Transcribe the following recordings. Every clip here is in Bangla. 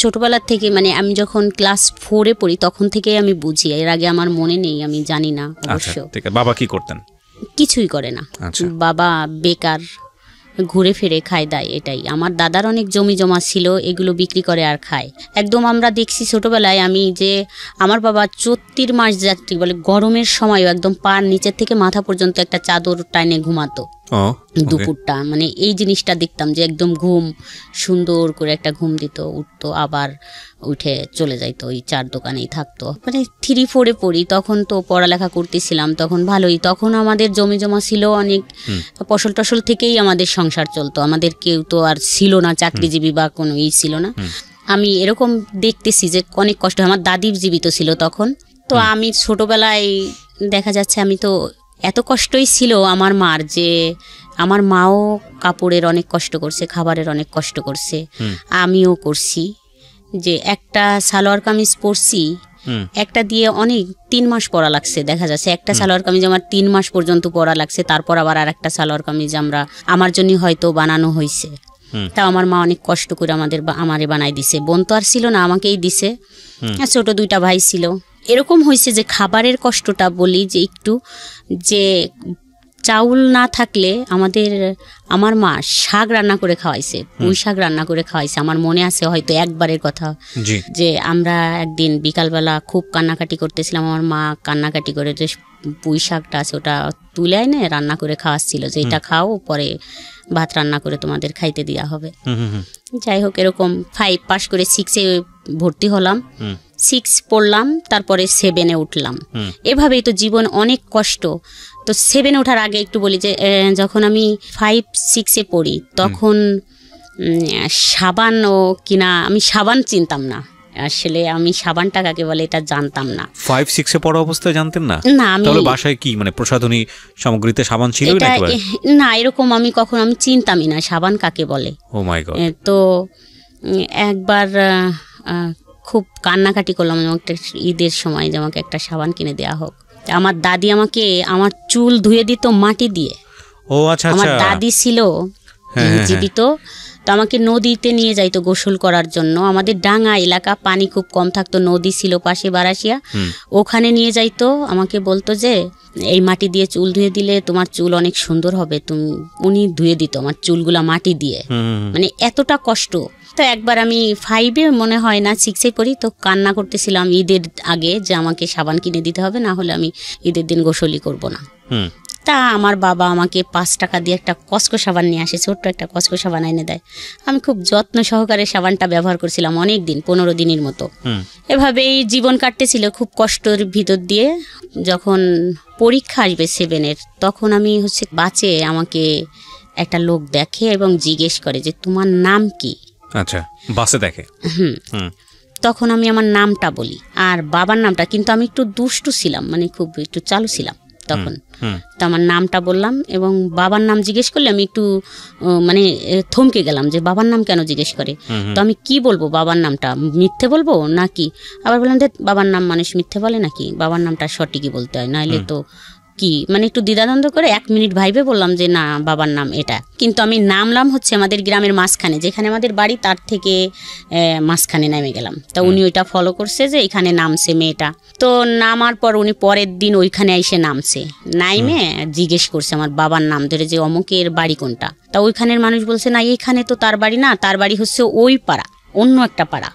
ছোটবেলা থেকে মানে আমি যখন ক্লাস 4-এ পড়ি তখন থেকে আমি বুঝি, এর আগে আমার মনে নেই, আমি জানি না অবশ্য। বাবা কি করতেন? কিছুই করে না, বাবা বেকার, ঘুরে ফিরে খায় দায়, এটাই। আমার দাদার অনেক জমি জমা ছিল, এগুলো বিক্রি করে আর খায়। একদম আমরা দেখছি ছোটবেলায় আমি যে আমার বাবা 34 মাস যাত্রী বলে গরমের সময়ও একদম পার নিচের থেকে মাথা পর্যন্ত একটা চাদর টাইনে ঘুমাতো দুপুরটা, মানে এই জিনিসটা দেখতাম যে একদম ঘুম সুন্দর করে একটা ঘুম দিত, উঠতো আবার উঠে চলে যাইতো, ওই চার দোকানেই থাকতো। মানে 3-4-এ পড়ি, তখন তো পড়ালেখা করতেছিলাম, তখন ভালোই, তখন আমাদের জমি জমা ছিল অনেক, ফসল টসল থেকেই আমাদের সংসার চলতো, আমাদের কেউ তো আর ছিল না চাকরিজীবী বা কোনো ছিল না। আমি এরকম দেখতেছি যে অনেক কষ্ট, আমার দাদি জীবিত ছিল তখন, তো আমি ছোটবেলায় দেখা যাচ্ছে আমি তো এত কষ্টই ছিল আমার মার, যে আমার মাও কাপড়ের অনেক কষ্ট করছে, খাবারের অনেক কষ্ট করছে, আমিও করছি। যে একটা সালোয়ার কামিজ পরছি, একটা দিয়ে অনেক 3 মাস পরা লাগছে, দেখা যাচ্ছে একটা সালোয়ার কামিজ আমার 3 মাস পর্যন্ত পরা লাগছে, তারপর আবার আর একটা সালোয়ার কামিজ আমার জন্য হয়তো বানানো হয়েছে। তা আমার মা অনেক কষ্ট করে আমারে বানাই দিছে, বোন তো আর ছিল না, আমাকেই দিছে, ছোট 2টা ভাই ছিল। এরকম হয়েছে যে খাবারের কষ্টটা বলি, যে একটু যে চাউল না থাকলে আমার মা শাক রান্না করে খাওয়াইছে, পুঁই শাক রান্না করে খাওয়াইছে। আমার মনে আছে হয়তো একবারের কথা, যে আমরা একদিন বিকালবেলা খুব কান্নাকাটি করতেছিলাম, আমার মা কান্নাকাটি করে যে পুঁই শাকটা আছে ওটা তুলে এনে রান্না করে খাওয়াচ্ছিল, যে এটা খাও, পরে ভাত রান্না করে তোমাদের খাইতে দেওয়া হবে। যাই হোক, এরকম 5 পাস করে 6-এ ভর্তি হলাম, 6 পড়লাম, তারপরে 7-এ উঠলাম। এভাবেই তো জীবন অনেক কষ্ট। তো 7-এ ওঠার আগে একটু বলি যে যখন আমি 5-6-এ পড়ি তখন সাবান কিনা, আমি সাবান চিনতাম না আসলে, আমি সাবানটা কাকে বলে এটা জানতাম না। 5-6-এ পড়া অবস্থায় জানতেন না? না, আমি তাহলে বাসায় কি মানে প্রসাধনী সামগ্রীতে সাবান ছিল না, এরকম আমি চিনতামই না সাবান কাকে বলে। ও মাই গড। তো একবার খুব কান্নাকাটি করলাম একটা ঈদের সময় যে আমাকে একটা সাবান কিনে দেওয়া হোক। আমার দাদি আমাকে আমার চুল ধুয়ে দিত মাটি দিয়ে। ও আচ্ছা, আমার দাদি ছিল জীবিত, তো আমাকে নদীতে নিয়ে যাইতো গোসল করার জন্য। আমাদের ডাঙ্গা এলাকা, পানি খুব কম থাকতো, নদী ছিল পাশে বারাসিয়া, ওখানে নিয়ে যাইতো। আমাকে বলতো যে এই মাটি দিয়ে চুল ধুয়ে দিলে তোমার চুল অনেক সুন্দর হবে। উনি ধুয়ে দিত আমার চুলগুলা মাটি দিয়ে, মানে এতটা কষ্ট। তো একবার আমি 5-এ মনে হয় না 6-এ পড়ি, তো কান্না করতেছিলাম ঈদের আগে যে আমাকে সাবান কিনে দিতে হবে, না হলে আমি ঈদের দিন গোসলই করব না। তা আমার বাবা আমাকে 5 টাকা দিয়ে একটা কসকো সাবান নিয়ে আসে, ছোট্ট একটা কসকো সাবান এনে দেয়। আমি খুব যত্ন সহকারে সাবানটা ব্যবহার করছিলাম অনেক দিন, 15 দিনের মতো। এভাবেই জীবন কাটতেছিল খুব কষ্টের ভিতর দিয়ে। যখন পরীক্ষা আসবে 7-এর, তখন আমি বাসে আমাকে একটা লোক দেখে এবং জিজ্ঞেস করে যে তোমার নাম কি। আচ্ছা, বাসে দেখে? তখন আমি আমার নামটা বলি আর বাবার নামটা, কিন্তু আমি একটু দুষ্টু ছিলাম, মানে খুব একটু চালু ছিলাম তখন। তো আমার নামটা বললাম এবং বাবার নাম জিজ্ঞেস করলে আমি একটু মানে থমকে গেলাম যে বাবার নাম কেন জিজ্ঞেস করে। তো আমি কি বলবো, বাবার নামটা মিথ্যে বলবো নাকি? আবার বললাম যে বাবার নাম মানুষ মিথ্যে বলে নাকি, বাবার নামটা সঠিকই বলতে হয়, নাইলে তো কি, মানে একটু দ্বিধাদ্বন্দ্ব করে 1 মিনিট ভাইবে বললাম যে না, বাবার নাম এটা। কিন্তু আমি নামলাম আমাদের গ্রামের মাঝখানে, যেখানে আমাদের বাড়ি তার থেকে মাঝখানে নেমে গেলাম। তা উনি ওইটা ফলো করছে যে এখানে নামছে মেয়েটা। তো নামার পর উনি পরের দিন ওইখানে এসে নামছে, নাইমে জিজ্ঞেস করছে আমার বাবার নাম ধরে যে অমুকের বাড়ি কোনটা। তা ওইখানের মানুষ বলছে না, এইখানে তো তার বাড়ি না, তার বাড়ি ওই পাড়া, অন্য একটা পাড়া।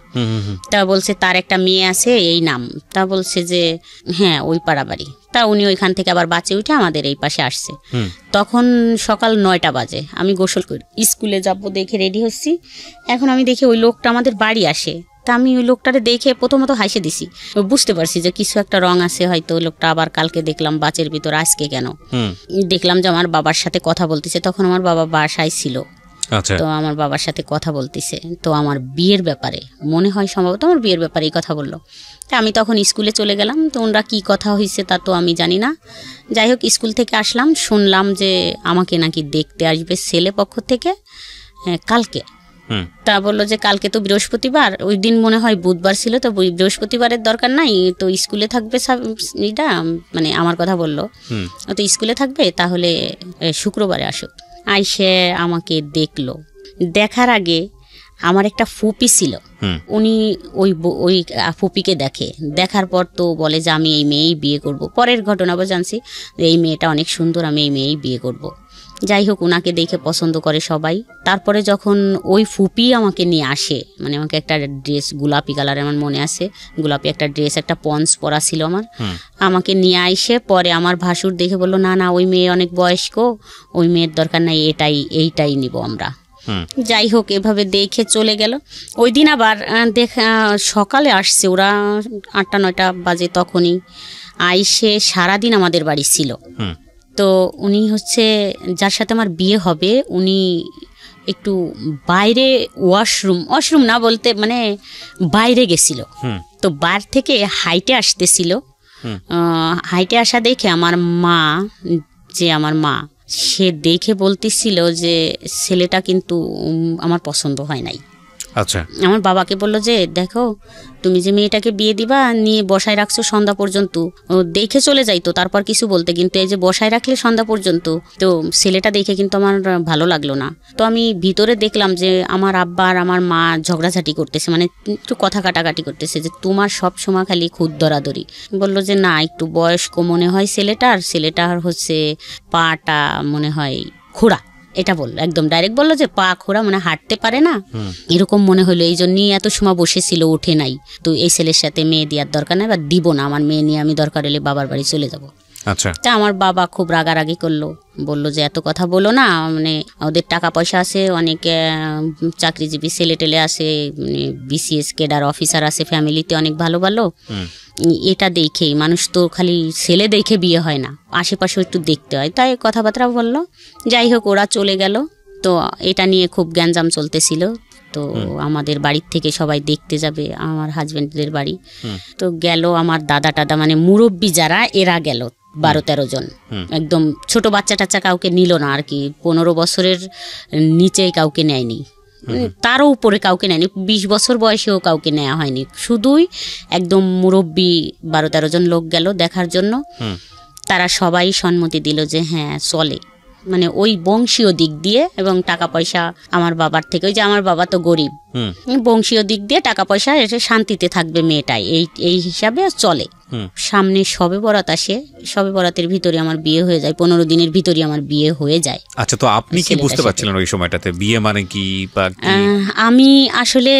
তা বলছে তার একটা মেয়ে আছে এই নাম। তা বলছে যে হ্যাঁ ওই পাড়া বাড়ি। তা উনি ওইখান থেকে আবার বাসে উঠে আমাদের এই পাশে আসছে। তখন সকাল 9টা বাজে, আমি গোসল করে স্কুলে যাবো দেখে রেডি হচ্ছি। এখন আমি দেখি ওই লোকটা আমাদের বাড়ি আসে। তা আমি ওই লোকটারে দেখে প্রথমত হাসে দিছি, বুঝতে পারছি যে কিছু একটা রং আছে হয়তো। ওই লোকটা আবার কালকে দেখলাম বাসের ভিতর, আজকে কেন দেখলাম যে আমার বাবার সাথে কথা বলতেছে। তখন আমার বাবা বাসায় ছিল। তো আমার বাবার সাথে কথা বলতেছে, তো আমার বিয়ের ব্যাপারে মনে হয়, সম্ভবত আমার বিয়ের ব্যাপারেই কথা বললো। তা আমি তখন স্কুলে চলে গেলাম। তো ওনারা কী কথা হয়েছে তা তো আমি জানি না। যাই হোক, স্কুল থেকে আসলাম, শুনলাম যে আমাকে নাকি দেখতে আসবে ছেলে পক্ষ থেকে কালকে। তা বললো যে কালকে তো বৃহস্পতিবার, ওই দিন মনে হয় বুধবার ছিল, তো বৃহস্পতিবারের দরকার নাই, তো স্কুলে থাকবে এটা, মানে আমার কথা বললো, তো স্কুলে থাকবে, তাহলে শুক্রবারে আসুক। আইসে আমাকে দেখলো। দেখার আগে আমার একটা ফুপি ছিল, উনি ওই ফুপিকে দেখার পর তো বলে যে আমি এই মেয়েই বিয়ে করব। পরের ঘটনা আবার জানছি যে এই মেয়েটা অনেক সুন্দর, আমি এই মেয়েই বিয়ে করব। যাই হোক, ওনাকে দেখে পছন্দ করে সবাই। তারপরে যখন ওই ফুপি আমাকে নিয়ে আসে, মানে আমাকে একটা ড্রেস গোলাপি কালার, আমার মনে আছে, গোলাপি একটা ড্রেস, একটা পন্স পরা ছিল আমার, আমাকে নিয়ে আইসে পরে আমার ভাসুর দেখে বললো না না ওই মেয়ে অনেক বয়স্ক, ওই মেয়ের দরকার নাই, এইটাই নিব আমরা। যাই হোক, এভাবে দেখে চলে গেল। ওই দিন আবার সকালে আসছে ওরা 8টা-9টা বাজে, তখনই আইসে সারাদিন আমাদের বাড়ি ছিল। তো উনি হচ্ছে যার সাথে আমার বিয়ে হবে, উনি একটু বাইরে ওয়াশরুম না বলতে মানে বাইরে গেছিল। তো বার থেকে হাইটে আসতেছিল, হাইটে আসা দেখে আমার মা সে দেখে বলতেছিল যে ছেলেটা কিন্তু আমার পছন্দ হয় নাই। আচ্ছা, আমার বাবাকে বললো যে দেখো তুমি যে মেয়েটাকে বিয়ে দিবা নিয়ে বসায় রাখছো সন্ধ্যা পর্যন্ত, দেখে চলে যাইতো তারপর কিছু বলতে, কিন্তু এই যে বসায় রাখলে সন্ধ্যা পর্যন্ত, তো ছেলেটা দেখে কিন্তু আমার ভালো লাগলো না। তো আমি ভিতরে দেখলাম যে আমার আব্বা আর আমার মা ঝগড়াঝাটি করতেছে, মানে একটু কথা কাটাকাটি করতেছে যে তোমার সব সময় খালি খুদ ধরাধরি। বললো যে না একটু বয়স্ক মনে হয় ছেলেটার হচ্ছে পাটা মনে হয় খোড়া, এটা বললো, একদম ডাইরেক্ট বললো যে পা খোড়া, মানে হাঁটতে পারে না, এরকম মনে হলো। এই জন্যই এত সময় বসেছিল, ওঠে নাই। তো এই ছেলের সাথে মেয়ে দেওয়ার দরকার নাই বা দিব না, আমার মেয়ে নিয়ে আমি দরকার হলে বাবার বাড়ি চলে যাব। আচ্ছা, তা আমার বাবা খুব রাগারাগি করলো, বললো যে এত কথা বলো না, মানে ওদের টাকা পয়সা আছে, অনেক চাকরিজীবী ছেলে টেলে আছে, মানে BCS কেডার অফিসার আছে ফ্যামিলিতে অনেক ভালো ভালো, এটা দেখেই মানুষ তো খালি ছেলে দেখে বিয়ে হয় না, আশেপাশে একটু দেখতে হয়, তাই কথাবার্তা বললো। যাই হোক, ওরা চলে গেল। তো এটা নিয়ে খুব গ্যাঞ্জাম চলতেছিল। তো আমাদের বাড়ির থেকে সবাই দেখতে যাবে আমার হাজবেন্ডদের বাড়ি। তো গেল আমার দাদা টাদা, মানে মুরব্বী যারা, এরা গেল 12-13 জন। একদম ছোট বাচ্চা টাচ্চা কাউকে নিল না আর কি, 15 বছরের নিচেই কাউকে নেয়নি, তারও উপরে কাউকে নেয়নি, 20 বছর বয়সেও কাউকে নেওয়া হয়নি, শুধুই একদম মুরব্বী 12-13 জন লোক গেল দেখার জন্য। তারা সবাই সম্মতি দিল যে হ্যাঁ চলে, মানে ওই বংশীয় দিক দিয়ে এবং টাকা পয়সা আমার বাবার থেকে, ওই যে আমার বাবা তো গরিব, বংশীয় দিক দিয়ে টাকা পয়সা এসে শান্তিতে থাকবে মেয়েটাই, এই হিসাবে চলে। সামনে শবে বরাত আসে, শবে বরাতের ভিতরে আমার বিয়ে হয়ে যায়, 15 দিনের ভিতরে আমার বিয়ে হয়ে যায়। আচ্ছা, তো আপনি কি বুঝতে পারছিলেন ওই সময়টাতে বিয়ে মানে কি? আমি আসলে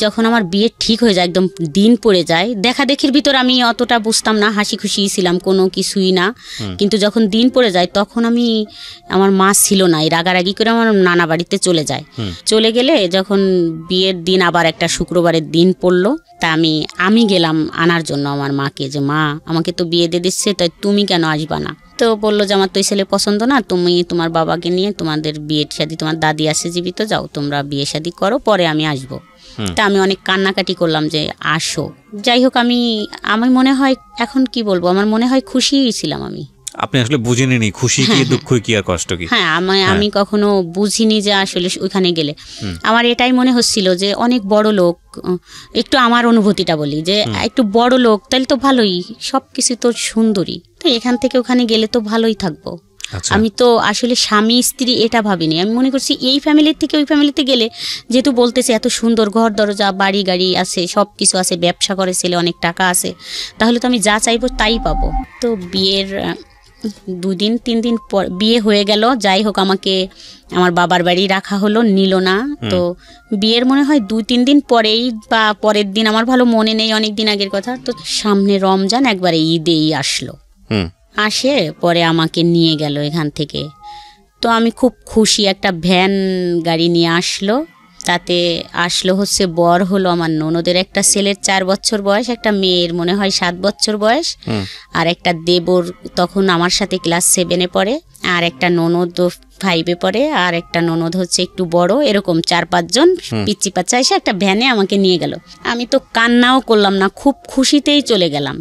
যখন আমার বিয়ে ঠিক হয়ে যায়, একদম দিন পড়ে যায়, দেখা দেখির ভিতর আমি অতটা বুঝতাম না, হাসি খুশি ছিলাম, কোনো কিছুই না। কিন্তু যখন দিন পড়ে যায় তখন আমার মা ছিল না, এই রাগারাগি করে আমার নানা বাড়িতে চলে যায়। চলে গেলে যখন বিয়ের দিন আবার একটা শুক্রবারের দিন পড়লো, তা আমি গেলাম আনার জন্য আমার মাকে, যে মা আমাকে তো বিয়ে দিয়ে দিচ্ছে, তাই তুমি কেন আসবা না? তো বললো যে আমার তো এই ছেলে পছন্দ না, তুমি তোমার বাবাকে নিয়ে তোমাদের বিয়ে শাদী, তোমার দাদি আছে জীবিত, যাও তোমরা বিয়ে শাদী করো, পরে আমি আসবো। তা আমি অনেক কান্নাকাটি করলাম যে আসো। যাই হোক, আমি মনে হয় এখন কি বলবো, আমার মনে হয় খুশিই ছিলাম আমি। আপনি আসলে বুঝিনি খুশি কি দুঃখ কি আর কষ্ট কি? হ্যাঁ, আমি কখনো বুঝিনি যে আসলে ওইখানে গেলে আমার এটাই মনে হচ্ছিল যে অনেক বড় লোক, একটু আমার অনুভূতিটা বলি যে একটু বড় লোক, তাহলে তো ভালোই, সবকিছু তো সুন্দরী, তো এখান থেকে ওখানে গেলে তো ভালোই থাকবো। আমি তো আসলে স্বামী স্ত্রী এটা ভাবিনি, আমি মনে করছি এই ফ্যামিলির থেকে ওই ফ্যামিলিতে গেলে, যেহেতু বলতেছে এত সুন্দর ঘর দরজা বাড়ি গাড়ি আছে, সব কিছু আছে, ব্যবসা করে ছেলে, অনেক টাকা আছে, তাহলে তো আমি যা চাইবো তাই পাবো। তো বিয়ের 2 দিন 3 দিন পর বিয়ে হয়ে গেল। যাই হোক, আমাকে আমার বাবার বাড়ি রাখা হলো, নিল না। তো বিয়ের মনে হয় 2-3 দিন পরেই বা পরের দিন, আমার ভালো মনে নেই, অনেক দিন আগের কথা, তো সামনে রমজান একবারে ঈদেই আসলো, আসে পরে আমাকে নিয়ে গেল এখান থেকে। তো আমি খুব খুশি, একটা ভ্যান গাড়ি নিয়ে আসলো, তাতে আসলো হচ্ছে বর হলো আমার ননদের একটা ছেলের 4 বছর বয়স, একটা মেয়ের মনে হয় 7 বছর বয়স, আর একটা দেবর তখন আমার সাথে ক্লাস 7-এ পড়ে, আর একটা ননদ 5-এ পড়ে, আর একটা ননদ হচ্ছে একটু বড়, এরকম 4-5 জন পিচ্চি পাচ্চা এসে একটা ভ্যানে আমাকে নিয়ে গেল। আমি তো কান্নাও করলাম না, খুব খুশিতেই চলে গেলাম।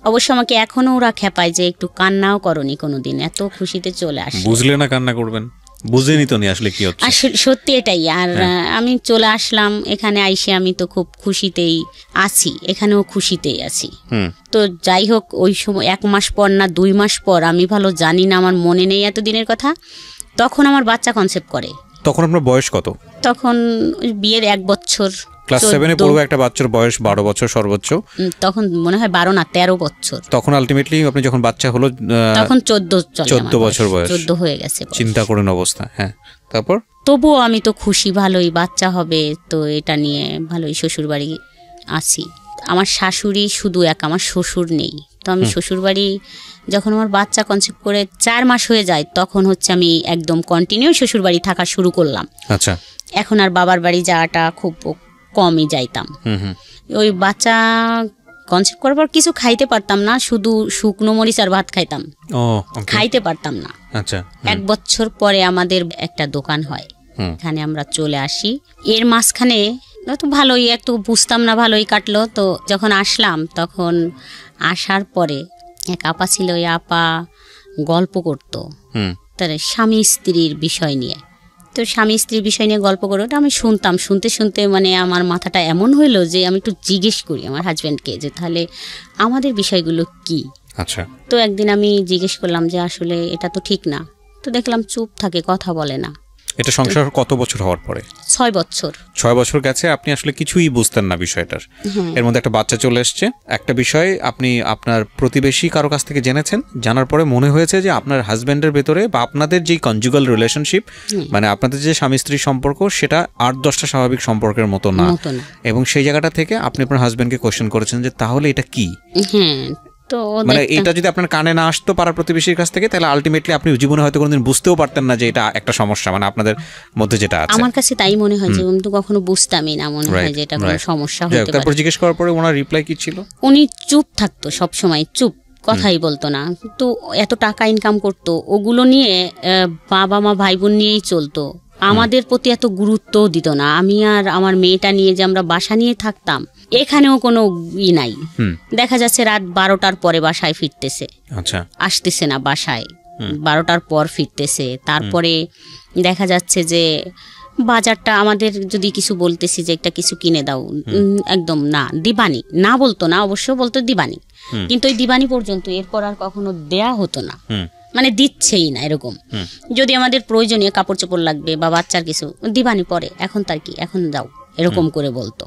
অবশ্য আমাকে এখনো ওরা খেপায় যে একটু কান্নাও করনি কোনোদিন, এত খুশিতে চলে আসে। বুঝলে না কান্না করবেন, বুঝেনি তো আসলে কি হচ্ছে, আসলে সত্যি এটাই। আর আমি চলে আসলাম এখানে, আইসে আমি তো খুব খুশিতেই আছি, এখানেও খুশিতেই আছি। তো যাই হোক, ওই সময় 1 মাস পর না 2 মাস পর, আমি ভালো জানি না, আমার মনে নেই এত দিনের কথা, তখন আমার বাচ্চা কনসেপ্ট করে। তখন আপনার বয়স কত? তখন বিয়ের 1 বছর, ক্লাস 7-এ পড়বে একটা বাচ্চার বয়স 12 বছর সর্বোচ্চ, তখন মনে হয় 12 না 13 বছর। তখন আলটিমেটলি আপনি যখন বাচ্চা হলো তখন 14 বছর বয়স, 14 হয়ে গেছে। চিন্তা করেন অবস্থা। হ্যাঁ, তারপর তবুও আমি তো খুশি, ভালোই বাচ্চা হবে তো এটা নিয়ে ভালোই শ্বশুর বাড়ি আছি। আমার শাশুড়ি শুধু এক, আমার শ্বশুর নেই। তো আমি শ্বশুর বাড়ি যখন আমার বাচ্চা কনসেপ্ট করে 4 মাস হয়ে যায় তখন হচ্ছে আমি একদম কন্টিনিউ শ্বশুর বাড়ি থাকা শুরু করলাম। আচ্ছা, এখন আর বাবার বাড়ি যাওয়াটা খুব কমই যাইতাম। ওই বাচ্চা কনসেপ্ট করার পর কিছু খাইতে পারতাম না, শুধু শুকনো মরিচ আর ভাত খাইতাম, খাইতে পারতাম না। আচ্ছা, 1 বছর পরে আমাদের একটা দোকান হয়, এখানে আমরা চলে আসি। এর মাঝখানে তো ভালোই একটু বুঝতাম না, ভালোই কাটলো। তো যখন আসলাম তখন আসার পরে এক আপা ছিল, ওই আপা গল্প করতো তার স্বামী স্ত্রীর বিষয় নিয়ে। তো স্বামী স্ত্রীর বিষয় নিয়ে গল্প করে ওটা আমি শুনতাম, শুনতে শুনতে মানে আমার মাথাটা এমন হইলো যে আমি একটু জিজ্ঞেস করি আমার হাজব্যান্ডকে যে তাহলে আমাদের বিষয়গুলো কি। আচ্ছা, তো একদিন আমি জিজ্ঞেস করলাম যে আসলে এটা তো ঠিক না। তো দেখলাম চুপ থাকে, কথা বলে না। এটা সংসার কত বছর হওয়ার পরে? 6 বছর। 6 বছর গেছে, আপনি আসলে কিছুই বুঝতেন না বিষয়টার। এর মধ্যে একটা বাচ্চা চলে এসছে, একটা বিষয় আপনি আপনার প্রতিবেশী কারো কাছ থেকে জেনেছেন, জানার পরে মনে হয়েছে যে আপনার হাজব্যান্ডের ভেতরে বা আপনাদের যে কনজুগাল রিলেশনশিপ, মানে আপনাদের যে স্বামী স্ত্রীর সম্পর্ক, সেটা 8-10টা স্বাভাবিক সম্পর্কের মতো না। এবং সেই জায়গাটা থেকে আপনি আপনার হাজব্যান্ডকে কোয়েশ্চেন করেছেন যে তাহলে এটা কি। তো মানে এটা যদি আপনার কানে না আসতো পাড়ার প্রতিবেশীর কাছ থেকে, তাহলে আলটিমেটলি আপনি জীবনে হয়তো কোনোদিন বুঝতেও পারতেন না যে এটা একটা সমস্যা, মানে আপনাদের মধ্যে যেটা আছে। আমার কাছে তাই মনে হয় যে আমি তো কখনো বুঝতামই না, মনে হয় যে এটা কোনো সমস্যা হতে পারে। তারপর জিজ্ঞেস করার পরে ওনার রিপ্লাই কি ছিল? উনি চুপ থাকতো, সব সময় চুপ, কথাই বলতো না। তো এত টাকা ইনকাম করতো, ওগুলো নিয়ে বাবা মা ভাই বোন নিয়েই চলতো, আমাদের প্রতি এত গুরুত্ব দিত না। আমি আর আমার মেয়েটা নিয়ে যে আমরা বাসা নিয়ে থাকতাম, এখানেও কোনো ই নাই। দেখা যাচ্ছে রাত 12টার পরে বাসায় ফিরতেছে, আসতেছে না বাসায়, 12টার পর ফিরতেছে। তারপরে দেখা যাচ্ছে যে বাজারটা আমাদের যদি কিছু বলতেছি যে একটা কিছু কিনে দাও, একদম না, দিবানি না বলতো না, অবশ্য বলতো দিবানি, কিন্তু ওই দিবানি পর্যন্ত, এরপর আর কখনো দেয়া হতো না, মানে দিচ্ছেই না এরকম। যদি আমাদের প্রয়োজনীয় কাপড় চোপড় লাগবে বা বাচ্চার কিছু, দিবানি পরে, এখন তার কি, এখন যাও, এরকম করে বলতো।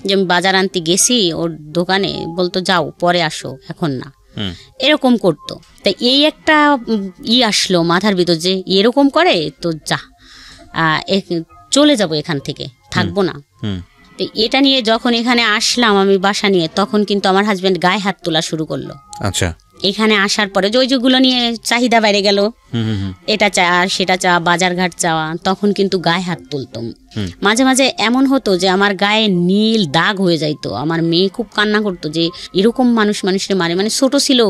যে আমি বাজার আনতে গেছি ওর দোকানে, বলতো যাও পরে আসো, এখন না, এরকম করতো। তাই এই একটা আসলো মাথার ভিতর যে এরকম করে, তো যা চলে যাব এখান থেকে, থাকবো না। তো এটা নিয়ে যখন এখানে আসলাম আমি বাসা নিয়ে, তখন কিন্তু আমার হাজবেন্ড গায়ে হাত তোলা শুরু করলো। আচ্ছা, এখানে আসার পরে যে যেগুলো নিয়ে চাহিদা বাইরে গেল, এটা চা সেটা চা, বাজার ঘাট চাওয়া, তখন কিন্তু গায়ে হাত তুলতাম। মাঝে মাঝে এমন হতো যে আমার গায়ে নীল দাগ হয়ে যাইতো। আমার মেয়ে খুব কান্না করতো যে এরকম মানুষের মারে, মানে ছোট ছিল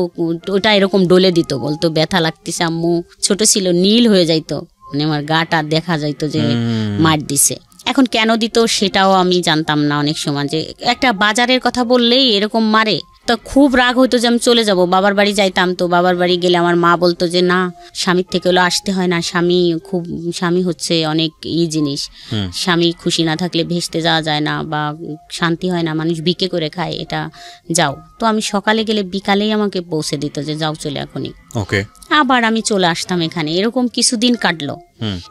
ওটা এরকম ডলে দিত, বলতো ব্যথা লাগতেছে আম্মু, ছোট ছিল, নীল হয়ে যাইতো, মানে আমার গাটা দেখা যাইতো যে মার দিছে। এখন কেন দিত সেটাও আমি জানতাম না অনেক সময়, যে একটা বাজারের কথা বললেই এরকম মারে। তো খুব রাগ হইতো যে আমি চলে যাব, বাবার বাড়ি যাইতাম। তো বাবার বাড়ি গেলে আমার মা বলতো যে না, স্বামীর থেকে হলো আসতে হয় না, স্বামী হচ্ছে অনেক জিনিস, স্বামী খুশি না থাকলে ভেসতে যাওয়া যায় না বা শান্তি হয় না, মানুষ বিকে করে খায়, এটা যাও। তো আমি সকালে গেলে বিকালেই আমাকে পৌঁছে দিত যে যাও চলে এখনই। আবার আমি চলে আসতাম এখানে, এরকম কিছুদিন কাটলো।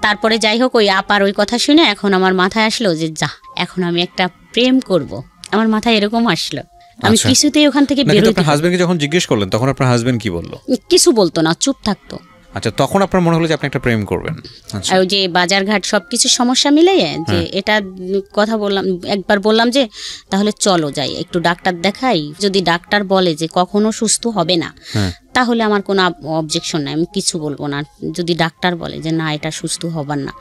তারপরে যাই হোক, ওই আপার ওই কথা শুনে এখন আমার মাথায় আসলো যে যা, এখন আমি একটা প্রেম করব, আমার মাথায় এরকম আসলো। আমি কিছুতেই ওখান থেকে বের হতে। আপনার হাজবেন্ডকে যখন জিজ্ঞেস করলেন তখন আপনার হাজবেন্ড কি বললো? কিছু বলতো না, চুপ থাকতো। আচ্ছা, তখন আপনার মনে হলো যে আপনি একটা প্রেম করবেন। আর ওই যে বাজারঘাট সবকিছু সমস্যা মিলিয়ে যে এটা কথা বললাম, একবার বললাম যে তাহলে চলো যাই একটু ডাক্তার দেখাই, যদি ডাক্তার বলে যে কখনো সুস্থ হবে না তাহলে আমার কোনো অবজেকশন নাই, আমি কিছু বলবো না। যদি ডাক্তার বলে যে না এটা সুস্থ হবার না,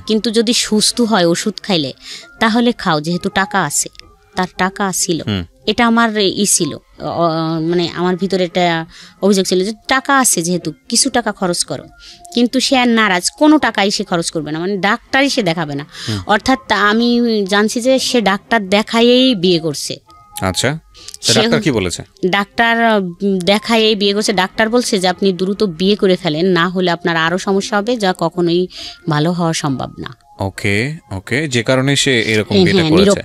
কিন্তু যদি সুস্থ হয় ওষুধ খাইলে তাহলে খাও, যেহেতু টাকা আছে, তার টাকা ছিল, এটা আমার ছিল, মানে আমার ভিতরে একটা অভিযোগ ছিল যে টাকা আছে যেহেতু কিছু টাকা খরচ করো। কিন্তু সে আর নারাজ, কোনো টাকাই সে খরচ করবে না, মানে ডাক্তারই সে দেখাবে না। অর্থাৎ আমি জানছি যে সে ডাক্তার দেখাইয়েই বিয়ে করছে। আচ্ছা, ডাক্তার কি বলেছে? ডাক্তার দেখাইয়েই বিয়ে করছে। ডাক্তার বলছে যে আপনি দ্রুত বিয়ে করে ফেলেন, না হলে আপনার আরো সমস্যা হবে, যা কখনোই ভালো হওয়া সম্ভব না। ওকে, যে কারণে সে এরকম বিয়েটা করেছে।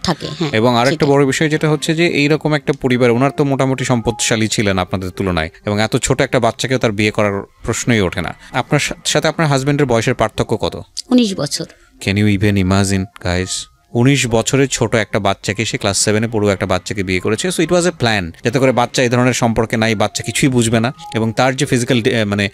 এবং আরেকটা বড় বিষয় যেটা হচ্ছে যে এইরকম একটা পরিবার, ওনার তো মোটামুটি সম্পদশালী ছিলেন আপনাদের তুলনায়, এবং এত ছোট একটা বাচ্চাকে তার বিয়ে করার প্রশ্নই ওঠে না। আপনার সাথে আপনার হাজবেন্ডের বয়সের পার্থক্য কত? 19 বছর। Can you even imagine guys? 19 বছরের ছোট একটা বাচ্চাকে, সে ক্লাস 7-এ পড়ুয়া একটা বাচ্চাকে বিয়ে করেছে। So it was A plan, যাতে করে বাচ্চা এই ধরনের সম্পর্কে নাই, বাচ্চা কিছুই বুঝবে না, এবং তার যে ফিজিক্যাল মানে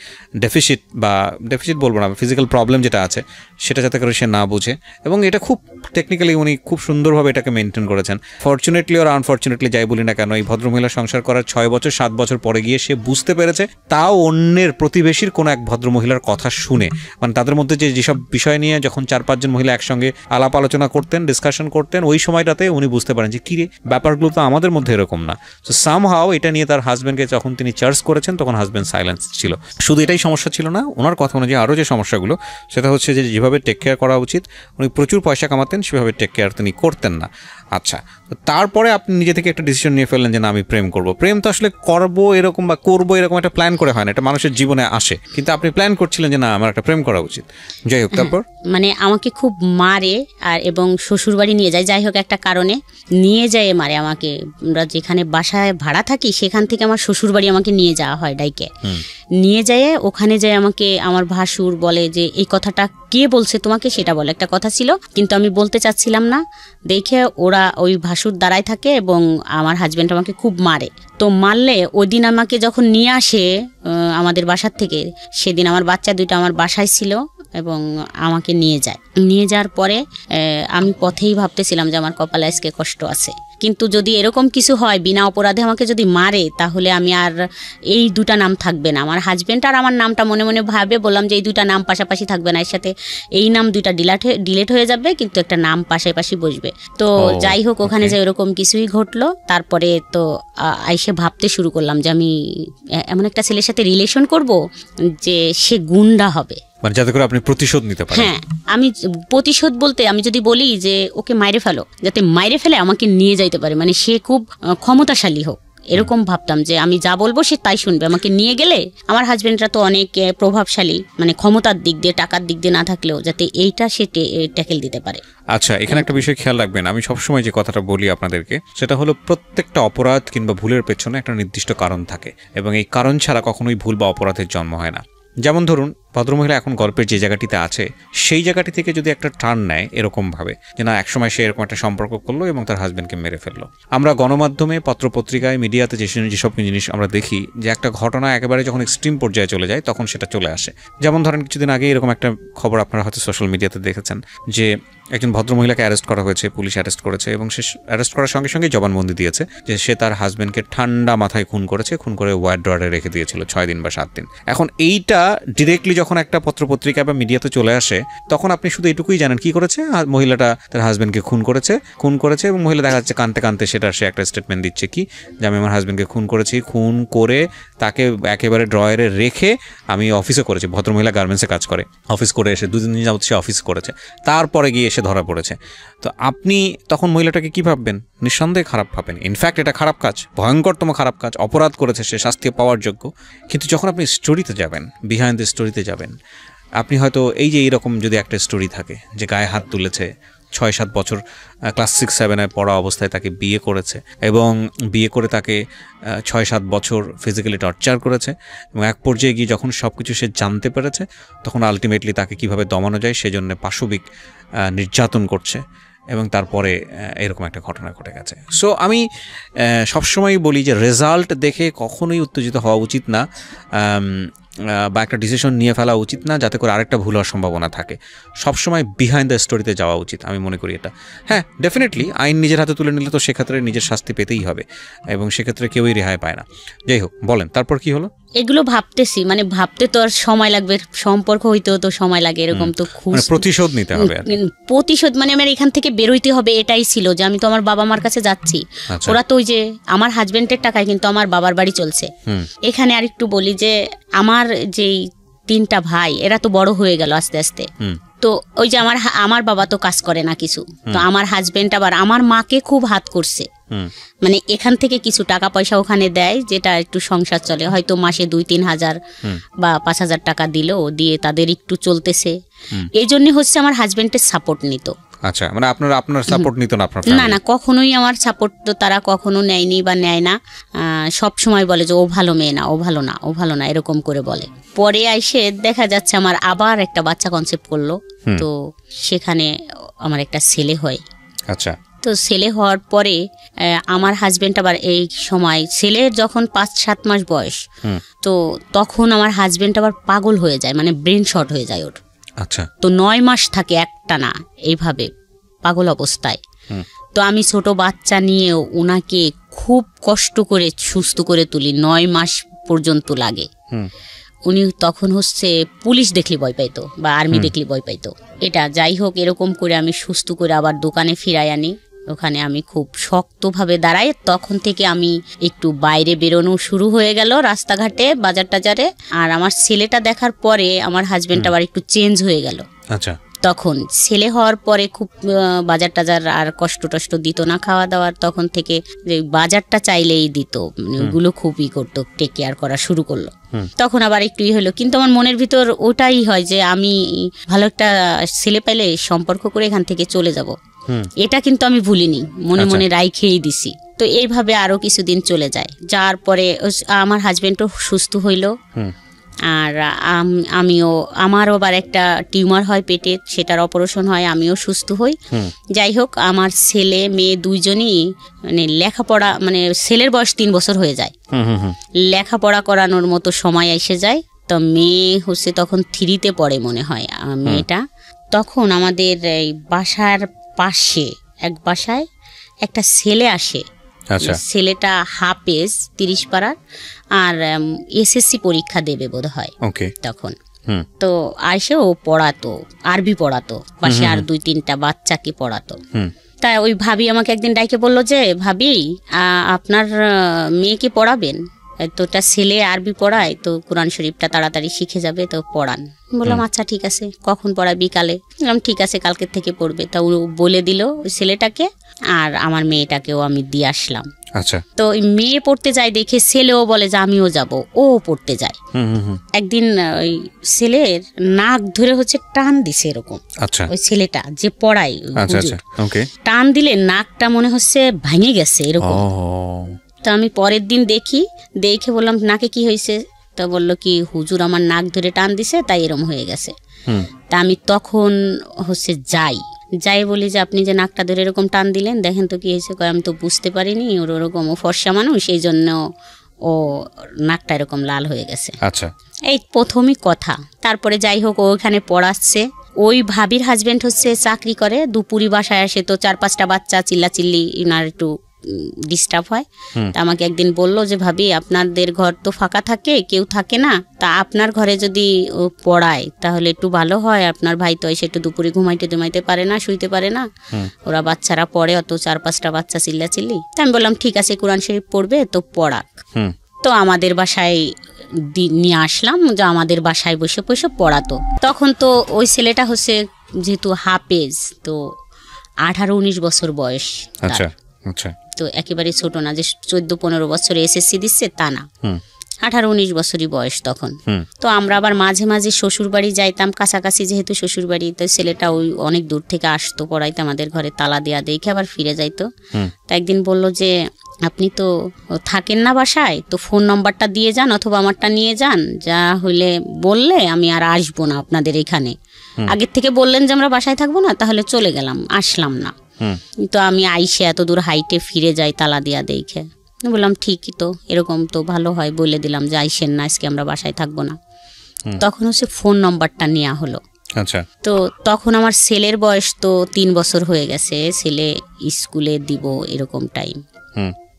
ডেফিসিট বলবো না, ফিজিক্যাল প্রবলেম যেটা আছে সেটা যাতে করে সে না বুঝে। এবং এটা খুব টেকনিক্যালি উনি খুব সুন্দরভাবে এটাকে মেনটেন করেছেন। ফর্চুনেটলি আর আনফর্চুনেটলি যাই বলি না কেন, এই ভদ্রমহিলা সংসার করার 6 বছর 7 বছর পরে গিয়ে সে বুঝতে পেরেছে, তাও অন্যের প্রতিবেশীর কোনো এক ভদ্রমহিলার কথা শুনে, মানে তাদের মধ্যে যেসব বিষয় নিয়ে যখন 4-5 জন মহিলা একসঙ্গে আলাপ আলোচনা করতেন, ডিসকাশন করতেন, ওই সময়টাতে উনি বুঝতে পারেন যে কী রে, ব্যাপারগুলো তো আমাদের মধ্যে এরকম না। সো সামহাও এটা নিয়ে তার হাজব্যান্ডকে যখন তিনি চার্জ করেছেন, তখন হাজব্যান্ড সাইলেন্স ছিল। শুধু এটাই সমস্যা ছিল না, ওনার কথা অনুযায়ী আরও যে সমস্যাগুলো, সেটা হচ্ছে যে যেভাবে টেক কেয়ার করা উচিত, উনি প্রচুর পয়সা কামাতেন, সেভাবে টেক কেয়ার তিনি করতেন না। আচ্ছা, তারপরে আপনি নিজে থেকে একটা ডিসিশন নিয়ে ফেললেন যে না, আমি প্রেম করব। প্রেম তো আসলে করবো এরকম বা করবো এরকম একটা প্ল্যান করে হয় না, এটা মানুষের জীবনে আসে, কিন্তু আপনি প্ল্যান করছিলেন যে না, আমার একটা প্রেম করা উচিত। যাই হোক, তারপর মানে আমাকে খুব মারে আর এবং শ্বশুরবাড়ি নিয়ে যায়, যাই হোক একটা কারণে নিয়ে যায় মারে আমাকে। আমরা যেখানে বাসায় ভাড়া থাকি সেখান থেকে আমার শ্বশুরবাড়ি আমাকে নিয়ে যাওয়া হয় ডাইকে, নিয়ে যায়। ওখানে যায় আমাকে আমার ভাসুর বলে যে এই কথাটা কে বলছে তোমাকে, সেটা বলে, একটা কথা ছিল কিন্তু আমি বলতে চাচ্ছিলাম না দেখে ওরা ওই ভাসুর দাঁড়ায় থাকে এবং আমার হাজব্যান্ড আমাকে খুব মারে। তো মারলে ওই দিন আমাকে যখন নিয়ে আসে আমাদের বাসার থেকে, সেদিন আমার বাচ্চা দুইটা আমার বাসায় ছিল এবং আমাকে নিয়ে যাওয়ার পরে আমি পথেই ভাবতেছিলাম যে আমার কপালে আজকে কষ্ট আছে। কিন্তু যদি এরকম কিছু হয়, বিনা অপরাধে আমাকে যদি মারে, তাহলে আমি আর এই দুটা নাম থাকবে না। আমার হাজব্যান্ড আর আমার নামটা মনে মনে ভাবে বললাম যে এই দুটা নাম পাশাপাশি থাকবে না, এর সাথে এই নাম দুইটা ডিলেট হয়ে যাবে, কিন্তু একটা নাম পাশাপাশি বসবে। তো যাই হোক, ওখানে যে এরকম কিছুই ঘটলো। তারপরে তো আইসে ভাবতে শুরু করলাম যে আমি এমন একটা ছেলের সাথে রিলেশন করব যে সে গুন্ডা হবে, মানে যাতে করে আপনি প্রতিশোধ নিতে পারেন। হ্যাঁ, আমি প্রতিশোধ বলতে আমি যদি বলি যে ওকে মাইরে ফেলো, যাতে মাইরে ফেলে আমাকে নিয়ে যাইতে পারে, মানে সে খুব ক্ষমতাশালী হোক, এরকম ভাবতাম যে আমি যা বলবো সে তাই শুনবে। আমাকে নিয়ে গেলে আমার হাজবেন্ডরা তো অনেক প্রভাবশালী, মানে ক্ষমতার দিক দিয়ে, টাকার দিক দিয়ে না থাকলেও যাতে এইটা সে ট্যাকেল দিতে পারে। আচ্ছা, এখানে একটা বিষয় খেয়াল রাখবেন, আমি সবসময় যে কথাটা বলি আপনাদেরকে, সেটা হলো প্রত্যেকটা অপরাধ কিংবা ভুলের পেছনে একটা নির্দিষ্ট কারণ থাকে, এবং এই কারণ ছাড়া কখনোই ভুল বা অপরাধের জন্ম হয় না। যেমন ধরুন, ভদ্রমহিলা এখন গল্পের যে জায়গাটিতে আছে, সেই জায়গাটি থেকে যদি একটা টার্ন নেয় এরকমভাবে যে না, একসময় সে এরকম একটা সম্পর্ক করলো এবং তার হাজব্যান্ডকে মেরে ফেললো। আমরা গণমাধ্যমে, পত্রপত্রিকায়, মিডিয়াতে যেসব জিনিস আমরা দেখি, যে একটা ঘটনা একেবারে যখন এক্সট্রিম পর্যায়ে চলে যায়, তখন সেটা চলে আসে। যেমন ধরেন, কিছুদিন আগে এরকম একটা খবর আপনারা হয়তো সোশ্যাল মিডিয়াতে দেখেছেন যে একজন ভদ্রমহিলাকে অ্যারেস্ট করা হয়েছে, পুলিশ অ্যারেস্ট করেছে, এবং সে অ্যারেস্ট করার সঙ্গে সঙ্গে জবানবন্দি দিয়েছে যে সে তার হাজব্যান্ডকে ঠান্ডা মাথায় খুন করেছে, খুন করে ওয়ার্ড্রয়ারে রেখে দিয়েছিল 6 দিন বা 7 দিন। এখন এইটা ডিরেক্টলি যখন একটা পত্রপত্রিকা বা মিডিয়াতে চলে আসে, তখন আপনি শুধু এটুকুই জানেন কি করেছে, মহিলাটা তার হাজব্যান্ডকে খুন করেছে, এবং মহিলা দেখা যাচ্ছে কাঁদতে কাঁদতে সে একটা স্টেটমেন্ট দিচ্ছে কি, যে আমি আমার হাজব্যান্ডকে খুন করেছি, খুন করে তাকে একেবারে ড্রয়ারে রেখে আমি অফিসে করেছি। ভদ্রমহিলা গার্মেন্টসে কাজ করে, অফিস করে এসে 2 দিন যাবত সে অফিস করেছে, তারপরে গিয়ে এসে ধরা পড়েছে। তো আপনি তখন মহিলাটাকে কি ভাববেন? নিঃসন্দেহে খারাপ ভাবেন। ইনফ্যাক্ট এটা খারাপ কাজ, ভয়ঙ্করতম খারাপ কাজ, অপরাধ করেছে সে, শাস্তি পাওয়ার যোগ্য। কিন্তু যখন আপনি স্টোরিতে যাবেন, বিহাইন্ড দ্য স্টোরিতে যাবেন, আপনি হয়তো এই যে এইরকম যদি একটা স্টোরি থাকে যে গায়ে হাত তুলেছে, 6-7 বছর ক্লাস 6-7-এ পড়া অবস্থায় তাকে বিয়ে করেছে, এবং বিয়ে করে তাকে 6-7 বছর ফিজিক্যালি টর্চার করেছে, এবং এক পর্যায়ে গিয়ে যখন সব কিছু সে জানতে পেরেছে, তখন আলটিমেটলি তাকে কিভাবে দমানো যায় সেজন্য পাশবিক নির্যাতন করছে, এবং তারপরে এরকম একটা ঘটনা ঘটে গেছে। সো আমি সবসময়ই বলি যে রেজাল্ট দেখে কখনোই উত্তেজিত হওয়া উচিত না, বা একটা ডিসিশন নিয়ে ফেলা উচিত না যাতে করে আরেকটা ভুল হওয়ার সম্ভাবনা থাকে। সবসময় বিহাইন্ড দ্য স্টোরিতে যাওয়া উচিত, আমি মনে করি এটা। হ্যাঁ, ডেফিনেটলি আইন নিজের হাতে তুলে নিলে তো সেক্ষেত্রে নিজের শাস্তি পেতেই হবে, এবং সেক্ষেত্রে কেউই রেহাই পায় না। যাই হোক, বলেন তারপর কি হলো? এগুলো ভাবতেছি, মানে ভাবতে তো আর সময় লাগবে, সম্পর্ক হইতেও তো সময় লাগে, এরকম তো খুব প্রতিশোধ নিতে হবে। প্রতিশোধ মানে আমার এখান থেকে বেরোইতে হবে, এটাই ছিল যে আমি তো আমার বাবা মার কাছে যাচ্ছি। ওরা তো ওই যে আমার হাজবেন্ডের টাকায় কিন্তু আমার বাবার বাড়ি চলছে। এখানে আর একটু বলি যে আমার যেই 3টা ভাই, এরা তো বড় হয়ে গেল আস্তে আস্তে। তো ওই যে আমার বাবা তো কাজ করে না কিছু, তো আমার হাজবেন্ড আবার আমার মাকে খুব হাত করছে, মানে এখান থেকে কিছু টাকা পয়সা ওখানে দেয়, যেটা একটু সংসার চলে, হয়তো মাসে 2-3 হাজার বা 5 হাজার টাকা দিল, দিয়ে তাদের একটু চলতেছে। এই জন্য হচ্ছে আমার হাজবেন্ডের সাপোর্ট নিত। আচ্ছা, মানে আপনার সাপোর্ট নিত না আপনার না family? না, কখনোই আমার সাপোর্ট তো তারা কখনো নেয়নি বা নেয় না। সব সময় বলে যে ও ভালো মেয়ে না, ও ভালো না, ও ভালো না, এরকম করে বলে। পরে এসে দেখা যাচ্ছে আমার আবার একটা বাচ্চা কনসেপ্ট করলো, তো সেখানে আমার একটা ছেলে হয়। আচ্ছা, তো ছেলে হওয়ার পরে আমার হাজবেন্ড আবার এই সময়, ছেলের যখন 5-7 মাস বয়স, তো তখন আমার হাজবেন্ড আবার পাগল হয়ে যায়, মানে ব্রেন শর্ট হয়ে যায় ওর। আচ্ছা, তো 9 মাস থাকে একটানা এইভাবে পাগল অবস্থায়। তো আমি ছোট বাচ্চা নিয়েও ওনাকে খুব কষ্ট করে সুস্থ করে তুলি, 9 মাস পর্যন্ত লাগে। উনি তখন হচ্ছে পুলিশ দেখলে ভয় পাইতো বা আর্মি দেখলে ভয় পাইতো। এটা যাই হোক, এরকম করে আমি সুস্থ করে আবার দোকানে ফিরাই আনি। ওখানে আমি খুব শক্তভাবে দাঁড়াই। তখন থেকে আমি একটু বাইরে বেরোনো শুরু হয়ে গেল, রাস্তাঘাটে, বাজার টাজারে। আর আমার ছেলেটা দেখার পরে আমার হাজবেন্ড আবার একটু চেঞ্জ হয়ে গেল। আচ্ছা, তখন ছেলে হওয়ার পরে খুব বাজার টাজার আর কষ্ট টষ্ট দিত না, খাওয়া দাওয়ার তখন থেকে যে বাজারটা চাইলেই দিত, ওগুলো খুবই করতো, টেক কেয়ার করা শুরু করলো। তখন আবার একটু হলো, কিন্তু আমার মনের ভিতর ওটাই হয় যে আমি ভালো একটা ছেলে পাইলে সম্পর্ক করে এখান থেকে চলে যাব। এটা কিন্তু আমি ভুলিনি, মনে মনে রাইখেই দিছি। তো এইভাবে আরো কিছুদিন চলে যায়, যার পরে আমার হাজবেন্ডও সুস্থ হইল। আর আমারও আবার একটা টিউমার হয় পেটে, সেটার অপারেশন হয়, আমিও সুস্থ হই। যাই হোক, আমার ছেলে মেয়ে দুইজনই মানে লেখাপড়া, মানে ছেলের বয়স 3 বছর হয়ে যায়, লেখাপড়া করানোর মতো সময় এসে যায়। তো মেয়ে হচ্ছে তখন 3তে পড়ে মনে হয় মেয়েটা। তখন আমাদের এই বাসার পাশে এক বাসায় একটা ছেলে আসে। ছেলেটা হাফেজ 30 পাড়ার, আর এসএসসি পরীক্ষা দেবে বোধ হয় তখন। তো আইসে ও পড়াতো, আরবি পড়াতো, পাশে আর 2-3টা বাচ্চাকে পড়াতো। তাই ওই ভাবি আমাকে একদিন ডাইকে বললো যে ভাবি, আপনার মেয়েকে পড়াবেন? তো ওটা ছেলে আরবি পড়ায়, তো কোরআন শরীফটা তাড়াতাড়ি শিখে যাবে, তো পড়ান। বললাম আচ্ছা ঠিক আছে, কখন পড়ায়? বিকালে। বললাম ঠিক আছে, কালকের থেকে পড়বে। তা ও বলে দিল ওই ছেলেটাকে, আর আমার মেয়েটাকেও আমি দিয়ে আসলাম। আচ্ছা, তো ওই মেয়ে পড়তে যায় দেখে ছেলেও বলে যে আমিও যাব, ও পড়তে যায়। একদিন ওই ছেলের নাক ধরে হচ্ছে টান দিছে এরকম। আচ্ছা, ওই ছেলেটা যে পড়ায়, টান দিলে নাকটা মনে হচ্ছে ভেঙে গেছে এরকম। তো আমি পরের দিন দেখে বললাম নাকে কি হয়েছে? তা বললো কি হুজুর আমার নাক ধরে টান দিছে, তাই এরকম হয়ে গেছে। তা আমি তখন হচ্ছে যাই বলি যে আপনি যে নাকটা ধরে এরকম টান দিলেন, দেখেন তো কি হয়েছে। আমি তো বুঝতে পারিনি, ওর ওরকম ও ফর্সা মানুষ, সেই জন্য ও নাকটা এরকম লাল হয়ে গেছে। আচ্ছা, এই প্রথমই কথা। তারপরে যাই হোক, ও ওখানে পড়াচ্ছে। ওই ভাবির হাজবেন্ড হচ্ছে চাকরি করে, দুপুরি বাসায় আসে, তো 4-5টা বাচ্চা চিল্লাচিল্লি, ইনার একটু ডিস্টার্ব হয়। তা আমাকে একদিন বলল যে ভাবি, আপনাদের ঘর তো ফাঁকা থাকে, কেউ থাকে না, তা আপনার ঘরে যদি ও পড়ায় তাহলে একটু ভালো হয়। আপনার ভাই তো এসে একটু দুপুরে ঘুমাইতে পারে না, শুইতে পারে না, ওরা বাচ্চারা পড়ে, অত 4-5টা বাচ্চা চিল্লাচিল্লি। তা আমি বললাম ঠিক আছে, কোরআন শরীফ পড়বে তো পড়াক। তো আমাদের বাসায় নিয়ে আসলাম, যে আমাদের বাসায় বসে বসে পড়াতো। তখন তো ওই ছেলেটা হচ্ছে যেহেতু হাফেজ, তো 18-19 বছর বয়স। আচ্ছা, আচ্ছা, তো একেবারে ছোট না যে 14-15 বছরে এসএসসি দিচ্ছে, তা না, 18-19 বছরই বয়স তখন। তো আমরা আবার মাঝে মাঝে শ্বশুর বাড়ি যাইতাম, কাছাকাছি যেহেতু শ্বশুর বাড়ি। তো ছেলেটা ওই অনেক দূর থেকে আসতো পড়াইতে, আমাদের ঘরে তালা দেয়া দেখে আবার ফিরে যাইতো। তা একদিন বলল যে আপনি তো থাকেন না বাসায়, তো ফোন নম্বরটা দিয়ে যান অথবা আমারটা নিয়ে যান, যা হইলে বললে আমি আর আসবো না আপনাদের এখানে। আগের থেকে বললেন যে আমরা বাসায় থাকবো না, তাহলে চলে গেলাম, আসলাম না। তো আমি আইসে এত দূর হাইটে ফিরে যাই তালা দিয়া দেখে। বললাম ঠিকই তো, এরকম তো ভালো হয়, বলে দিলাম যে আইসেন না, আজকে আমরা বাসায় থাকবো না। তখন হচ্ছে ফোন নম্বরটা নেওয়া হলো। আচ্ছা, তো তখন আমার ছেলের বয়স তো 3 বছর হয়ে গেছে, ছেলে স্কুলে দিব এরকম টাইম।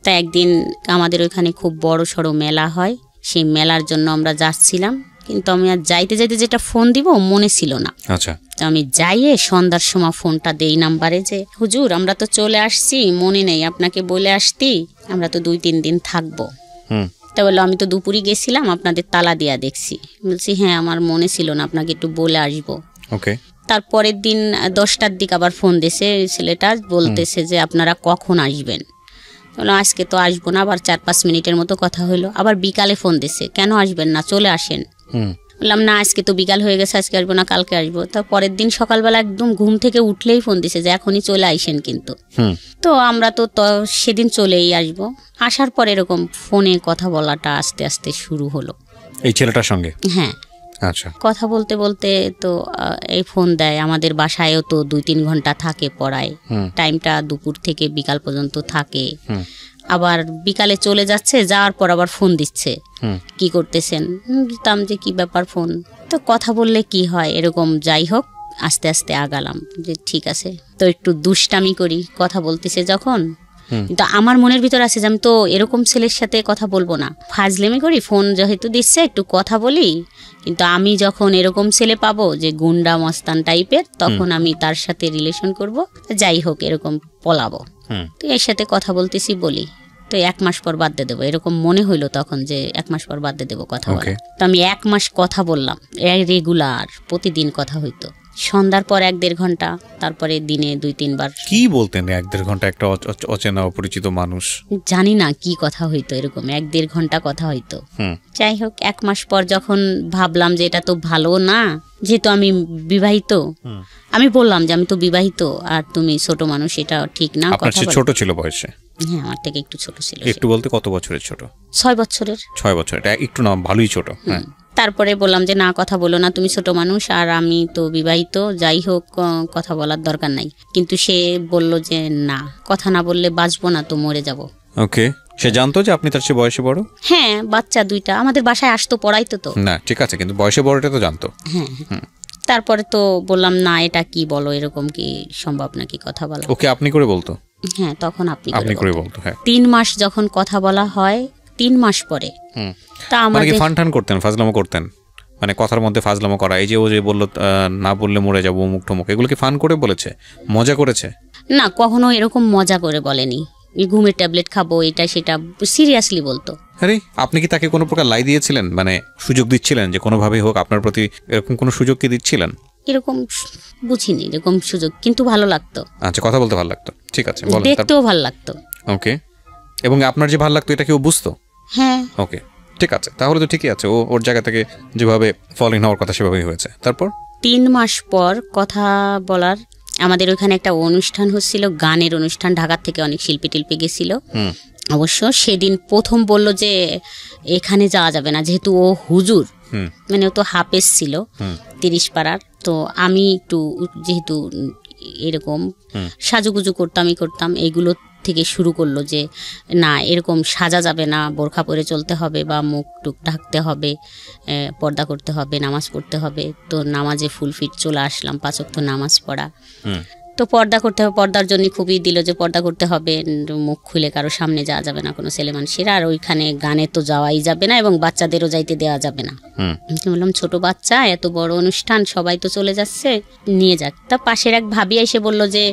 তা একদিন আমাদের ওইখানে খুব বড় সড়ো মেলা হয়, সেই মেলার জন্য আমরা যাচ্ছিলাম, কিন্তু আমি আর যাইতে যেটা ফোন দিব মনে ছিল না। আচ্ছা, তো আমি যাইয়ে সন্ধ্যার সময় ফোনটা দেই নাম্বারে যে হুজুর আমরা তো চলে আসছি, মনে নেই আপনাকে বলে আসতি, আমরা তো 2-3 দিন থাকবো। তা বললো আমি তো দুপুরে গেছিলাম, আপনাদের তালা দিয়া দেখছি। বলছি হ্যাঁ, আমার মনে ছিল না, আপনাকে একটু বলে আসবো। তারপরের দিন 10টার দিকে আবার ফোন দিয়েছে ছেলেটা, বলতেছে যে আপনারা কখন আসবেন? বললাম আজকে তো আসবো না। আবার 4-5 মিনিটের মতো কথা হইলো, আবার বিকালে ফোন দিছে, কেন আসবেন না, চলে আসেন। বললাম না আজকে তো বিকাল হয়ে গেছে, আজকে আসবো না, কালকে আসবো। তো পরের দিন সকালবেলা একদম ঘুম থেকে উঠলেই ফোন দিছে যে এখনই চলে আইসেন কিন্তু। তো আমরা তো সেদিন চলেই আসবো। আসার পর এরকম ফোনে কথা বলাটা আস্তে আস্তে শুরু হলো এই ছেলেটার সঙ্গে। হ্যাঁ, আচ্ছা। কথা বলতে বলতে তো এই ফোন দেয়। আমাদের বাসায়ও তো 2-3 ঘন্টা থাকে পড়ায়, টাইমটা দুপুর থেকে বিকাল পর্যন্ত থাকে। আবার বিকালে চলে যাচ্ছে, যাওয়ার পর আবার ফোন দিচ্ছে, কি করতেছেন? বলতাম যে কি ব্যাপার ফোন, তো কথা বললে কি হয় এরকম। যাই হোক আস্তে আস্তে আগালাম যে ঠিক আছে, তো একটু দুষ্টামি করি, কথা বলতেছে যখন। কিন্তু আমার মনের ভিতর আছে যে আমি তো এরকম ছেলের সাথে কথা বলবো না, ফাজলেমি করি, ফোন যেহেতু দিচ্ছে একটু কথা বলি। কিন্তু আমি যখন এরকম ছেলে পাবো যে গুন্ডা মস্তান টাইপের, তখন আমি তার সাথে রিলেশন করব, যাই হোক এরকম পলাবো। তো এর সাথে কথা বলতেছি বলি, তো 1 মাস পর বাদ দিয়ে দেবো, এরকম মনে হইলো তখন যে 1 মাস পর বাদ দিয়ে দেবো কথা বলা। তো আমি 1 মাস কথা বললাম, রেগুলার প্রতিদিন কথা হইতো। সন্ধ্যার পর 1-1.5 ঘন্টা, তারপরে দিনে 2-3 বার। কি বলতেন 1-1.5 ঘন্টা একটা অচেনা অপরিচিত মানুষ? জানি না কি কথা হইতো, এরকম 1-1.5 ঘন্টা কথা হইতো। যাই হোক 1 মাস পর যখন ভাবলাম যে এটা তো ভালো না, যেহেতু আমি বিবাহিত, আমি বললাম যে আমি তো বিবাহিত আর তুমি ছোট মানুষ, এটা ঠিক না। আপনার চেয়ে ছোট ছিল বয়সে? হ্যাঁ, আমার থেকে একটু ছোট ছিল। একটু বলতে কত বছরের ছোট? 6 বছরের। 6 বছর, এটা একটু না ভালোই ছোট। হ্যাঁ। তারপরে বললাম যে না কথা বলো না, তুমি ছোট মানুষ আর আমি তো বিবাহিত, যাই হোক কথা বলার দরকার নাই। কিন্তু সে বলল যে না, কথা না বললে বাঁচবো না, তো মরে যাব। ওকে, সে জানতো যে আপনি তার চেয়ে বয়সে বড়? হ্যাঁ, বাচ্চা 2টা আমাদের বাসায় আসতো, পড়াইতো। তো না ঠিক আছে, কিন্তু বয়সে বড়টা তো জানতো। হ্যাঁ। তারপরে তো বললাম না এটা কি বলো, এরকম কি সম্ভব নাকি কথা বলা? ওকে আপনি করে বলতো? হ্যাঁ, তখন আপনি করে বলতো। হ্যাঁ। 3 মাস যখন কথা বলা হয়, 3 মাস পরে তা আমাদের কি ফান করতেন, ফাজলামো করতেন? মানে কথার মধ্যে ফাজলামো করা, এই যে ও যে বললো না বললে মরে যাবো মুখ ঠমুক, এগুলো কি ফান করে বলেছে, মজা করেছে? না, কখনো এরকম মজা করে বলেনি। ঘুমের ট্যাবলেট খাবো, এটা সেটা সিরিয়াসলি বলতো। আরে আপনি কি তাকে কোনো প্রকার লাই দিয়েছিলেন, মানে সুযোগ দিচ্ছিলেন যে কোনোভাবেই হোক আপনার প্রতি এরকম কোনো সুযোগ কি দিচ্ছিলেন? এরকম বুঝিনি এরকম সুযোগ, কিন্তু ভালো লাগতো। আচ্ছা, কথা বলতে ভালো লাগতো, ঠিক আছে, বলেন। দেখতেও ভালো লাগতো। ওকে, এবং আপনার যে ভালো লাগতো এটা কি ও বুঝতো? হ্যাঁ। ওকে, ঠিক আছে, তাহলে তো ঠিকই আছে, ও ওর জায়গা থেকে যেভাবে ফলিং হওয়ার কথা সেভাবেই হয়েছে। তারপর 3 মাস পর কথা বলার, আমাদের ওইখানে একটা অনুষ্ঠান হচ্ছিল, গানের অনুষ্ঠান, ঢাকার থেকে অনেক শিল্পী টিল্পী গেছিল। অবশ্য সেদিন প্রথম বলল যে এখানে যাওয়া যাবে না, যেহেতু ও হুজুর, মানে ও তো হাফেজ ছিল 30 পাড়ার। তো আমি একটু যেহেতু এরকম সাজুগুজু করতাম, এইগুলো থেকে শুরু করলো যে না এরকম সাজা যাবে না, বোরখা পরে চলতে হবে বা মুখ টুক ঢাকতে হবে, পর্দা করতে হবে, নামাজ পড়তে হবে। তো নামাজে ফুল ফিট চলে আসলাম, 5 ওয়াক্ত নামাজ পড়া। তো পর্দা করতে হবে, পর্দার জন্য খুবই দিল যে পর্দা করতে হবে, মুখ খুলে কারো সামনে যাওয়া যাবে না কোনো ছেলে মানুষের, আর ওইখানে গানে তো যাওয়াই যাবে না এবং বাচ্চাদেরও যাইতে দেওয়া যাবে না। বললাম ছোট বাচ্চা, এত বড় অনুষ্ঠান, সবাই তো চলে যাচ্ছে, নিয়ে যাক। তা পাশের এক ভাবি এসে বলল যে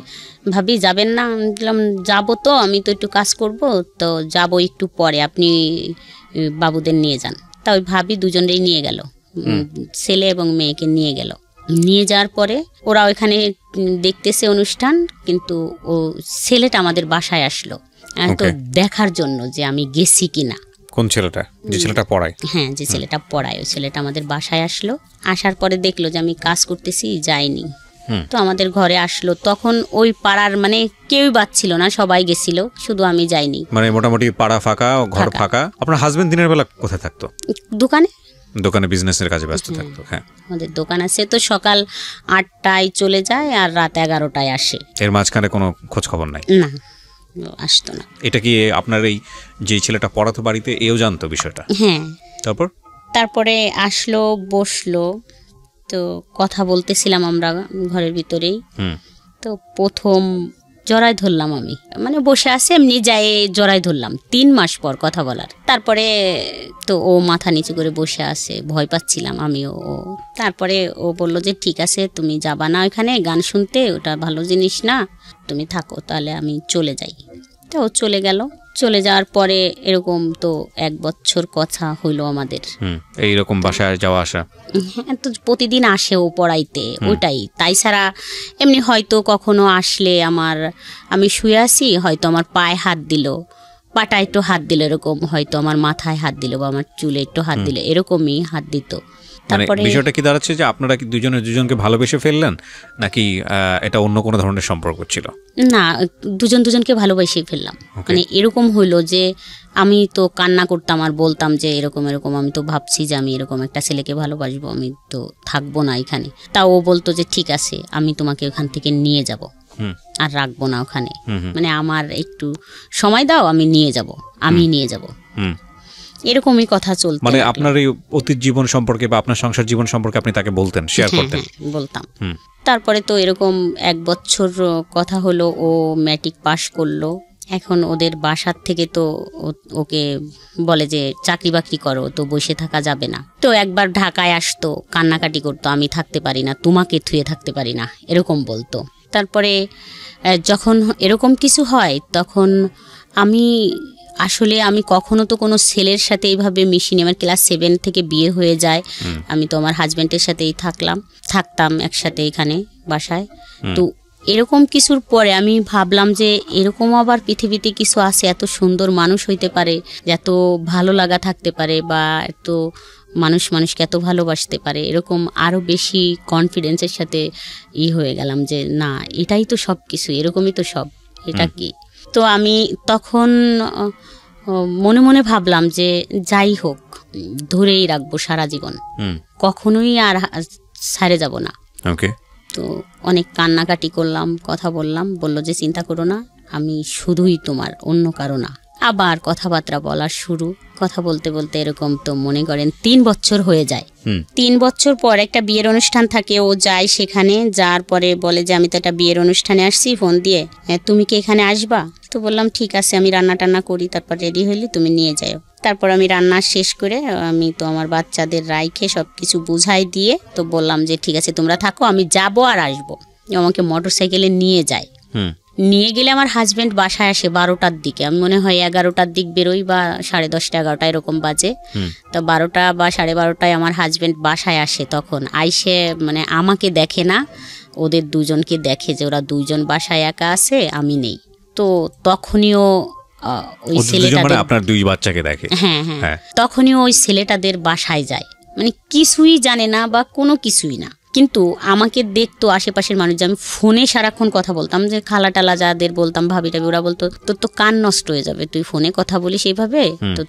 ভাবি যাবেন না? বললাম যাবো তো, আমি তো একটু কাজ করব, তো যাবো একটু পরে, আপনি বাবুদের নিয়ে যান। তা ওই ভাবি দুজনেই নিয়ে গেল, ছেলে এবং মেয়েকে নিয়ে গেল। নিয়ে যাওয়ার পরে ওরা ওইখানে দেখতেছে অনুষ্ঠান, কিন্তু ও ছেলেটা আমাদের বাসায় আসলো তো দেখার জন্য যে আমি গেছি কিনা। কোন ছেলেটা? যে ছেলেটা পড়ায়? হ্যাঁ, যে ছেলেটা পড়ায়, ওই ছেলেটা আমাদের বাসায় আসলো। আসার পরে দেখলো যে আমি কাজ করতেছি, যাইনি। তো আমাদের ঘরে আসলো, তখন ওই পাড়ার মানে কেউই বাচ্ছিল না, সবাই গেছিল, শুধু আমি যাইনি। মানে মোটামুটি পাড়া ফাঁকা, ঘর ফাঁকা। আপনার হাজবেন্ড দিনের বেলা কোথায় থাকতো? দোকানে বিজনেসের কাজে ব্যস্ত থাকতো। হ্যাঁ, আমাদের দোকান আছে, তো সকাল 8টায় চলে যায় আর রাত 11টায় আসে। এর মাঝখানে কোনো খোঁজ খবর নাই? না, আসতো না। এটা কি আপনার এই যে ছেলেটা পড়াতো বাড়িতে, এও জানতো বিষয়টা? হ্যাঁ। তারপরে আসলো, বসলো, তো কথা বলতেছিলাম আমরা ঘরের ভিতরেই। তো প্রথম জড়াই ধরলাম আমি, মানে বসে আছে এমনি, যাই জড়াই ধরলাম 3 মাস পর কথা বলার। তারপরে তো ও মাথা নিচু করে বসে আছে, ভয় পাচ্ছিলাম আমিও। তারপরে ও বলল যে ঠিক আছে, তুমি যাবা না ওইখানে গান শুনতে, ওটা ভালো জিনিস না, তুমি থাকো, তাহলে আমি চলে যাই। তো ও চলে গেল। চলে যাওয়ার পরে এরকম তো 1 বছর কথা হইলো আমাদের। এইরকম বাসায় যাওয়া আসা? হ্যাঁ, তো প্রতিদিন আসে ও পড়াইতে, ওটাই। তাই ছাড়া এমনি হয়তো কখনো আসলে আমি শুয়ে আছি, হয়তো আমার পায়ে হাত দিল, পাটা একটু হাত দিল, এরকম হয়তো আমার মাথায় হাত দিল বা আমার চুলে একটু হাত দিল, এরকমই হাত দিত। তারপরে বিষয়টা কি দাঁড়াচ্ছে যে আপনারা কি দুজনকে ভালোবেসে ফেললেন, নাকি এটা অন্য কোনো ধরনের সম্পর্ক ছিল? না, দুজনকে ভালোবেসেই ফেললাম। মানে এরকম হইলো যে আমি তো কান্না করতাম আর বলতাম যে এরকম এরকম, আমি তো ভাবছি যে আমি এরকম একটা ছেলেকে ভালোবাসবো, আমি তো থাকবো না এখানে। তা ও বলতো যে ঠিক আছে, আমি তোমাকে ওখান থেকে নিয়ে যাব, আর রাখবো না ওখানে, মানে আমার একটু সময় দাও, আমি নিয়ে যাব। এরকমই কথা চলতো। মানে আপনার এই অতীত জীবন সম্পর্কে বা আপনার সংসার জীবন সম্পর্কে আপনি তাকে বলতেন, শেয়ার করতেন? বলতাম। তারপরে তো এরকম 1 বছর কথা হলো, ও ম্যাট্রিক পাশ করলো। এখন ওদের বাসার থেকে তো ওকে বলে যে চাকরি বাকরি করো, তো বসে থাকা যাবে না। তো একবার ঢাকায় আসতো, কান্নাকাটি করতো, আমি থাকতে পারি না, তোমাকে থুয়ে থাকতে পারি না, এরকম বলতো। তারপরে যখন এরকম কিছু হয় তখন আমি কখনো তো কোনো ছেলের সাথে এইভাবে মিশিনি। আমার ক্লাস 7 থেকে বিয়ে হয়ে যায়, আমি তো আমার হাজব্যান্ডের সাথেই থাকতাম একসাথে এখানে বাসায়। তো এরকম কিছুর পরে আমি ভাবলাম যে এরকম আবার পৃথিবীতে কিছু আছে, এত সুন্দর মানুষ হইতে পারে, এত ভালো লাগা থাকতে পারে, বা এত মানুষকে এত ভালোবাসতে পারে। এরকম আরও বেশি কনফিডেন্সের সাথে হয়ে গেলাম যে না, এটাই তো সব কিছু, এরকমই তো সব, এটা কি। তো আমি তখন মনে মনে ভাবলাম যে যাই হোক, ধরেই রাখবো সারা জীবন, কখনোই আর ছাড়ে যাব না। তো অনেক কান্নাকাটি করলাম, কথা বললো যে চিন্তা করো না, আমি শুধুই তোমার, অন্য কারো না। আবার কথাবার্তা বলা শুরু, কথা বলতে বলতে এরকম তো মনে করেন 3 বছর হয়ে যায়। 3 বছর পর একটা বিয়ের অনুষ্ঠান থাকে, ও যায় সেখানে, যাওয়ার পরে বলে যে আমি তো একটা বিয়ের অনুষ্ঠানে আসছি, ফোন দিয়ে তুমি কি এখানে আসবা? তো বললাম ঠিক আছে, আমি রান্না টান্না করি, তারপর রেডি হইলে তুমি নিয়ে যাও। তারপর আমি রান্না শেষ করে আমি তো আমার বাচ্চাদের রাইখে সব কিছু বুঝাই দিয়ে তো বললাম যে ঠিক আছে তোমরা থাকো, আমি যাবো আর আসবো। আমাকে মোটরসাইকেলে নিয়ে যায়। নিয়ে গেলে আমার হাজব্যান্ড বাসায় আসে 12টার দিকে, আমি মনে হয় 11টার দিক বেরোই, বা 10:30 11টা এরকম বাজে। তো 12টা বা 12:30টায় আমার হাজব্যান্ড বাসায় আসে। তখন আইসে মানে আমাকে দেখে না, ওদের দুজনকে দেখে যে ওরা দুইজন বাসায় একা আছে, আমি নেই। তো তখনইও ওই ছেলেটাদের, আপনার 2 বাচ্চাকে দেখে, হ্যাঁ, তখনই ওই ছেলেটাদের বাসায় যায়, মানে কিছুই জানে না বা কোনো কিছুই না, কিন্তু আমাকে দেখতো আশেপাশের মানুষ, যে আমি ফোনে সারাক্ষণ কথা বলতাম, যে খালা টালা যাদের বলতাম, ভাবি টাবি, ওরা বলতো তোর তো কান নষ্ট হয়ে যাবে, তুই ফোনে কথা বলিস এইভাবে,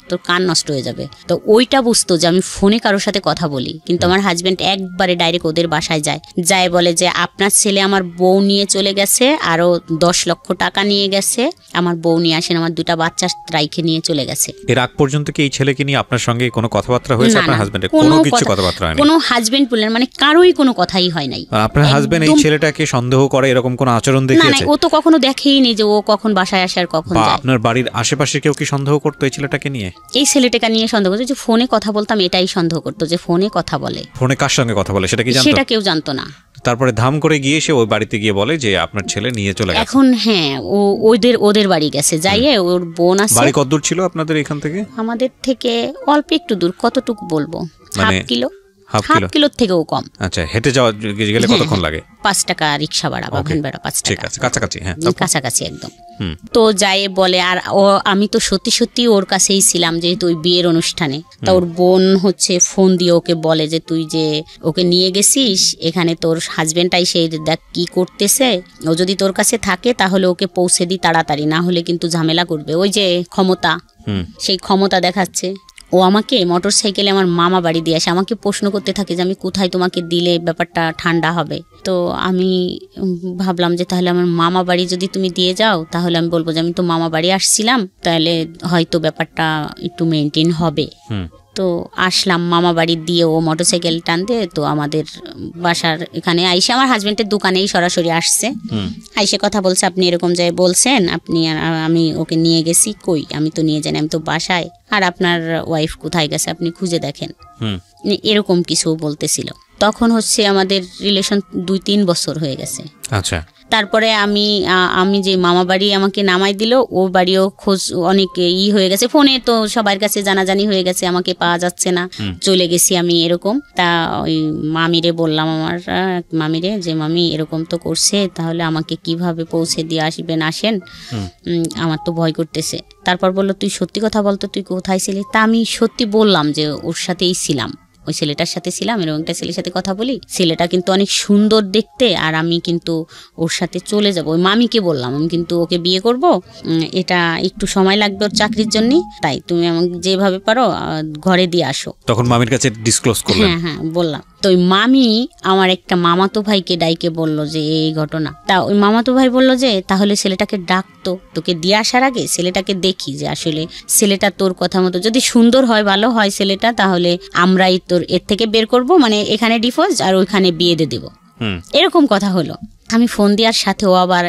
তোর কান নষ্ট হয়ে যাবে। তো ওইটা বুঝতো যে আমি ফোনে কারোর সাথে কথা বলি। কিন্তু আমার হাজব্যান্ড একবারে ডাইরেক্ট ওদের বাসায় যায় বলে যে আপনার ছেলে আমার বউ নিয়ে চলে গেছে, আরো 10 লক্ষ টাকা নিয়ে গেছে, আমার বউ নিয়ে আসেন, আমার 2টা বাচ্চা রাইখে নিয়ে চলে গেছে। এর আগ পর্যন্ত কি এই ছেলেকে নিয়ে আপনার সঙ্গে কোনো কথাবার্তা হয়েছে? আপনার হাজব্যান্ডের কোনো কিছু কথাবার্তা হয়নি? কোনো হাজব্যান্ড বললেন মানে কারোই কোনো কথাই হয় নাই। আপনার হাজবেন্ড এই ছেলেটাকে সন্দেহ করে এরকম কোন আচরণ দেখিয়েছে? না, ও তো কখনো দেখেই নি যে ও কখন বাসায় আসে আর কখন যায়। আপনার বাড়ির আশেপাশে কেউ কি সন্দেহ করতো এই ছেলেটাকে নিয়ে? এই ছেলেটাকে নিয়ে সন্দেহ করতো, যে ফোনে কথা বলতাম এটাই সন্দেহ করতো, যে ফোনে কথা বলে। ফোনে কার সঙ্গে কথা বলে সেটা কি জানতো? সেটা কেউ জানতো না। তারপরে ধাম করে গিয়ে সে ওই বাড়িতে গিয়ে বলে যে আপনার ছেলে নিয়ে চলে গেছে। এখন হ্যাঁ, ও ওদের বাড়ি গেছে, যাইয়ে ওর বোন আছে। বাড়ি কত দূর ছিল আপনাদের এখান থেকে? আমাদের থেকে অল্প একটু দূর, কতটুকু বলবো, মানে হাফ কিলোর থেকেও কম। আচ্ছা, হেঁটে যাওয়া গেলে কতক্ষণ লাগে? 5 টাকা রিক্সা ভাড়া বা ভ্যান ভাড়া 5 টাকা। ঠিক আছে, কাছাকাছি। হ্যাঁ, কাছাকাছি একদম। তো যাই বলে, আর আমি তো সত্যি ওর কাছেই ছিলাম, যেহেতু ওই বিয়ের অনুষ্ঠানে। তা ওর বোন হচ্ছে ফোন দিয়ে ওকে বলে যে তুই যে ওকে নিয়ে গেছিস, এখানে তোর হাজবেন্ডটাই সেই দেখ কি করতেছে, ও যদি তোর কাছে থাকে তাহলে ওকে পৌঁছে দি তাড়াতাড়ি, না হলে কিন্তু ঝামেলা করবে। ওই যে ক্ষমতা, সেই ক্ষমতা দেখাচ্ছে। ও আমাকে মোটরসাইকেলে আমার মামা বাড়ি দিয়ে আসে, আমাকে প্রশ্ন করতে থাকে যে আমি কোথায় তোমাকে দিলে ব্যাপারটা ঠান্ডা হবে। তো আমি ভাবলাম যে তাহলে আমার মামা বাড়ি যদি তুমি দিয়ে যাও, তাহলে আমি বলবো যে আমি তো মামা বাড়ি আসছিলাম, তাহলে হয়তো ব্যাপারটা একটু মেনটেন হবে। তো আসলাম মামা বাড়ি দিয়ে, ও মোটরসাইকেল টানতে তো আমাদের বাসার এখানে আইসে আমার হাজবেন্ডের দোকানেই সরাসরি আসছে, আইসে কথা বলছে, আপনি এরকম যায় বলছেন, আপনি আমি ওকে নিয়ে গেছি, কই আমি তো নিয়ে যাই, আমি তো বাসায়, আর আপনার ওয়াইফ কোথায় গেছে আপনি খুঁজে দেখেন, এরকম কিছু বলতেছিল। তখন হচ্ছে আমাদের রিলেশন 2-3 বছর হয়ে গেছে। আচ্ছা। তারপরে আমি যে মামা বাড়ি আমাকে নামাই দিল, ও বাড়িও খোঁজ অনেক হয়ে গেছে, ফোনে তো সবার কাছে জানাজানি হয়ে গেছে, আমাকে পাওয়া যাচ্ছে না, চলে গেছি আমি এরকম। তা ওই মামিরে বললাম, আমার মামিরে, যে মামি এরকম তো করছে, তাহলে আমাকে কিভাবে পৌঁছে দিয়ে আসেন, আমার তো ভয় করতেছে। তারপর বললো তুই সত্যি কথা বলতো, তুই কোথায় ছিলি? তা আমি সত্যি বললাম যে ওর সাথেই ছিলাম। ওই ছেলেটার সাথে ছিলাম, এরকম একটা ছেলের সাথে কথা বলি, ছেলেটা কিন্তু অনেক সুন্দর দেখতে, আর আমি কিন্তু ওর সাথে চলে যাব। ওই মামিকে বললাম আমি কিন্তু ওকে বিয়ে করব, এটা একটু সময় লাগবে ওর চাকরির জন্য, তাই তুমি আমাকে যেভাবে পারো ঘরে দিয়ে আসো। তখন মামির কাছে ডিসক্লোজ করলেন? হ্যাঁ হ্যাঁ বললাম। তো ওই মামি আমার একটা মামাতো ভাইকে ডাইকে বলল যে এই ঘটনা। তা ওই মামাতো ভাই বলল যে তাহলে ছেলেটাকে ডাকতো, তোকে দিয়ে আসার আগে ছেলেটাকে দেখি যে আসলে ছেলেটা তোর কথা মতো যদি সুন্দর হয়, ভালো হয় ছেলেটা, তাহলে আমরাই তোর এর থেকে বের করব, মানে এখানে ডিভোর্স আর ওইখানে বিয়ে দিয়ে দেবো। এরকম কথা হলো। আমি ফোন দেওয়ার সাথে ও আবার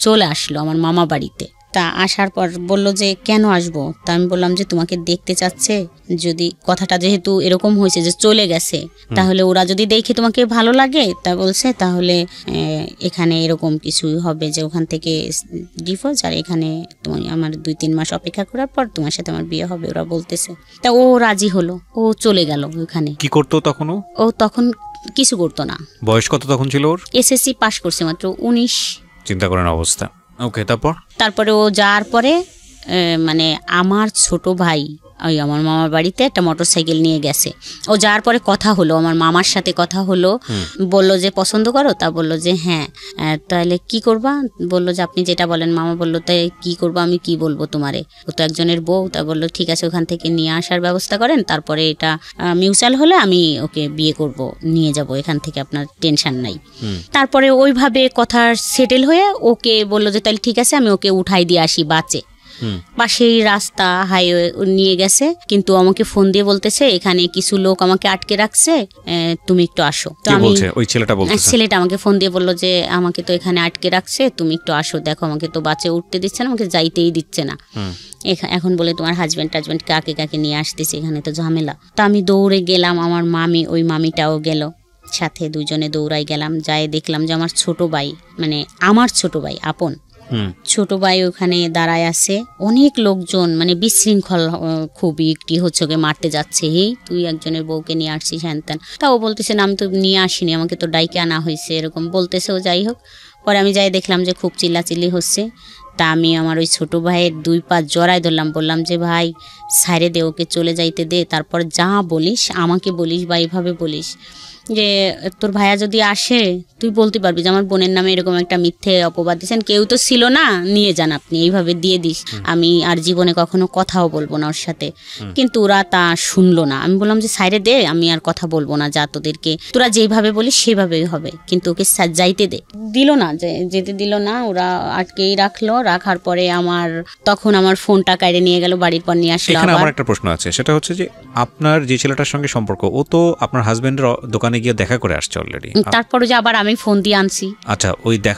চলে আসলো আমার মামা বাড়িতে। তা আসার পর বলল যে কেন আসবো? তা আমি বললাম যে তোমাকে দেখতে চাচ্ছে, যদি কথাটা যেহেতু এরকম হয়েছে যে চলে গেছে, তাহলে ওরা যদি দেখে তোমাকে ভালো লাগে, তা বলছে তাহলে এখানে এরকম কিছুই হবে যে ওখান থেকে ডিভোর্স, আর এখানে তোমার আমার 2-3 মাস অপেক্ষা করার পর তোমার সাথে আমার বিয়ে হবে, ওরা বলতেছে। তা ও রাজি হলো, ও চলে গেল ওখানে। কি করতো তখন? ও তখন কিছু করতো না। বয়স কত তখন ছিল ওর? এসএসসি পাস করছে মাত্র, 19। চিন্তা করেন অবস্থা। ওকে, তারপরে ও যাওয়ার পরে মানে আমার ছোট ভাই ওই আমার মামার বাড়িতে একটা মোটরসাইকেল নিয়ে গেছে। ও যাওয়ার পরে কথা হলো, আমার মামার সাথে কথা হলো, বলল যে পছন্দ করো? তা বললো যে হ্যাঁ। তাহলে কি করবা? বললো যে আপনি যেটা বলেন। মামা বললো তাই কি করবো? আমি কি বলবো তোমারে, ও তো একজনের বউ। তা বললো ঠিক আছে, ওখান থেকে নিয়ে আসার ব্যবস্থা করেন, তারপরে এটা মিউচুয়াল হলে আমি ওকে বিয়ে করব, নিয়ে যাব এখান থেকে, আপনার টেনশন নাই। তারপরে ওইভাবে কথা সেটেল হয়ে ওকে বললো যে তাহলে ঠিক আছে, আমি ওকে উঠাই দিয়ে আসি বাসে। পাশেই রাস্তা, হাইওয়ে নিয়ে গেছে, কিন্তু আমাকে ফোন দিয়ে বলতেছে এখানে কিছু লোক আমাকে আটকে রাখছে, তুমি একটু আসো। তো আমি ছেলেটা আমাকে ফোন দিয়ে বললো যে আমাকে তো এখানে আটকে রাখছে, তুমি একটু আসো, দেখো আমাকে তো বাসে উঠতে দিচ্ছে না, আমাকে যাইতেই দিচ্ছে না। এখন বলে তোমার হাজব্যান্ড কাকে কাকে নিয়ে আসতেছে, এখানে তো ঝামেলা। তো আমি দৌড়ে গেলাম, আমার মামি, ওই মামিটাও গেল সাথে, দুজনে দৌড়াই গেলাম। যাই দেখলাম যে আমার ছোট ভাই, মানে আমার ছোট ভাই আপন ছোট ভাই ওখানে দাঁড়ায় আছে, অনেক লোকজন, মানে বিশৃঙ্খল খুবই, একটি হচ্ছে ওকে মারতে যাচ্ছে, এই তুই একজনের বউকে নিয়ে আসছিস হ্যান ত্যান। তাও বলতেছে না আমি তো নিয়ে আসিনি, আমাকে তো ডাইকে আনা হয়েছে, এরকম বলতেছে। ও যাই হোক, পরে আমি যাই দেখলাম যে খুব চিল্লাচিল্লি হচ্ছে। তা আমি আমার ওই ছোট ভাইয়ের 2 পা জড়ায় ধরলাম, বললাম যে ভাই সাইরে দে, ওকে চলে যাইতে দে, তারপর যা বলিস আমাকে বলিস বা এইভাবে বলিস যে তোর ভাইয়া যদি আসে তুই বলতে পারবি যে আমার বোনের নামে এরকম একটা মিথ্যে অপবাদ দিয়েছেন, কেউ তো ছিল না, নিয়ে যান আপনি, এইভাবে দিয়ে দিস, আমি আর জীবনে কখনো কথাও বলবো না ওর সাথে। কিন্তু ওরা তা শুনলো না। আমি বললাম যে সাইরে দে, আমি আর কথা বলবো না, যা তোদেরকে তোরা যেভাবে বলিস সেভাবেই হবে, কিন্তু ওকে যাইতে দে। দিল না, যেতে দিল না, ওরা আটকেই রাখলো। রাখার পরে তখন আমার ফোনটা কাইরে নিয়ে গেল, বাড়ির পর নিয়ে আসলো। এখানে আমার একটা প্রশ্ন আছে, সেটা হচ্ছে যে আপনার যে ছেলেটার সঙ্গে সম্পর্ক, ও তো আপনার হাজবেন্ডের দোকানে গিয়ে দেখা করে আসছে অলরেডি, তারপরে যে আবার আমি ফোন দিয়ে আনছি। আচ্ছা,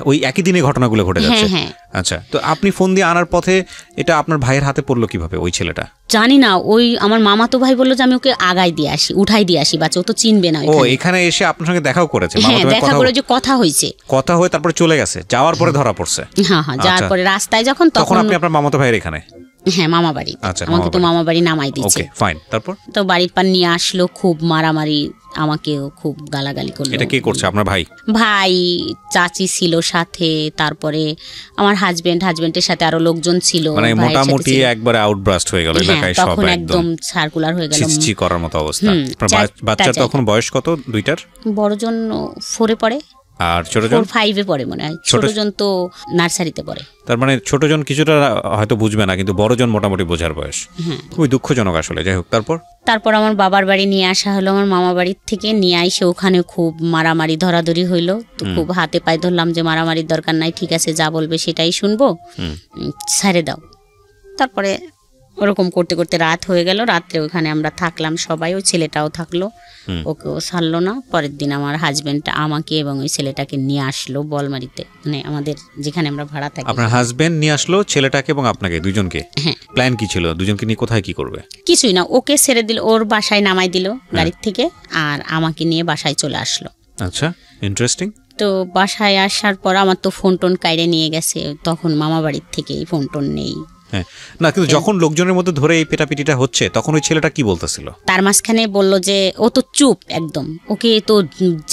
ওই একই দিনে ঘটনাগুলো ঘটে যাচ্ছে? হ্যাঁ। আচ্ছা, তো আপনি ফোন দিয়ে আনার পথে এটা আপনার ভাইয়ের হাতে পড়লো কিভাবে ওই ছেলেটা? জানি না, ওই আমার মামাতো ভাই বললো যে আমি ওকে আগাই দিয়ে আসি, উঠাই দিয়ে আসি, বাচ্চা ও তো চিনবে না। ও এখানে এসে আপনার সঙ্গে দেখাও করেছে? হ্যাঁ, দেখা করে যে কথা হয়েছে, কথা হয়ে তারপরে চলে গেছে, যাওয়ার পরে ধরা পড়ছে? হ্যাঁ, যাওয়ার পরে রাস্তায় যখন, তখন আপনি আপনার মামাতো ভাইয়ের এখানে? হ্যাঁ, মামা বাড়ি। আমাকে তো মামা বাড়ি নামাই দিচ্ছে। ওকে ফাইন, তারপর তো বাড়ির পার নিয়ে আসলো, খুব মারামারি, আমাকেও খুব গালাগালি করলো। এটা কে করছে? আপনার ভাই? ভাই, চাচি ছিল সাথে, তারপরে আমার হাজবেন্ডের সাথে আরো লোকজন ছিল, মানে মোটামুটি একবারে আউটব্রাস্ট হয়ে গেল এলাকায়, সব একদম সার্কুলার হয়ে গেল, চিচি করার মতো অবস্থা। বাচ্চার তখন বয়স কত? 2টার? বড়জন 4-এ পড়ে, আর ছোটজন 4-5-এ পড়ে মনে হয়, ছোটজন তো নার্সারিতে পড়ে। তার মানে ছোটজন কিছুটা হয়তো বুঝবে না, কিন্তু বড়জন মোটামুটি বোঝার বয়স। খুবই দুঃখজনক আসলে। যাই হোক, তারপর আমার বাবার বাড়ি নিয়ে আসা হলো, আমার মামা বাড়ির থেকে নিয়ে আইসে ওখানে খুব মারামারি ধরাধরি হইলো। তো খুব হাতে পায়ে ধরলাম যে মারামারির দরকার নাই, ঠিক আছে যা বলবে সেটাই শুনবো, ছেড়ে দাও। তারপরে ওরকম করতে করতে রাত হয়ে গেল। রাত্রে ওখানে আমরা থাকলাম সবাই, ওই ছেলেটাও থাকলো, ওকেও ছাড়লো না। পরের দিন আমার হাজবেন্ড আমাকে এবং ওই ছেলেটাকে নিয়ে আসলো বলমারিতে, মানে আমাদের যেখানে আমরা ভাড়া থাকি। আপনার হাজবেন্ড নিয়ে আসলো ছেলেটাকে এবং আপনাকে, দুজনকে? হ্যাঁ। প্ল্যান কি ছিল? দুজনকে নিয়ে কোথায় কি করবে? কিছুই না, ওকে ছেড়ে দিল, ওর বাসায় নামাই দিল গাড়ির থেকে, আর আমাকে নিয়ে বাসায় চলে আসলো। আচ্ছা, ইন্টারেস্টিং। তো বাসায় আসার পর আমার তো ফোন টোন কাইরে নিয়ে গেছে, তখন মামা বাড়ির থেকে ফোন টোন নেই। হ্যাঁ, না কিন্তু যখন লোকজনের মধ্যে ধরে এই পেটাপিটিটা হচ্ছে তখন ওই ছেলেটা কি বলতেছিল? তার মাঝখানে বলল যে ও তো চুপ একদম, ওকে তো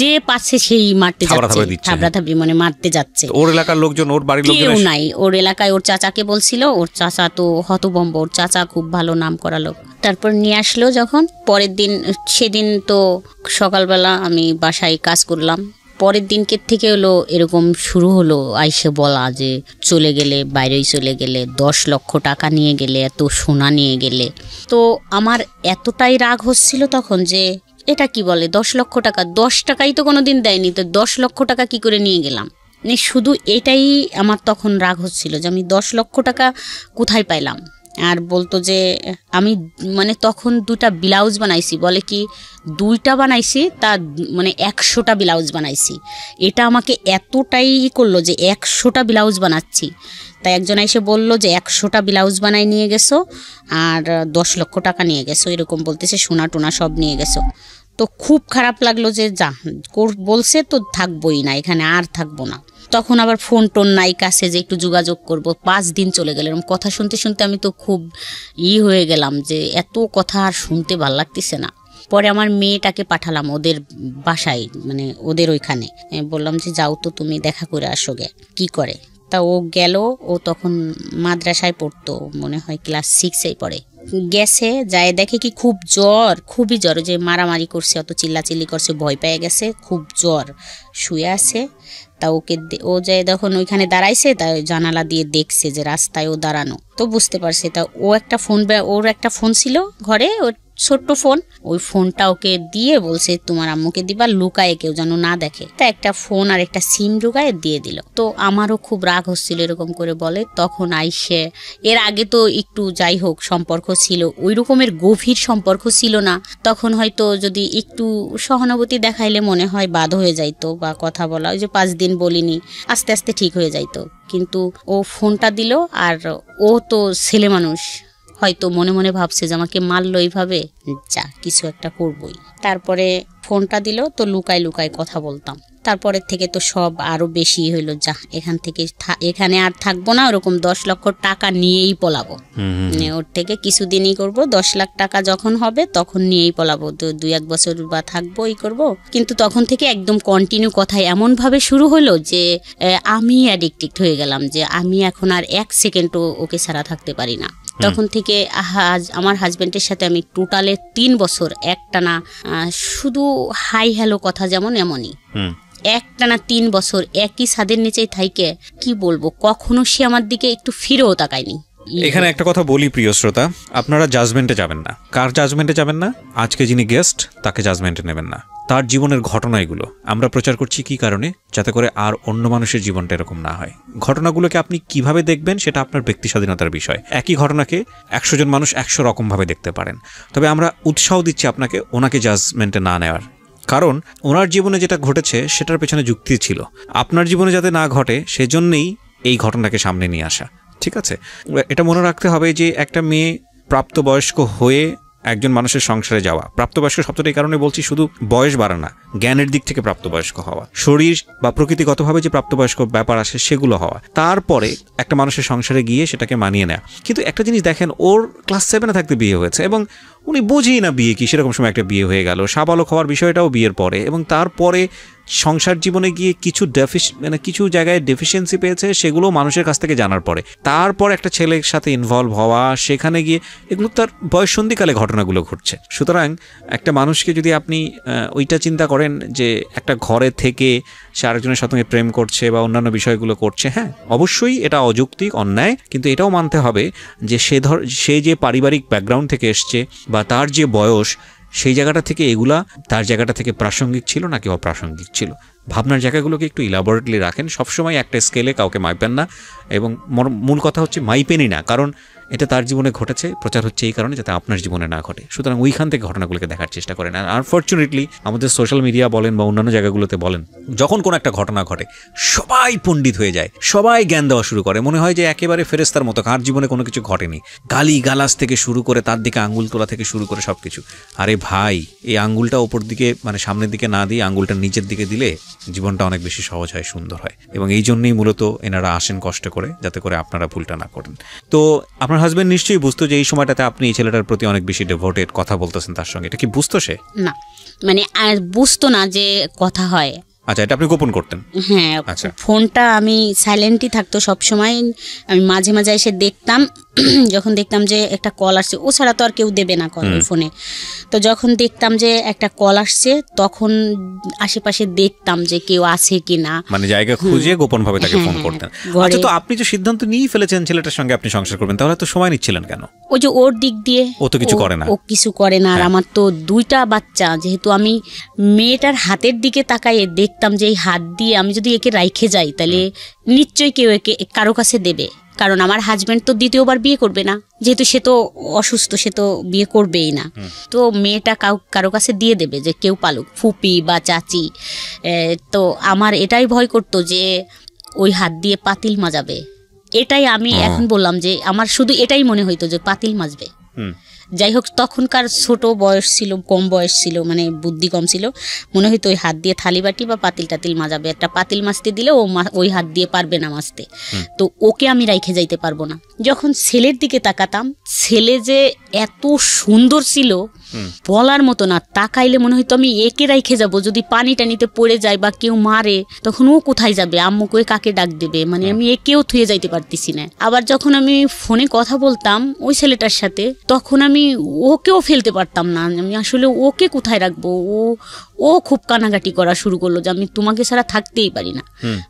যে পাচ্ছে সেই মারতে যাচ্ছে, থাবড়াথাবড়ি মানে মারতে যাচ্ছে। ওর এলাকার লোকজন, ওর বাড়ির লোকজন কেউ নাই। ওর এলাকায় ওর চাচাকে বলছিল, ওর চাচা তো হতভম্ব, ওর চাচা খুব ভালো নাম করা লোক। তারপর নিয়ে আসলো যখন, পরের দিন, সেদিন তো সকালবেলা আমি বাসায় কাজ করলাম, পরের দিনকে থেকে হলো এরকম শুরু হলো আইসে বলা যে চলে গেলে, বাইরেই চলে গেলে, 10 লক্ষ টাকা নিয়ে গেলে, এত সোনা নিয়ে গেলে। তো আমার এতটাই রাগ হচ্ছিল তখন যে এটা কি বলে 10 লক্ষ টাকা, 10 টাকাই তো কোনো দিন দেয়নি, তো 10 লক্ষ টাকা কি করে নিয়ে গেলাম। মানে শুধু এটাই আমার তখন রাগ হচ্ছিল যে আমি 10 লক্ষ টাকা কোথায় পাইলাম। আর বলতো যে আমি মানে তখন 2টা ব্লাউজ বানাইছি, বলে কি 2টা বানাইছি তা মানে 100টা ব্লাউজ বানাইছি। এটা আমাকে এতটাই করলো যে 100টা ব্লাউজ বানাচ্ছি। তাই একজন এসে বললো যে 100টা ব্লাউজ বানাই নিয়ে গেছো আর 10 লক্ষ টাকা নিয়ে গেছো, এরকম বলতেছে, সোনা টোনা সব নিয়ে গেছো। তো খুব খারাপ লাগলো যে যা বলছে তো থাকবোই না এখানে, আর থাকবো না। তখন আবার ফোন টোন নাই কাছে যে একটু যোগাযোগ করব। 5 দিন চলে গেল এরকম কথা শুনতে শুনতে। আমি তো খুব হয়ে গেলাম যে এত কথা আর শুনতে ভাল লাগতেছে না। পরে আমার মেয়েটাকে পাঠালাম ওদের বাসায়, মানে ওদের ওইখানে, বললাম যে যাও তো তুমি দেখা করে আসো গে কি করে। তা ও গেল, ও তখন মাদ্রাসায় পড়তো, মনে হয় ক্লাস 6-এ পড়ে। গেছে, যায় দেখে কি খুব জ্বর, খুবই জ্বর, যে মারামারি করছে, অত চিল্লাচিল্লি করছে, ভয় পেয়ে গেছে, খুব জ্বর, শুয়ে আছে। তা ওকে ও যায় তখন ওইখানে দাঁড়াইছে, তাই জানালা দিয়ে দেখছে যে রাস্তায় ও দাঁড়ানো, তো বুঝতে পারছে। তা ও একটা ফোন, ওর একটা ফোন ছিল ঘরে, ওর ছোট্ট ফোন, ওই ফোনটা ওকে দিয়ে বলছে তোমার আম্মুকে দিবা, লুকায়ে কেউ যেন না দেখে। তা একটা ফোন আর একটা সিম ঢুকায় দিয়ে দিল। তো আমারও খুব রাগ হচ্ছিল এরকম করে বলে। তখন আইসে, এর আগে তো একটু যাই হোক সম্পর্ক ছিল, ওই রকমের গভীর সম্পর্ক ছিল না। তখন হয়তো যদি একটু সহানুভূতি দেখাইলে মনে হয় বাদ হয়ে যাইতো বা কথা বলা, ওই যে 5 দিন বলিনি, আস্তে আস্তে ঠিক হয়ে যাইতো। কিন্তু ও ফোনটা দিল, আর ও তো ছেলে মানুষ, হয়তো মনে মনে ভাবছে যে আমাকে মারলো এইভাবে, যা কিছু একটা করবই। তারপরে ফোনটা দিল, তো লুকায় লুকায় কথা বলতাম। তারপরের থেকে তো সব আরো বেশি হইলো, যা এখান থেকে এখানে আর থাকবো না, ওরকম 10 লক্ষ টাকা নিয়েই পলাবো। ওর থেকে কিছুদিনই করব, 10 লাখ টাকা যখন হবে তখন নিয়েই পলাবো, তো 2-1 বছর বা থাকবো, এই করবো। কিন্তু তখন থেকে একদম কন্টিনিউ কথা এমন ভাবে শুরু হলো যে আমি অ্যাডিক্টেড হয়ে গেলাম, যে আমি এখন আর 1 সেকেন্ডও ওকে ছাড়া থাকতে পারি না। তখন থেকে আমার হাজবেন্ডের সাথে আমি টোটালে 3 বছর একটানা শুধু হাই হ্যালো কথা, যেমন এমনই একটানা 3 বছর একই ছাদের নিচেই থাইকে, কি বলবো, কখনো সে আমার দিকে একটু ফিরেও তাকায়নি। এখানে একটা কথা বলি প্রিয় শ্রোতা, আপনারা জাজমেন্টে যাবেন না। কার জাজমেন্টে যাবেন না? আজকে যিনি গেস্ট তাকে জাজমেন্টে নেবেন না, তার জীবনের ঘটনা এগুলো আমরা প্রচার করছি কি কারণে, যাতে করে আর অন্য মানুষের জীবনটা এরকম না হয়। ঘটনাগুলোকে আপনি কিভাবে দেখবেন সেটা আপনার ব্যক্তি স্বাধীনতার বিষয়। একই ঘটনাকে 100 জন মানুষ 100 রকমভাবে দেখতে পারেন। তবে আমরা উৎসাহ দিচ্ছি আপনাকে ওনাকে জাজমেন্টে না নেওয়ার, কারণ ওনার জীবনে যেটা ঘটেছে সেটার পেছনে যুক্তি ছিল। আপনার জীবনে যাতে না ঘটে সেজন্যই এই ঘটনাকে সামনে নিয়ে আসা, ঠিক আছে? এটা মনে রাখতে হবে যে একটা মেয়ে প্রাপ্তবয়স্ক হয়ে একজন মানুষের সংসারে যাওয়া, প্রাপ্তবয়স্ক শব্দটা এই কারণে বলছি, শুধু বয়স বাড়া না, জ্ঞানের দিক থেকে প্রাপ্তবয়স্ক হওয়া, শরীর বা প্রকৃতিগতভাবে যে প্রাপ্তবয়স্ক ব্যাপার আসে সেগুলো হওয়া, তারপরে একটা মানুষের সংসারে গিয়ে সেটাকে মানিয়ে নেওয়া। কিন্তু একটা জিনিস দেখেন, ওর ক্লাস 7-এ থাকতে বিয়ে হয়েছে এবং উনি বুঝেই না বিয়ে কি, সেরকম সময় একটা বিয়ে হয়ে গেল। সাবালক হওয়ার বিষয়টাও বিয়ের পরে, এবং তারপরে সংসার জীবনে গিয়ে কিছু জায়গায় ডেফিসিয়েন্সি পেয়েছে, সেগুলো মানুষের কাছ থেকে জানার পরে, তারপর একটা ছেলের সাথে ইনভলভ হওয়া, সেখানে গিয়ে এগুলো তার বয়ঃসন্ধিকালে ঘটনাগুলো ঘটছে। সুতরাং একটা মানুষকে যদি আপনি ওইটা চিন্তা করেন যে একটা ঘরে থেকে সে আরেকজনের সঙ্গে প্রেম করছে বা অন্যান্য বিষয়গুলো করছে, হ্যাঁ অবশ্যই এটা অযৌক্তিক, অন্যায়, কিন্তু এটাও মানতে হবে যে সে যে পারিবারিক ব্যাকগ্রাউন্ড থেকে এসছে বা তার যে বয়স, সেই জায়গাটা থেকে এগুলা তার জায়গাটা থেকে প্রাসঙ্গিক ছিল নাকি অপ্রাসঙ্গিক ছিল। ভাবনার জায়গাগুলোকে একটু ইলাবোরেটলি রাখেন, সবসময় একটা স্কেলে কাউকে মাইপেন না, এবং মূল কথা হচ্ছে মাইপেনই না, কারণ এটা তার জীবনে ঘটেছে, প্রচার হচ্ছে এই কারণে যাতে আপনার জীবনে না ঘটে। সুতরাং ওইখান থেকে ঘটনাগুলোকে দেখার চেষ্টা করেন। আর আনফর্চুনেটলি আমাদের সোশ্যাল মিডিয়া বলেন বা অন্যান্য জায়গাগুলোতে বলেন, যখন কোনো একটা ঘটনা ঘটে সবাই পণ্ডিত হয়ে যায়, সবাই জ্ঞান দেওয়া শুরু করে, মনে হয় যে একেবারে ফেরেস্তার মতো, কার জীবনে কোনো কিছু ঘটেনি, গালি গালাজ থেকে শুরু করে তার দিকে আঙ্গুল তোলা থেকে শুরু করে সব কিছু। আরে ভাই, এই আঙ্গুলটা ওপর দিকে মানে সামনের দিকে না দিয়ে আঙ্গুলটা নিচের দিকে দিলে জীবনটা অনেক বেশি সহজ হয়, সুন্দর হয়। এবং এই জন্যই মূলত এনারা আসেন কষ্ট করে। করে, যাতে করে আপনারা ভুলটা না করেন। তো আপনার হাজবেন্ড নিশ্চয়ই বুঝতো যে এই সময়টাতে আপনি এই ছেলেটার প্রতি অনেক বেশি ডিভোটেড, কথা বলতেছেন তার সঙ্গে, এটা কি বুঝতো সে? না, মানে আর বুঝতো না যে কথা হয়। আচ্ছা, এটা আপনি গোপন করতেন? হ্যাঁ, ফোনটা আমি সাইলেন্টই থাকতো সবসময়। আমি মাঝে মাঝে এসে দেখতাম, যখন দেখতাম যে একটা কল আসছে, ও ছাড়া তো আর কেউ দেবে না কল ওই ফোনে। তো যখন দেখতাম যে একটা কল আসছে, তখন আশেপাশে দেখতাম যে কেউ আছে কি না, মানে জায়গা খুঁজে গোপন ভাবে তাকে ফোন করতেন। আচ্ছা, তো আপনি যে সিদ্ধান্ত নিয়ে ফেলেছেন ছেলেটার সঙ্গে আপনি সংসার করবেন, তাহলে তো সময় নিচ্ছিলেন কেন? ওই যে ওর দিক দিয়ে ও তো কিছু করে না, ও কিছু করে না। আর আমার তো 2টা বাচ্চা, যেহেতু আমি মেয়েটার হাতের দিকে তাকাইয়ে দেখতাম যে এই হাত দিয়ে আমি যদি একে রাইখে যাই, তাহলে নিশ্চয়ই কেউ একে কারো কাছে দেবে। কারণ আমার হাজবেন্ড তো দ্বিতীয়বার বিয়ে করবে না, যেহেতু সে তো অসুস্থ, সে তো বিয়ে করবেই না। তো মেয়েটা কারো কাছে দিয়ে দেবে, যে কেউ পালুক, ফুপি বা চাচি। তো আমার এটাই ভয় করতো যে ওই হাত দিয়ে পাতিল মাজাবে। এটাই আমি এখন বললাম যে আমার শুধু এটাই মনে হইতো যে পাতিল মাজবে। যাই হোক, তখনকার ছোট বয়স ছিল, কম বয়স ছিল, মানে বুদ্ধি কম ছিল, মনে হইতো ওই হাত দিয়ে থালি বাটি বা পাতিল টাতিল মাজাবে। একটা পাতিল মাজতে দিলে ও ওই হাত দিয়ে পারবে না মাজতে, তো ওকে আমি রাইখে যাইতে পারবো না। যখন ছেলের দিকে তাকাতাম, ছেলে যে এত সুন্দর ছিল বলার মতো না। তাকাইলে মনে হইতো আমি একে রাইখে যাব, যদি পানি টানিতে পড়ে যায় বা কেউ মারে তখন ও কোথায় যাবে, আম্মুকে কাকে ডাক দেবে, মানে আমি একেও থুয়ে যাইতে পারতেছি না। আবার যখন আমি ফোনে কথা বলতাম ওই ছেলেটার সাথে, তখন আমি ওকেও ফেলতে পারতাম না। আমি আসলে ওকে কোথায় রাখবো? ও খুব কানাকাটি করা শুরু করলো যে আমি তোমাকে ছাড়া থাকতেই পারি না।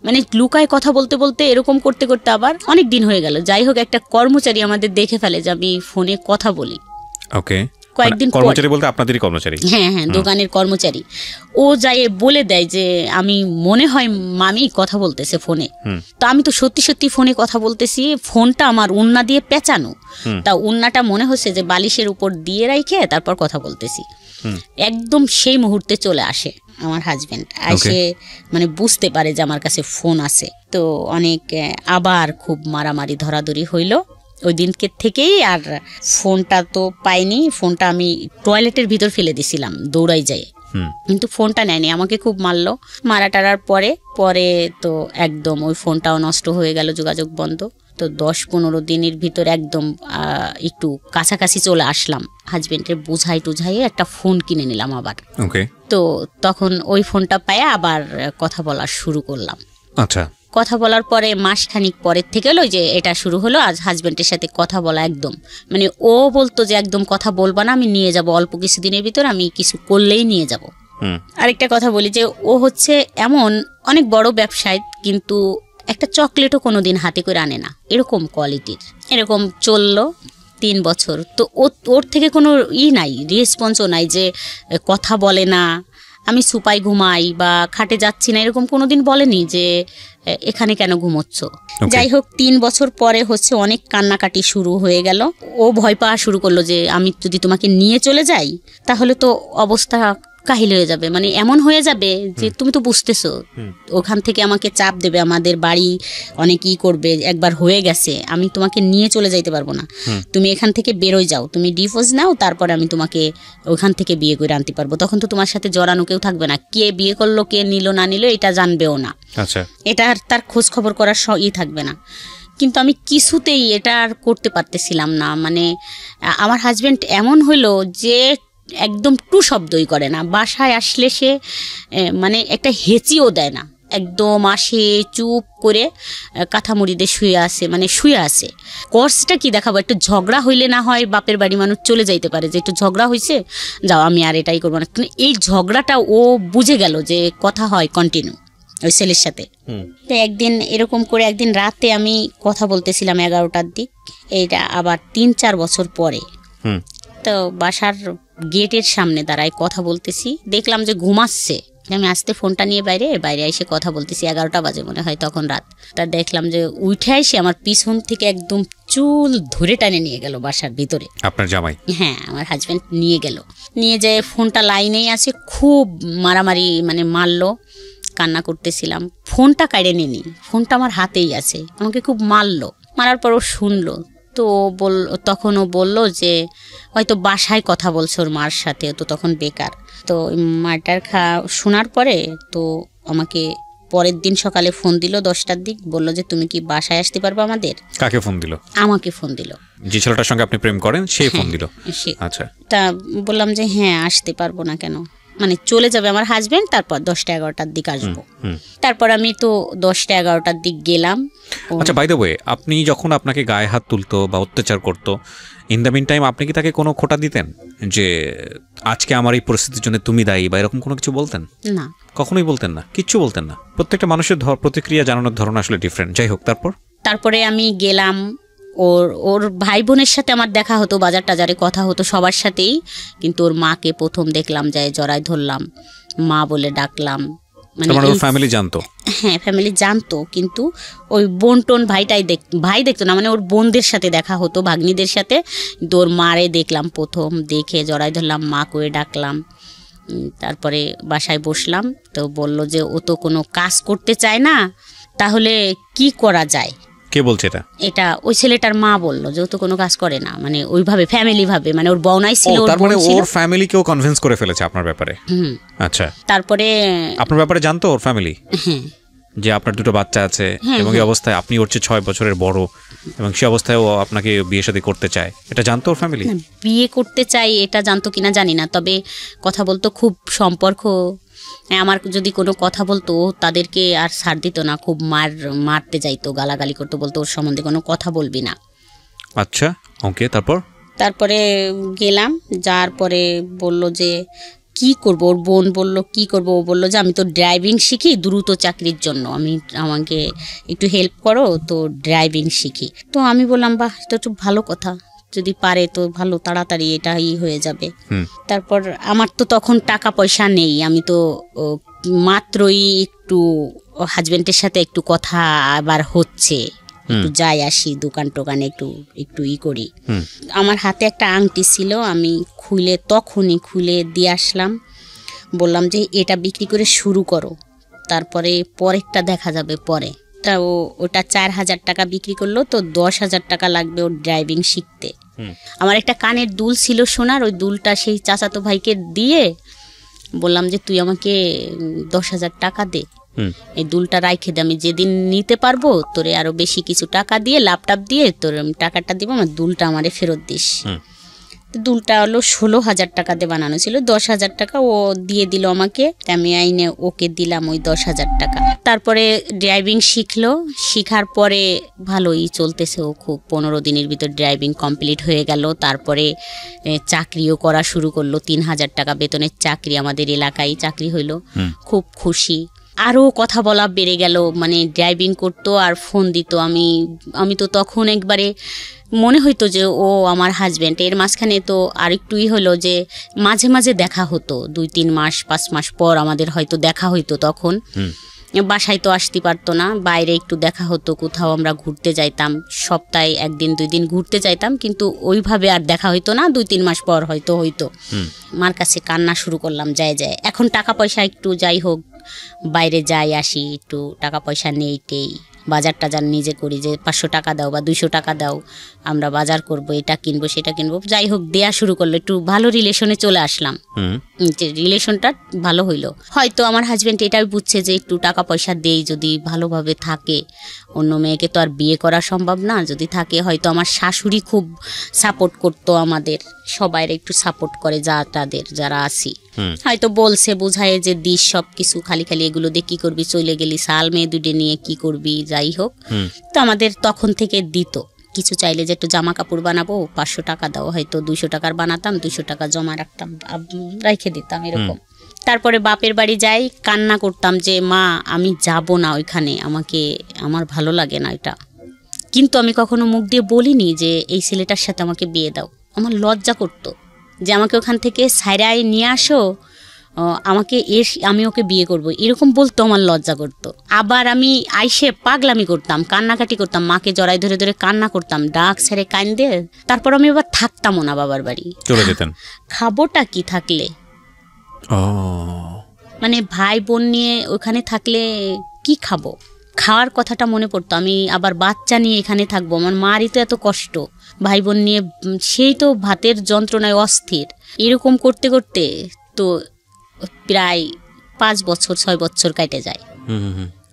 মানে লুকায় কথা বলতে বলতে এরকম করতে করতে আবার অনেক দিন হয়ে গেল। যাই হোক, একটা কর্মচারী আমাদের দেখে ফেলে যে আমি ফোনে কথা বলি। ওকে, কয়েকদিন কর্মচারী বলতে আপনাদেরই কর্মচারী? হ্যাঁ, দোকানের কর্মচারী। ও যাই বলে দেয় যে আমি মনে হয় মামি কথা বলতেছে ফোনে। তো আমি তো সত্যি সত্যি ফোনে কথা বলতেছি, ফোনটা আমার উন্না দিয়ে পেঁচানো। তা উন্নাটা মনে হচ্ছে যে বালিশের উপর দিয়ে রাইখে তারপর কথা বলতেছি। একদম সেই মুহূর্তে চলে আসে আমার হাজবেন্ড, এসে মানে বুঝতে পারে যে আমার কাছে ফোন আছে। তো অনেক আবার খুব মারামারি ধরাধরি হইল ওই দিনকে থেকেই। আর ফোনটা তো পাইনি, ফোনটা আমি টয়লেটের ভিতর ফেলে দিছিলাম দৌড়াই যায়, কিন্তু ফোনটা নেয়নি, আমাকে খুব মারলো। মারা টারার পরে তো একদম ওই ফোনটাও নষ্ট হয়ে গেল, যোগাযোগ বন্ধ। তো 10-15 দিনের ভিতর একদম একটু কাছাকাছি চলে আসলাম, হাজবেন্ডের বুঝাই টুঝাইয়ে একটা ফোন কিনে নিলাম আবার। তো তখন ওই ফোনটা পায়ে আবার কথা বলা শুরু করলাম। আচ্ছা, কথা বলার পরে মাসখানিক পরের থেকে হলো যে এটা শুরু হলো আজ হাজবেন্ডের সাথে কথা বলা। একদম মানে ও বলতো যে একদম কথা বলবা না, আমি নিয়ে যাব, অল্প কিছুদিনের ভিতর আমি কিছু করলেই নিয়ে যাব। আরেকটা কথা বলি যে ও হচ্ছে এমন অনেক বড় ব্যবসায়ী, কিন্তু একটা চকলেটও কোনোদিন হাতে করে আনে না, এরকম কোয়ালিটির। এরকম চললো 3 বছর। তো ওর থেকে কোনো নাই, রেসপন্সও নাই, যে কথা বলে না, আমি সুপাই ঘুমাই বা খাটে যাচ্ছি না, এরকম কোনোদিন বলেনি যে এখানে কেন ঘুমোচ্ছ। যাই হোক, 3 বছর পরে হচ্ছে অনেক কান্নাকাটি শুরু হয়ে গেল। ও ভয় পাওয়া শুরু করলো যে আমি যদি তোমাকে নিয়ে চলে যাই তাহলে তো অবস্থা কাহিল হয়ে যাবে, মানে এমন হয়ে যাবে যে তুমি তো বুঝতেছো, ওখান থেকে আমাকে চাপ দেবে, আমাদের বাড়ি অনেক করবে, একবার হয়ে গেছে, আমি তোমাকে নিয়ে চলে যাইতে পারবো না, তুমি এখান থেকে বেরোয় যাও, তুমি ডিভোর্স নাও, তারপরে আমি তোমাকে ওখান থেকে বিয়ে করে আনতে পারবো, তখন তো তোমার সাথে জড়ানো কেউ থাকবে না, কে বিয়ে করলো কে নিল না নিল এটা জানবেও না, এটা তার খোঁজ খবর করার থাকবে না। কিন্তু আমি কিছুতেই এটা আর করতে পারতেছিলাম না। মানে আমার হাজবেন্ড এমন হলো যে একদম টু শব্দই করে না, বাসায় আসলে সে মানে একটা হেঁচিও দেয় না, একদম আসে চুপ করে কাঁথা মুড়িতে শুয়ে আসে, মানে শুয়ে আসে। কোর্সটা কি দেখাবো, একটু ঝগড়া হইলে না হয় বাপের বাড়ি মানুষ চলে যাইতে পারে যে একটু ঝগড়া হয়েছে যাও আমি আর এটাই করবো না, কিন্তু এই ঝগড়াটা ও বুঝে গেল যে কথা হয় কন্টিনিউ ওই ছেলের সাথে। তো একদিন এরকম করে একদিন রাতে আমি কথা বলতেছিলাম 11টার দিক, এইটা আবার 3-4 বছর পরে। তো বাসার গেটের সামনে দাঁড়ায় কথা বলতেছি, দেখলাম যে ঘুমাচ্ছে, আমি আসতে ফোনটা নিয়ে বাইরে এসে কথা বলতেছি, 11টা বাজে মনে হয় তখন রাত। তা দেখলাম যে উঠে এসে আমার পিছন থেকে একদম চুল ধরে টানে নিয়ে গেল বাসার ভিতরে। আপনার জামাই? হ্যাঁ, আমার হাজবেন্ড নিয়ে যায়, ফোনটা লাইনেই আছে, খুব মারামারি মানে মারলো, কান্না করতেছিলাম, ফোনটা কাড়ে নিনি, ফোনটা আমার হাতেই আছে, আমাকে খুব মারার পর ও শুনলো। তো তখন ও বললো যে হয়তো বাসায় কথা বলছে ওর মার সাথে, তো তখন বেকার। তো মারটার শোনার পরে তো আমাকে পরের দিন সকালে ফোন দিল 10টার দিক, বললো যে তুমি কি বাসায় আসতে পারবে আমাদের। কাকে ফোন দিল? আমাকে ফোন দিল। যে ছেলেটার সঙ্গে আপনি প্রেম করেন সেই ফোন দিল? আচ্ছা। তা বললাম যে হ্যাঁ আসতে পারবো না কেন, মানে চলে যাবে আমার হাজবেন্ড, তারপর 10টা-11টার দিক আসবো। তারপর আমি তো 10টা-11টার দিক গেলাম। আচ্ছা, বাই দ্য ওয়ে, আপনি যখন আপনাকে গায়ে হাত তুলতো বা অত্যাচার করতো, ইন দ্য মিন টাইম আপনি কি তাকে কোনো খোঁটা দিতেন যে আজকে আমার এই পরিস্থিতির জন্য তুমি দায়ী বা এরকম কোনো কিছু বলতেন? না, কখনোই বলতেন না, কিচ্ছু বলতেন না। প্রত্যেকটা মানুষের প্রতিক্রিয়া জানানোর ধরন আসলে ডিফারেন্ট। যাই হোক, তারপরে আমি গেলাম। ওর ভাই বোনের সাথে আমার দেখা হতো, বাজার টাজারে কথা হতো সবার সাথেই, কিন্তু ওর মাকে প্রথম দেখলাম, যায় জড়াই ধরলাম, মা বলে ডাকলাম। মানে ফ্যামিলি জানতো? হ্যাঁ, ফ্যামিলি জানতো, কিন্তু ওই বোন টোন ভাই দেখতো না, মানে ওর বোনদের সাথে দেখা হতো, ভাগ্নিদের সাথে। কিন্তু ওর মারে দেখলাম প্রথম, দেখে জড়াই ধরলাম, মা করে ডাকলাম। তারপরে বাসায় বসলাম, তো বলল যে ও তো কোনো কাজ করতে চায় না, তাহলে কি করা যায়। কে বলছে এটা? এটা ওই ছেলেটার মা বলল যে ও তো কোনো কাজ করে না, মানে ওইভাবে ফ্যামিলি ভাবে, মানে ওর বউনাই ছিল, তার মানে ওর ফ্যামিলি কেও কনভিন্স করে ফেলেছে আপনার ব্যাপারে? আচ্ছা। তারপরে আপনার ব্যাপারে জানতো ওর ফ্যামিলি যে আপনার দুটো বাচ্চা আছে এবং এই অবস্থায় আপনি ওর চেয়ে 6 বছরের বড় এবং সেই অবস্থায় ও আপনাকে বিয়ে শাদী করতে চায়, এটা জানতো ওর ফ্যামিলি? বিয়ে করতে চাই এটা জানতো কিনা জানি না, তবে কথা বলতো, খুব সম্পর্ক। আমার যদি কোনো কথা বলতো তাদেরকে আর ছাড় দিত না, খুব মারতে যাইতো, গালাগালি করতো, বলতো ওর সম্বন্ধে কোনো কথা বলবি না। আচ্ছা, ওকে। তারপরে গেলাম, যার পরে বলল যে কি করব, ওর বোন বলল কি করব, ও বলল যে আমি তো ড্রাইভিং শিখি দ্রুত চাকরির জন্য, আমাকে একটু হেল্প করো, তো ড্রাইভিং শিখি। তো আমি বললাম বাহ, এটা তো ভালো কথা, যদি পারে তো ভালো, তাড়াতাড়ি এটাই হয়ে যাবে। তারপর আমার তো তখন টাকা পয়সা নেই, আমি তো মাত্রই একটু হাজবেন্ডের সাথে একটু কথা আবার হচ্ছে, একটু যাই আসি দোকান টোকানে একটু করি। আমার হাতে একটা আংটি ছিল, আমি তখনই খুলে দিয়ে আসলাম, বললাম যে এটা বিক্রি করে শুরু করো, তারপরে পরেরটা দেখা যাবে পরে। তা ওটা 4,000 টাকা বিক্রি করলো, তো 10,000 টাকা লাগবে ওর ড্রাইভিং শিখতে। আমার একটা কানের দুল ছিল সোনার, ওই দুলটা সেই চাচাতো ভাইকে দিয়ে বললাম যে তুই আমাকে 10,000 টাকা দে, এই দুলটা রাইখে দে, আমি যেদিন নিতে পারবো তোরে আরো বেশি কিছু টাকা দিয়ে, ল্যাপটপ দিয়ে তোর টাকাটা দিব, আমার দুলটা আমারে ফেরত দিস। দুলটা হলো 16,000 টাকা দিয়ে বানানো ছিল, 10,000 টাকা ও দিয়ে দিল আমাকে, আমি আইনে ওকে দিলাম ওই 10,000 টাকা। তারপরে ড্রাইভিং শিখলো, শিখার পরে ভালোই চলতেছে, ও খুব 15 দিনের ভিতর ড্রাইভিং কমপ্লিট হয়ে গেল। তারপরে চাকরিও করা শুরু করলো, 3,000 টাকা বেতনের চাকরি, আমাদের এলাকায় চাকরি হইলো, খুব খুশি। আরও কথা বলা বেড়ে গেল, মানে ড্রাইভিং করতো আর ফোন দিত। আমি তো তখন একবারে মনে হইতো যে ও আমার হাজব্যান্ড। এর মাঝখানে তো আরেকটুই হলো যে মাঝে মাঝে দেখা হতো, 2-3 মাস 5 মাস পর আমাদের হয়তো দেখা হইতো। তখন বাসায় তো আসতে পারতো না, বাইরে একটু দেখা হতো, কোথাও আমরা ঘুরতে যাইতাম, সপ্তাহে 1-2 দিন ঘুরতে যাইতাম, কিন্তু ওইভাবে আর দেখা হইতো না। 2-3 মাস পর হয়তো মার কাছে কান্না শুরু করলাম, যায় এখন টাকা পয়সা একটু যাই হোক বাইরে যাই আসি, একটু টাকা পয়সা নেই, বাজার টাজার নিজে করি, যে 500 টাকা দাও বা 200 টাকা দাও, আমরা বাজার করব, এটা কিনবো সেটা কিনবো, যাই হোক দেয়া শুরু করলো। একটু ভালো রিলেশনে চলে আসলাম, যে রিলেশনটা ভালো হইলো। হয়তো আমার হাজব্যান্ড এটাই বুঝছে যে একটু টাকা পয়সা দেই, যদি ভালোভাবে থাকে, অন্য মেয়েকে তো আর বিয়ে করা সম্ভব না, যদি থাকে হয়তো। আমার শাশুড়ি খুব সাপোর্ট করতো, আমাদের সবাই একটু সাপোর্ট করে, যারা আছি, হয়তো বলছে বোঝায় যে দিস সব কিছু, খালি এগুলো দিয়ে কি করবি, চলে গেলি সাল মেয়ে দুটো নিয়ে কি করবি, যাই হোক। তো আমাদের তখন থেকে দিত, কিছু চাইলে যে একটু জামা কাপড় বানাবো, 500 টাকা দাও, হয়তো 200 টাকার বানাতাম, 200 টাকা জমা রাখতাম, রেখে দিতাম, এরকম। তারপরে বাপের বাড়ি যাই, কান্না করতাম যে মা আমি যাব না ওইখানে, আমার ভালো লাগে না এটা। কিন্তু আমি কখনো মুখ দিয়ে বলিনি যে এই ছেলেটার সাথে আমাকে বিয়ে দাও। আমার লজ্জা করতো যে আমাকে ওখান থেকে ছাইরায় নিয়ে আসো, আমি ওকে বিয়ে করব, এরকম বলতো, আমার লজ্জা করতো। আবার আমি আইসে পাগলামি করতাম, কান্নাকাটি করতাম, মাকে জড়াই ধরে ধরে কান্না করতাম, ডাক ছেড়ে কান্দে। তারপর আমি আবার থাকতামও না, বাবার বাড়ি চলে যেতাম। খাবোটা কি থাকলে, মানে ভাই বোন নিয়ে ওখানে থাকলে কি খাবো, খাওয়ার কথাটা মনে পড়তো। আমি আবার বাচ্চা নিয়ে এখানে থাকবো, আমার মারই তো এত কষ্ট, ভাই বোন নিয়ে, সেই তো ভাতের যন্ত্রণায় অস্থির। এরকম করতে করতে তো প্রায় 5 বছর 6 বছর কেটে যায়।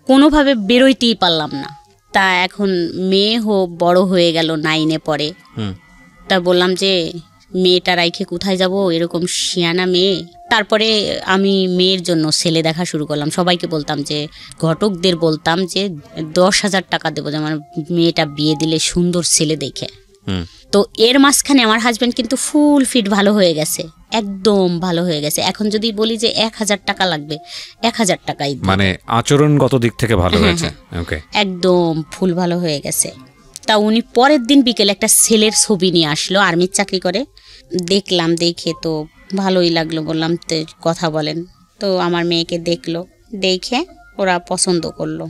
কোনোভাবে বেরোইতেই পারলাম না। তা এখন মেয়ে বড় হয়ে গেল, 9-এ পড়ে। তা বললাম যে মেয়েটা রাইখে কোথায় যাব, এরকম শিয়ানা মেয়ে। তারপরে আমি মেয়ের জন্য ছেলে দেখা শুরু করলাম। সবাইকে বলতাম যে, ঘটকদের বলতাম যে 10,000 টাকা দেবো যে আমার মেয়েটা বিয়ে দিলে সুন্দর ছেলে দেখে। তো এর মাঝখানে আমার হাজব্যান্ড কিন্তু ফুল ফিট ভালো হয়ে গেছে, একদম ভালো হয়ে গেছে। এখন যদি বলি যে 1,000 টাকা লাগবে, 1,000 টাকাই, মানে আচরণগত দিক থেকে ভালো হয়েছে, একদম ফুল ভালো হয়ে গেছে। তা উনি পরের দিন বিকেলে একটা ছেলের ছবি নিয়ে আসলো, আর্মির চাকরি করে। দেখলাম, দেখে তো ভালোই লাগলো। বললাম তো কথা বলেন। তো আমার মেয়েকে দেখলো, দেখে ওরা পছন্দ করলো,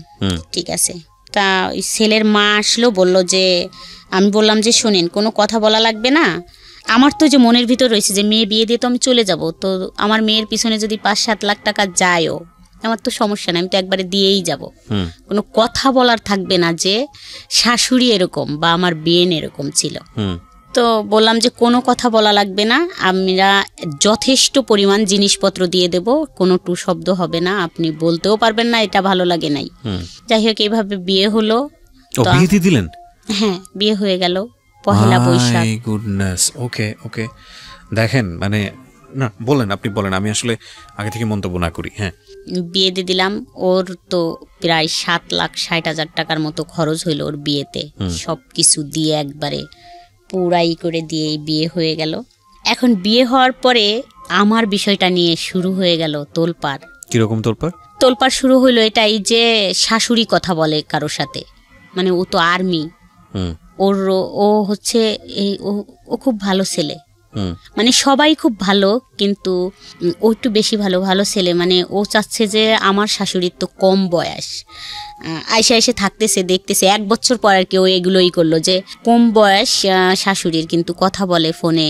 ঠিক আছে। তা ওই ছেলের মা আসলো, বললো যে, আমি বললাম যে শোনেন, কোনো কথা বলা লাগবে না, আমার তো যে মনের ভিতর রয়েছে যে মেয়ে বিয়ে দিয়ে তো আমি চলে যাব, তো আমার মেয়ের পিছনে যদি 5-7 লাখ টাকা যায়ও আমার তো সমস্যা নেই, আমি তো একবারে দিয়েই যাব। কোনো কথা বলার থাকবে না যে শাশুড়ি এরকম বা আমার বিয়েন এরকম ছিল। তো বললাম যে কোনো কথা বলা লাগবে না, আমরা যথেষ্ট পরিমাণ জিনিসপত্র দিয়ে দেব, কোনো টু শব্দ হবে না, আপনি বলতেও পারবেন না এটা ভালো লাগে নাই। যাই হোক, এইভাবে বিয়ে হলো। বিয়ে দিয়ে দিলেন? হ্যাঁ, বিয়ে হয়ে গেল পহেলা বৈশাখ। গুডনেস, ওকে ওকে। দেখেন, মানে না বলেন, আপনি বলেন, আমি আসলে আগে থেকে মন্তব্য না করি। হ্যাঁ, বিয়ে দিয়ে দিলাম। ওর তো প্রায় 7,60,000 টাকার মতো খরচ হইল ওর বিয়েতে, সব কিছু দিয়ে একবারে পুরাই করে দিয়ে বিয়ে হয়ে গেল। এখন বিয়ে হওয়ার পরে আমার বিষয়টা নিয়ে শুরু হয়ে গেল তোলপাড়। কিরকম তোলপাড়? তোলপাড় শুরু হইলো এটাই যে শাশুড়ি কথা বলে কারোর সাথে, মানে ও তো আর্মি, ও হচ্ছে ও খুব ভালো ছেলে, মানে সবাই খুব ভালো, কিন্তু ও একটু বেশি ভালো ছেলে। মানে ও চাচ্ছে যে আমার শাশুড়ির তো কম বয়স, আইসা এসে থাকতেছে, দেখতেছে 1 বছর পর আর কি ও এগুলোই করলো যে কম বয়স শাশুড়ির, কিন্তু কথা বলে ফোনে,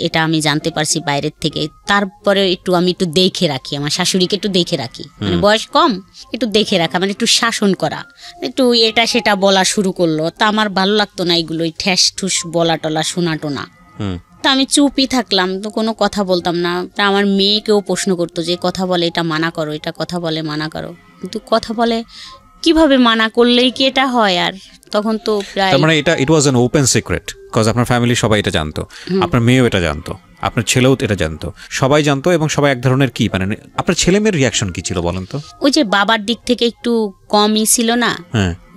এটা আমি জানতে পারছি বাইরের থেকে। তারপরে আমি একটু দেখে রাখি, আমার শাশুড়িকে একটু দেখে রাখি, মানে বয়স কম, একটু দেখে রাখা, মানে একটু শাসন করা, একটু এটা সেটা বলা শুরু করলো। তা আমার ভালো লাগতো না এগুলোই ঠ্যাস ঠুস বলা টলা শোনা টোনা। তা আমি চুপই থাকলাম, তো কোনো কথা বলতাম না। তা আমার মেয়েকেও প্রশ্ন করতো যে কথা বলে এটা মানা করো, এটা কথা বলে মানা করো, কিন্তু কথা বলে কিভাবে মানা করলেই কি এটা হয়? আর তখন তো প্রায়, মানে it was an open secret, cause আপনার ফ্যামিলি সবাই এটা জানতো, আপনার মেয়েও এটা জানতো, আপনার ছেলেও এটা জানতো, সবাই জানতো। এবং সবাই এক ধরনের কি, মানে আপনার ছেলে মেয়ের রিয়াকশন কি ছিল বলেন তো? ওই যে বাবার দিক থেকে একটু কমই ছিল না,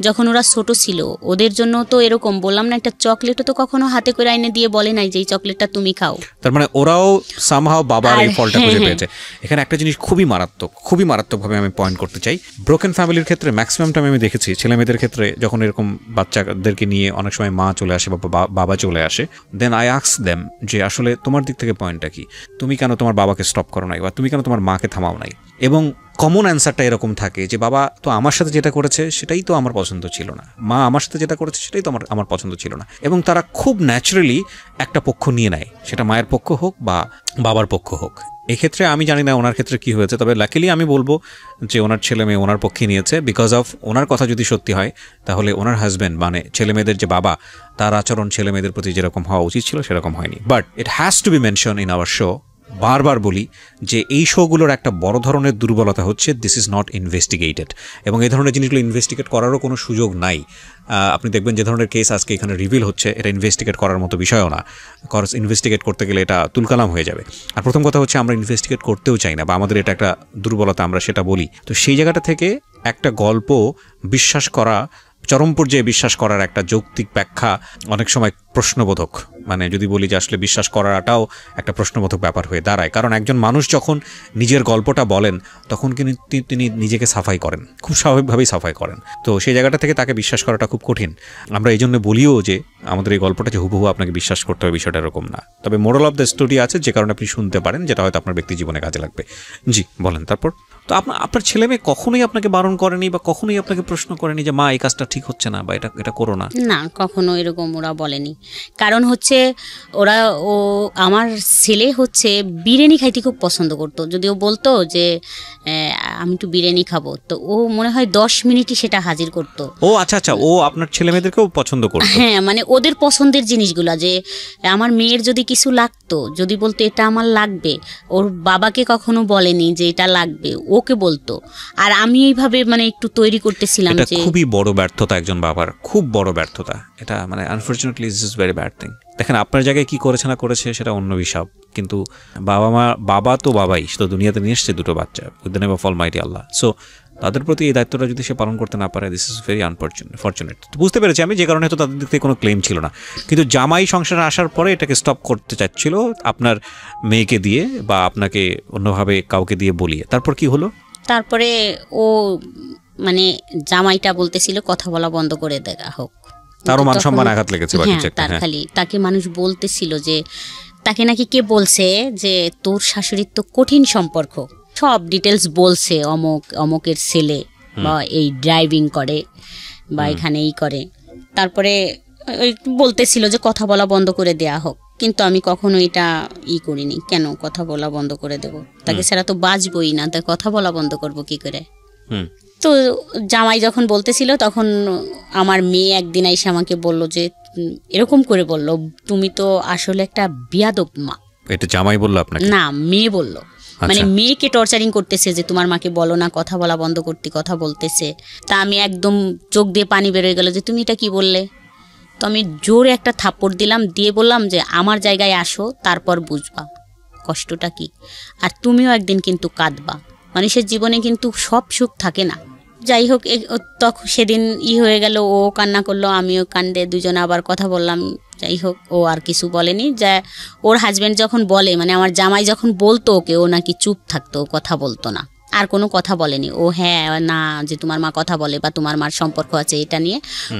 যখন ওরা ছোট ছিল, ওদের জন্য তো এরকম বললাম না, একটা চকলেটও তো কখনো হাতে করে আইনে দিয়ে বলে নাই যে এই চকলেটটা তুমি খাও। তার মানে ওরাও সামহাও বাবার এই ফলটা খুঁজে পেয়েছে। এখানে একটা জিনিস খুবই মারাত্মকভাবে আমি পয়েন্ট করতে চাই। ব্রোকেন ফ্যামিলির ক্ষেত্রে ম্যাক্সিমাম টাইম আমি দেখেছি ছেলে মেয়েদের ক্ষেত্রে, যখন এরকম বাচ্চাদেরকে নিয়ে অনেক সময় মা চলে আসে বা বাবা চলে আসে, দেন আই আস্ক দেম যে আসলে তোমার দিক থেকে পয়েন্টটা কি, তুমি কেন তোমার বাবাকে স্টপ করো নাই, বা তুমি কেন তোমার মাকে থামাও নাই? এবং কমন অ্যান্সারটা এরকম থাকে যে বাবা তো আমার সাথে যেটা করেছে সেটাই তো আমার পছন্দ ছিল না, মা আমার সাথে যেটা করেছে সেটাই তো আমার পছন্দ ছিল না। এবং তারা খুব ন্যাচারালি একটা পক্ষ নিয়ে নেয়, সেটা মায়ের পক্ষ হোক বা বাবার পক্ষ হোক। এক্ষেত্রে আমি জানি না ওনার ক্ষেত্রে কি হয়েছে, তবে লাকিলি আমি বলবো যে ওনার ছেলে মেয়ে ওনার পক্ষে নিয়েছে, বিকজ অফ ওনার কথা যদি সত্যি হয় তাহলে ওনার হাজব্যান্ড মানে ছেলে মেয়েদের যে বাবা, তার আচরণ ছেলে মেয়েদের প্রতি যেরকম হওয়া উচিত ছিল সেরকম হয়নি। But it has to B mention in our show, বারবার বলি যে এই শোগুলোর একটা বড় ধরনের দুর্বলতা হচ্ছে দিস ইজ নট ইনভেস্টিগেটেড, এবং এই ধরনের জিনিসগুলো ইনভেস্টিগেট করারও কোনো সুযোগ নাই। আপনি দেখবেন যে ধরনের কেস আজকে এখানে রিভিল হচ্ছে, এটা ইনভেস্টিগেট করার মতো বিষয়ও না, কজ ইনভেস্টিগেট করতে গেলে এটা তুলকালাম হয়ে যাবে। আর প্রথম কথা হচ্ছে আমরা ইনভেস্টিগেট করতেও চাই না, বা আমাদের এটা একটা দুর্বলতা, আমরা সেটা বলি। তো সেই জায়গাটা থেকে একটা গল্প বিশ্বাস করা, চরম পর্যায়ে বিশ্বাস করার একটা যৌক্তিক ব্যাখ্যা অনেক সময় প্রশ্নবোধক, মানে যদি বলি যে আসলে বিশ্বাস করাটাও একটা প্রশ্নবোধক ব্যাপার হয়ে দাঁড়ায়। কারণ একজন মানুষ যখন নিজের গল্পটা বলেন তখন কিন্তু তিনি নিজেকে সাফাই করেন, খুব স্বাভাবিকভাবেই সাফাই করেন। তো সেই জায়গাটা থেকে তাকে বিশ্বাস করাটা খুব কঠিন। আমরা এই জন্য বলিও যে আমাদের এই গল্পটা যে হুবহু আপনাকে বিশ্বাস করতে হবে বিষয়টা এরকম না, তবে মোরাল অফ দ্য স্টোরি আছে যে কারণে আপনি শুনতে পারেন, যেটা হয়তো আপনার ব্যক্তি জীবনে কাজে লাগবে। জি বলেন। তারপর তো আপনার ছেলে মেয়ে কখনোই আপনাকে বারণ করেনি বা কখনোই আপনাকে প্রশ্ন করেনি যে মা এই কাজটা ঠিক হচ্ছে না বা এটা করো না? না, কখনো এরকম ওরা বলেনি। কারণ হচ্ছে আমার ছেলে হচ্ছে বিরিয়ানি খাইতে খুব পছন্দ করতো। যদি ও বলতো যে আমি একটু বিরিয়ানি খাবো, তো ও মনে হয় 10 মিনিটই সেটা হাজির করতো। ও আচ্ছা, ও আপনার ছেলে মেয়েদেরকেও পছন্দ করতো? হ্যাঁ, মানে ও ওদের পছন্দের জিনিসগুলা, যে আমার মেয়ের যদি কিছু লাগতো, যদি বলতো এটা আমার লাগবে, ওর বাবাকে কখনো বলেনি যে এটা লাগবে, ওকে বলতো। আর আমি এইভাবে মানে একটু তৈরি করতেছিলাম। যে খুবই বড় ব্যর্থতা একজন বাবার, খুব বড় ব্যর্থতা এটা, মানে unfortunately this is very bad thing. দেখেন আপনার জায়গায় কি করেছে না করেছে সেটা অন্য বিষয়, কিন্তু বাবা তো বাবাই, সে তো দুনিয়াতে নিয়ে এসছে দুটো বাচ্চা with the name of Almighty Allah. So তাদের প্রতি এই দায়িত্বটা যদি সে পালন করতে না পারে, দিস ইজ ভেরি আনফরচুনেট। বুঝতে পেরেছি আমি, যে কারণে তো তাদের দিক থেকে কোনো ক্লেম ছিল না, কিন্তু জামাই সংসারে আসার পরে এটাকে স্টপ করতে চাচ্ছিল আপনার মেয়েকে দিয়ে বা আপনাকে অন্যভাবে কাউকে দিয়ে বলিয়ে। তারপর কি হলো? তারপরে ও মানে জামাইটা বলতেছিল কথা বলা বন্ধ করে দেওয়া হোক, তারও মান সম্মান আঘাত লেগেছে। তার খালি তাকে মানুষ বলতেছিল যে তাকে নাকি কে বলছে যে তোর শাশুড়ির তো কঠিন সম্পর্ক, সব ডিটেলস বলছে, অমকের ছেলে বা এই ড্রাইভিং করে বা এখানে এই করে। তারপরে বলতেছিল যে কথা বলা বন্ধ করে দেয়া হোক, কিন্তু আমি কখনো এটা করিনি। কেন কথা বলা বন্ধ করে দেব? তাকে ছাড়া তো বাঁচবই না, তাই কথা বলা বন্ধ করব কি করে? তো জামাই যখন বলতেছিল তখন আমার মেয়ে একদিন এসে আমাকে বলল যে এরকম করে বলল, তুমি তো আসলে একটা বিয়াদব মা। এটা জামাই বলল আপনাকে? না, মেয়ে বলল। মানে মেয়েকে টর্চারিং করতেছে যে তোমার মাকে বলো না কথা বলা বন্ধ করতে, কথা বলতেছে। তা আমি একদম চোখ দিয়ে পানি বেরোয় গেল যে তুমি এটা কি বললে। তো আমি জোরে একটা থাপ্পড় দিলাম, দিয়ে বললাম যে আমার জায়গায় আসো, তারপর বুঝবা কষ্টটা কি। আর তুমিও একদিন কিন্তু কাঁদবা, মানুষের জীবনে কিন্তু সব সুখ থাকে না। যাই হোক, তখন সেদিন হয়ে গেল, ও কান্না করলো, আমিও কান্দে, দুজনে আবার কথা বললাম। যাই হোক, ও আর কিছু বলেনি। যা ওর হাজব্যান্ড যখন বলে, মানে আমার জামাই যখন বলতো ওকে, ও নাকি চুপ থাকতো, কথা বলতো না, আর কোনো কথা বলেনি। ও হ্যাঁ না যে তোমার মা কথা বলে বা তোমার মার সম্পর্ক আছে এটা নিয়ে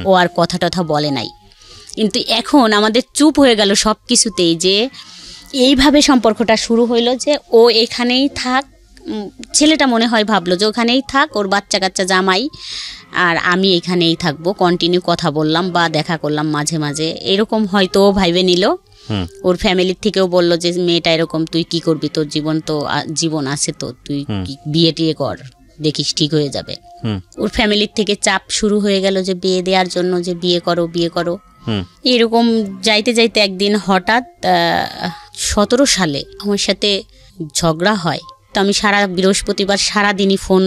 ও আর কথা টথা বলে নাই। কিন্তু এখন আমাদের চুপ হয়ে গেল সব কিছুতেই, যে এইভাবে সম্পর্কটা শুরু হইলো যে ও এখানেই থাক। ছেলেটা মনে হয় ভাবলো যে ওখানেই থাক, ওর বাচ্চা কাচ্চা জামাই, আর আমি এখানেই থাকবো। কন্টিনিউ কথা বললাম বা দেখা করলাম মাঝে মাঝে, এরকম হয়তো ও ভাইবে নিল। ওর ফ্যামিলির থেকেও বললো যে মেয়েটা এরকম, তুই কি করবি, তোর জীবন আছে তো, তুই বিয়ে টিয়ে কর, দেখিস ঠিক হয়ে যাবে। ওর ফ্যামিলির থেকে চাপ শুরু হয়ে গেল যে বিয়ে দেওয়ার জন্য, যে বিয়ে করো বিয়ে করো। এরকম যাইতে যাইতে একদিন হঠাৎ 17 সালে আমার সাথে ঝগড়া হয়। তো আমি বৃহস্পতিবার সারাদিনই ফোন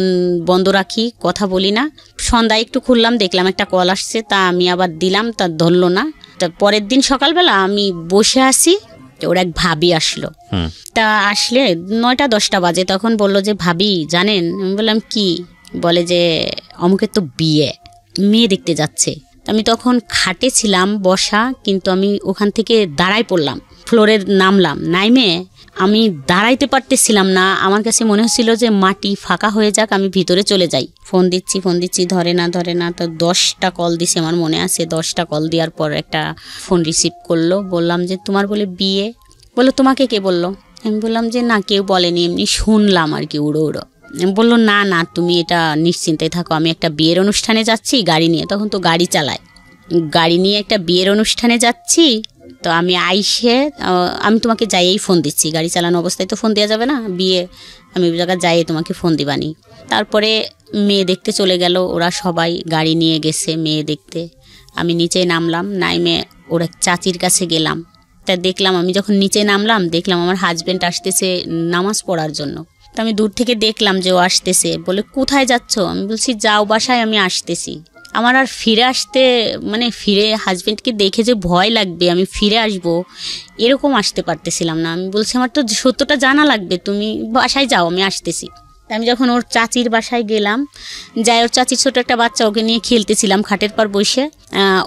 বন্ধ রাখি, কথা বলি না। সন্ধ্যায় একটু খুললাম, দেখলাম একটা কল আসছে, তা আমি আবার দিলাম, তা ধরলো না। তা পরের দিন সকালবেলা আমি বসে আছি, ওর এক ভাবি আসলো। তা আসলে 9টা-10টা বাজে, তখন বললো যে ভাবি জানেন। আমি বললাম কি? বলে যে অমুকের তো বিয়ে, মেয়ে দেখতে যাচ্ছে। আমি তখন খাটে ছিলাম বসা, কিন্তু আমি ওখান থেকে দাঁড়াই পড়লাম, ফ্লোরে নামলাম। নাইমে আমি দাঁড়াইতে পারতেছিলাম না, আমার কাছে মনে হচ্ছিল যে মাটি ফাঁকা হয়ে যাক, আমি ভিতরে চলে যাই। ফোন দিচ্ছি, ধরে না। তো 10টা কল দিছে, আমার মনে আছে। 10টা কল দেওয়ার পর একটা ফোন রিসিভ করলো। বললাম যে তোমার বলে বিয়ে। বললো তোমাকে কে বললো? আমি বললাম যে না, কেউ বলেনি, এমনি শুনলাম আর কি, উড়ো। বললো না তুমি এটা নিশ্চিন্তায় থাকো, আমি একটা বিয়ের অনুষ্ঠানে যাচ্ছি গাড়ি নিয়ে। তখন তো গাড়ি চালায়, গাড়ি নিয়ে একটা বিয়ের অনুষ্ঠানে যাচ্ছি। তো আমি আমি তোমাকে যাইয়েই ফোন দিচ্ছি, গাড়ি চালানো অবস্থায় তো ফোন দেওয়া যাবে না, বিয়ে আমি জায়গায় যাইয়ে তোমাকে ফোন দিবানি। তারপরে মেয়ে দেখতে চলে গেল, ওরা সবাই গাড়ি নিয়ে গেছে মেয়ে দেখতে। আমি নিচে নামলাম, নাইমে ওর এক চাচির কাছে গেলাম। তা দেখলাম, আমি যখন নিচে নামলাম দেখলাম আমার হাজব্যান্ড আসতেছে নামাজ পড়ার জন্য। তো আমি দূর থেকে দেখলাম যে ও আসতেছে। বলে কোথায় যাচ্ছ? আমি বলছি যাও বাসায়, আমি আসতেছি। আমার আর ফিরে আসতে, মানে ফিরে হাজব্যান্ডকে দেখে যে ভয় লাগবে, আমি ফিরে আসবো এরকম আসতে পারতেছিলাম না। আমি বলছি আমার তো সত্যটা জানা লাগবে, তুমি বাসায় যাও, আমি আসতেছি। আমি যখন ওর চাচির বাসায় গেলাম, যাই ওর চাচির ছোট একটা বাচ্চা, ওকে নিয়ে খেলতেছিলাম খাটের পর বসে।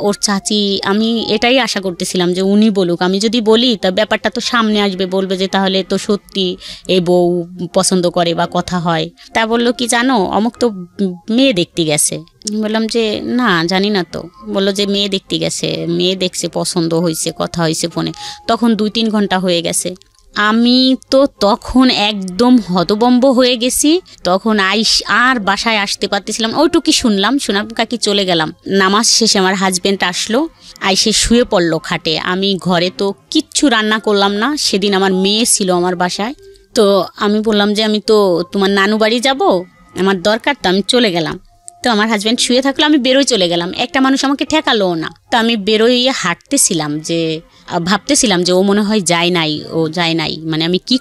ওর চাচি, আমি এটাই আশা করতেছিলাম যে উনি বলুক, আমি যদি বলি তা ব্যাপারটা তো সামনে আসবে, বলবে যে তাহলে তো সত্যি এই বউ পছন্দ করে বা কথা হয়। তা বললো কি জানো, অমুক তো মেয়ে দেখতে গেছে। বললাম যে না জানি না তো। বললো যে মেয়ে দেখতে গেছে, মেয়ে দেখছে, পছন্দ হয়েছে, কথা হয়েছে ফোনে। তখন 2-3 ঘন্টা হয়ে গেছে। আমি তো তখন একদম হতবম্ব হয়ে গেছি। তখন আর বাসায় আসতে পারতেছিলাম, ওইটুকি শুনলাম, শোনার কাকি চলে গেলাম। নামাজ শেষে আমার হাজব্যান্ড আসলো, আইসে শুয়ে পড়লো খাটে। আমি ঘরে তো কিচ্ছু রান্না করলাম না, সেদিন আমার মেয়ে ছিল আমার বাসায়। তো আমি বললাম যে আমি তো তোমার নানু বাড়ি যাবো, আমার দরকার, তো আমি চলে গেলাম। তো আমার হাজব্যান্ড শুয়ে থাকলো, আমি বেরোয় চলে গেলাম, একটা মানুষ আমাকে ঠেকালো না। তো আমি বেরোয় হাঁটতেছিলাম, যে ভাবতেছিলাম যে ও মনে হয় যায় নাই, মানে আমি কি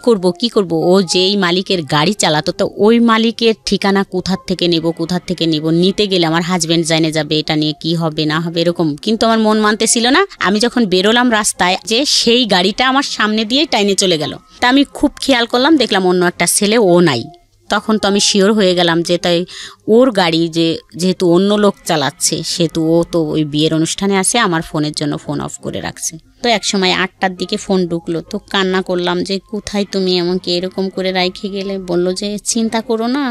করব। ও যেই মালিকের গাড়ি চালাতো, তো ওই মালিকের ঠিকানা কোথার থেকে নেব, নিতে গেলে আমার হাজব্যান্ড জানে যাবে, এটা নিয়ে কি হবে না হবে এরকম। কিন্তু আমার মন মানতেছিল না। আমি যখন বেরোলাম রাস্তায়, যে সেই গাড়িটা আমার সামনে দিয়ে টাইনে চলে গেল। তা আমি খুব খেয়াল করলাম, দেখলাম অন্য একটা ছেলে, ও নাই। তখন তো আমি শিওর হয়ে গেলাম যে তাই ওর গাড়ি, যেহেতু অন্য লোক চালাচ্ছে, সেহেতু ও তো ওই বিয়ের অনুষ্ঠানে আছে, আমার ফোনের জন্য ফোন অফ করে রাখছে। তো একসময় 8টার দিকে ফোন ঢুকলো, তো কান্না করলাম যে কোথায় তুমি আমাকে এরকম করে রাইখে গেলে। বললো যে চিন্তা করো না,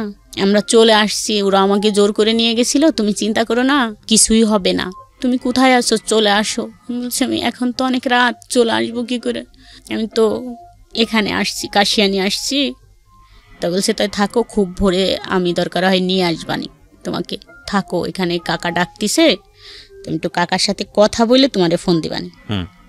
আমরা চলে আসছি, ওরা আমাকে জোর করে নিয়ে গেছিল, তুমি চিন্তা করো না, কিছুই হবে না, তুমি কোথায় আসো, চলে আসো। বলছি আমি এখন তো অনেক রাত, চলে আসবো কি করে, আমি তো এখানে আসছি, কাশিয়ানি আসছি। তা বলছে তাই থাকো, খুব ভোরে আমি দরকার হয় নিয়ে আসবানি তোমাকে, থাকো এখানে, কাকা ডাকতিছে, তুমি একটু কাকার সাথে কথা বলে তোমারে ফোন দিবানি।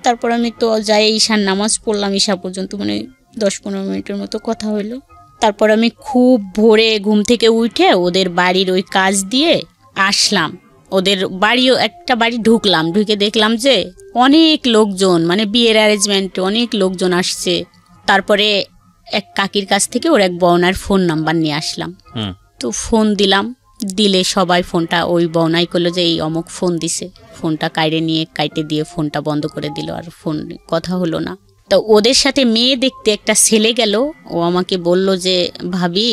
তারপর আমি তো যাই ঈশার নামাজ পড়লাম, ঈশা পর্যন্ত মানে 10-15 মিনিটের মতো কথা হইলো। তারপর আমি খুব ভোরে ঘুম থেকে উঠে ওদের বাড়ির ওই কাজ দিয়ে আসলাম। ওদের বাড়িও একটা বাড়ি ঢুকলাম, ঢুকে দেখলাম যে অনেক লোকজন, মানে বিয়ের অ্যারেঞ্জমেন্ট, অনেক লোকজন আসছে। তারপরে এক কাকির কাছ থেকে ওর এক বউনার ফোন নাম্বার নিয়ে আসলাম। তো ফোন দিলাম, দিলে সবাই ফোনটা ওই বউনাই করলো যে এই অমুক ফোন দিছে। ফোনটা কাইটে দিয়ে ফোনটা বন্ধ করে দিল, আর ফোন কথা হলো না। তো ওদের সাথে মেয়ে দেখতে একটা ছেলে গেল, ও আমাকে বলল যে ভাবি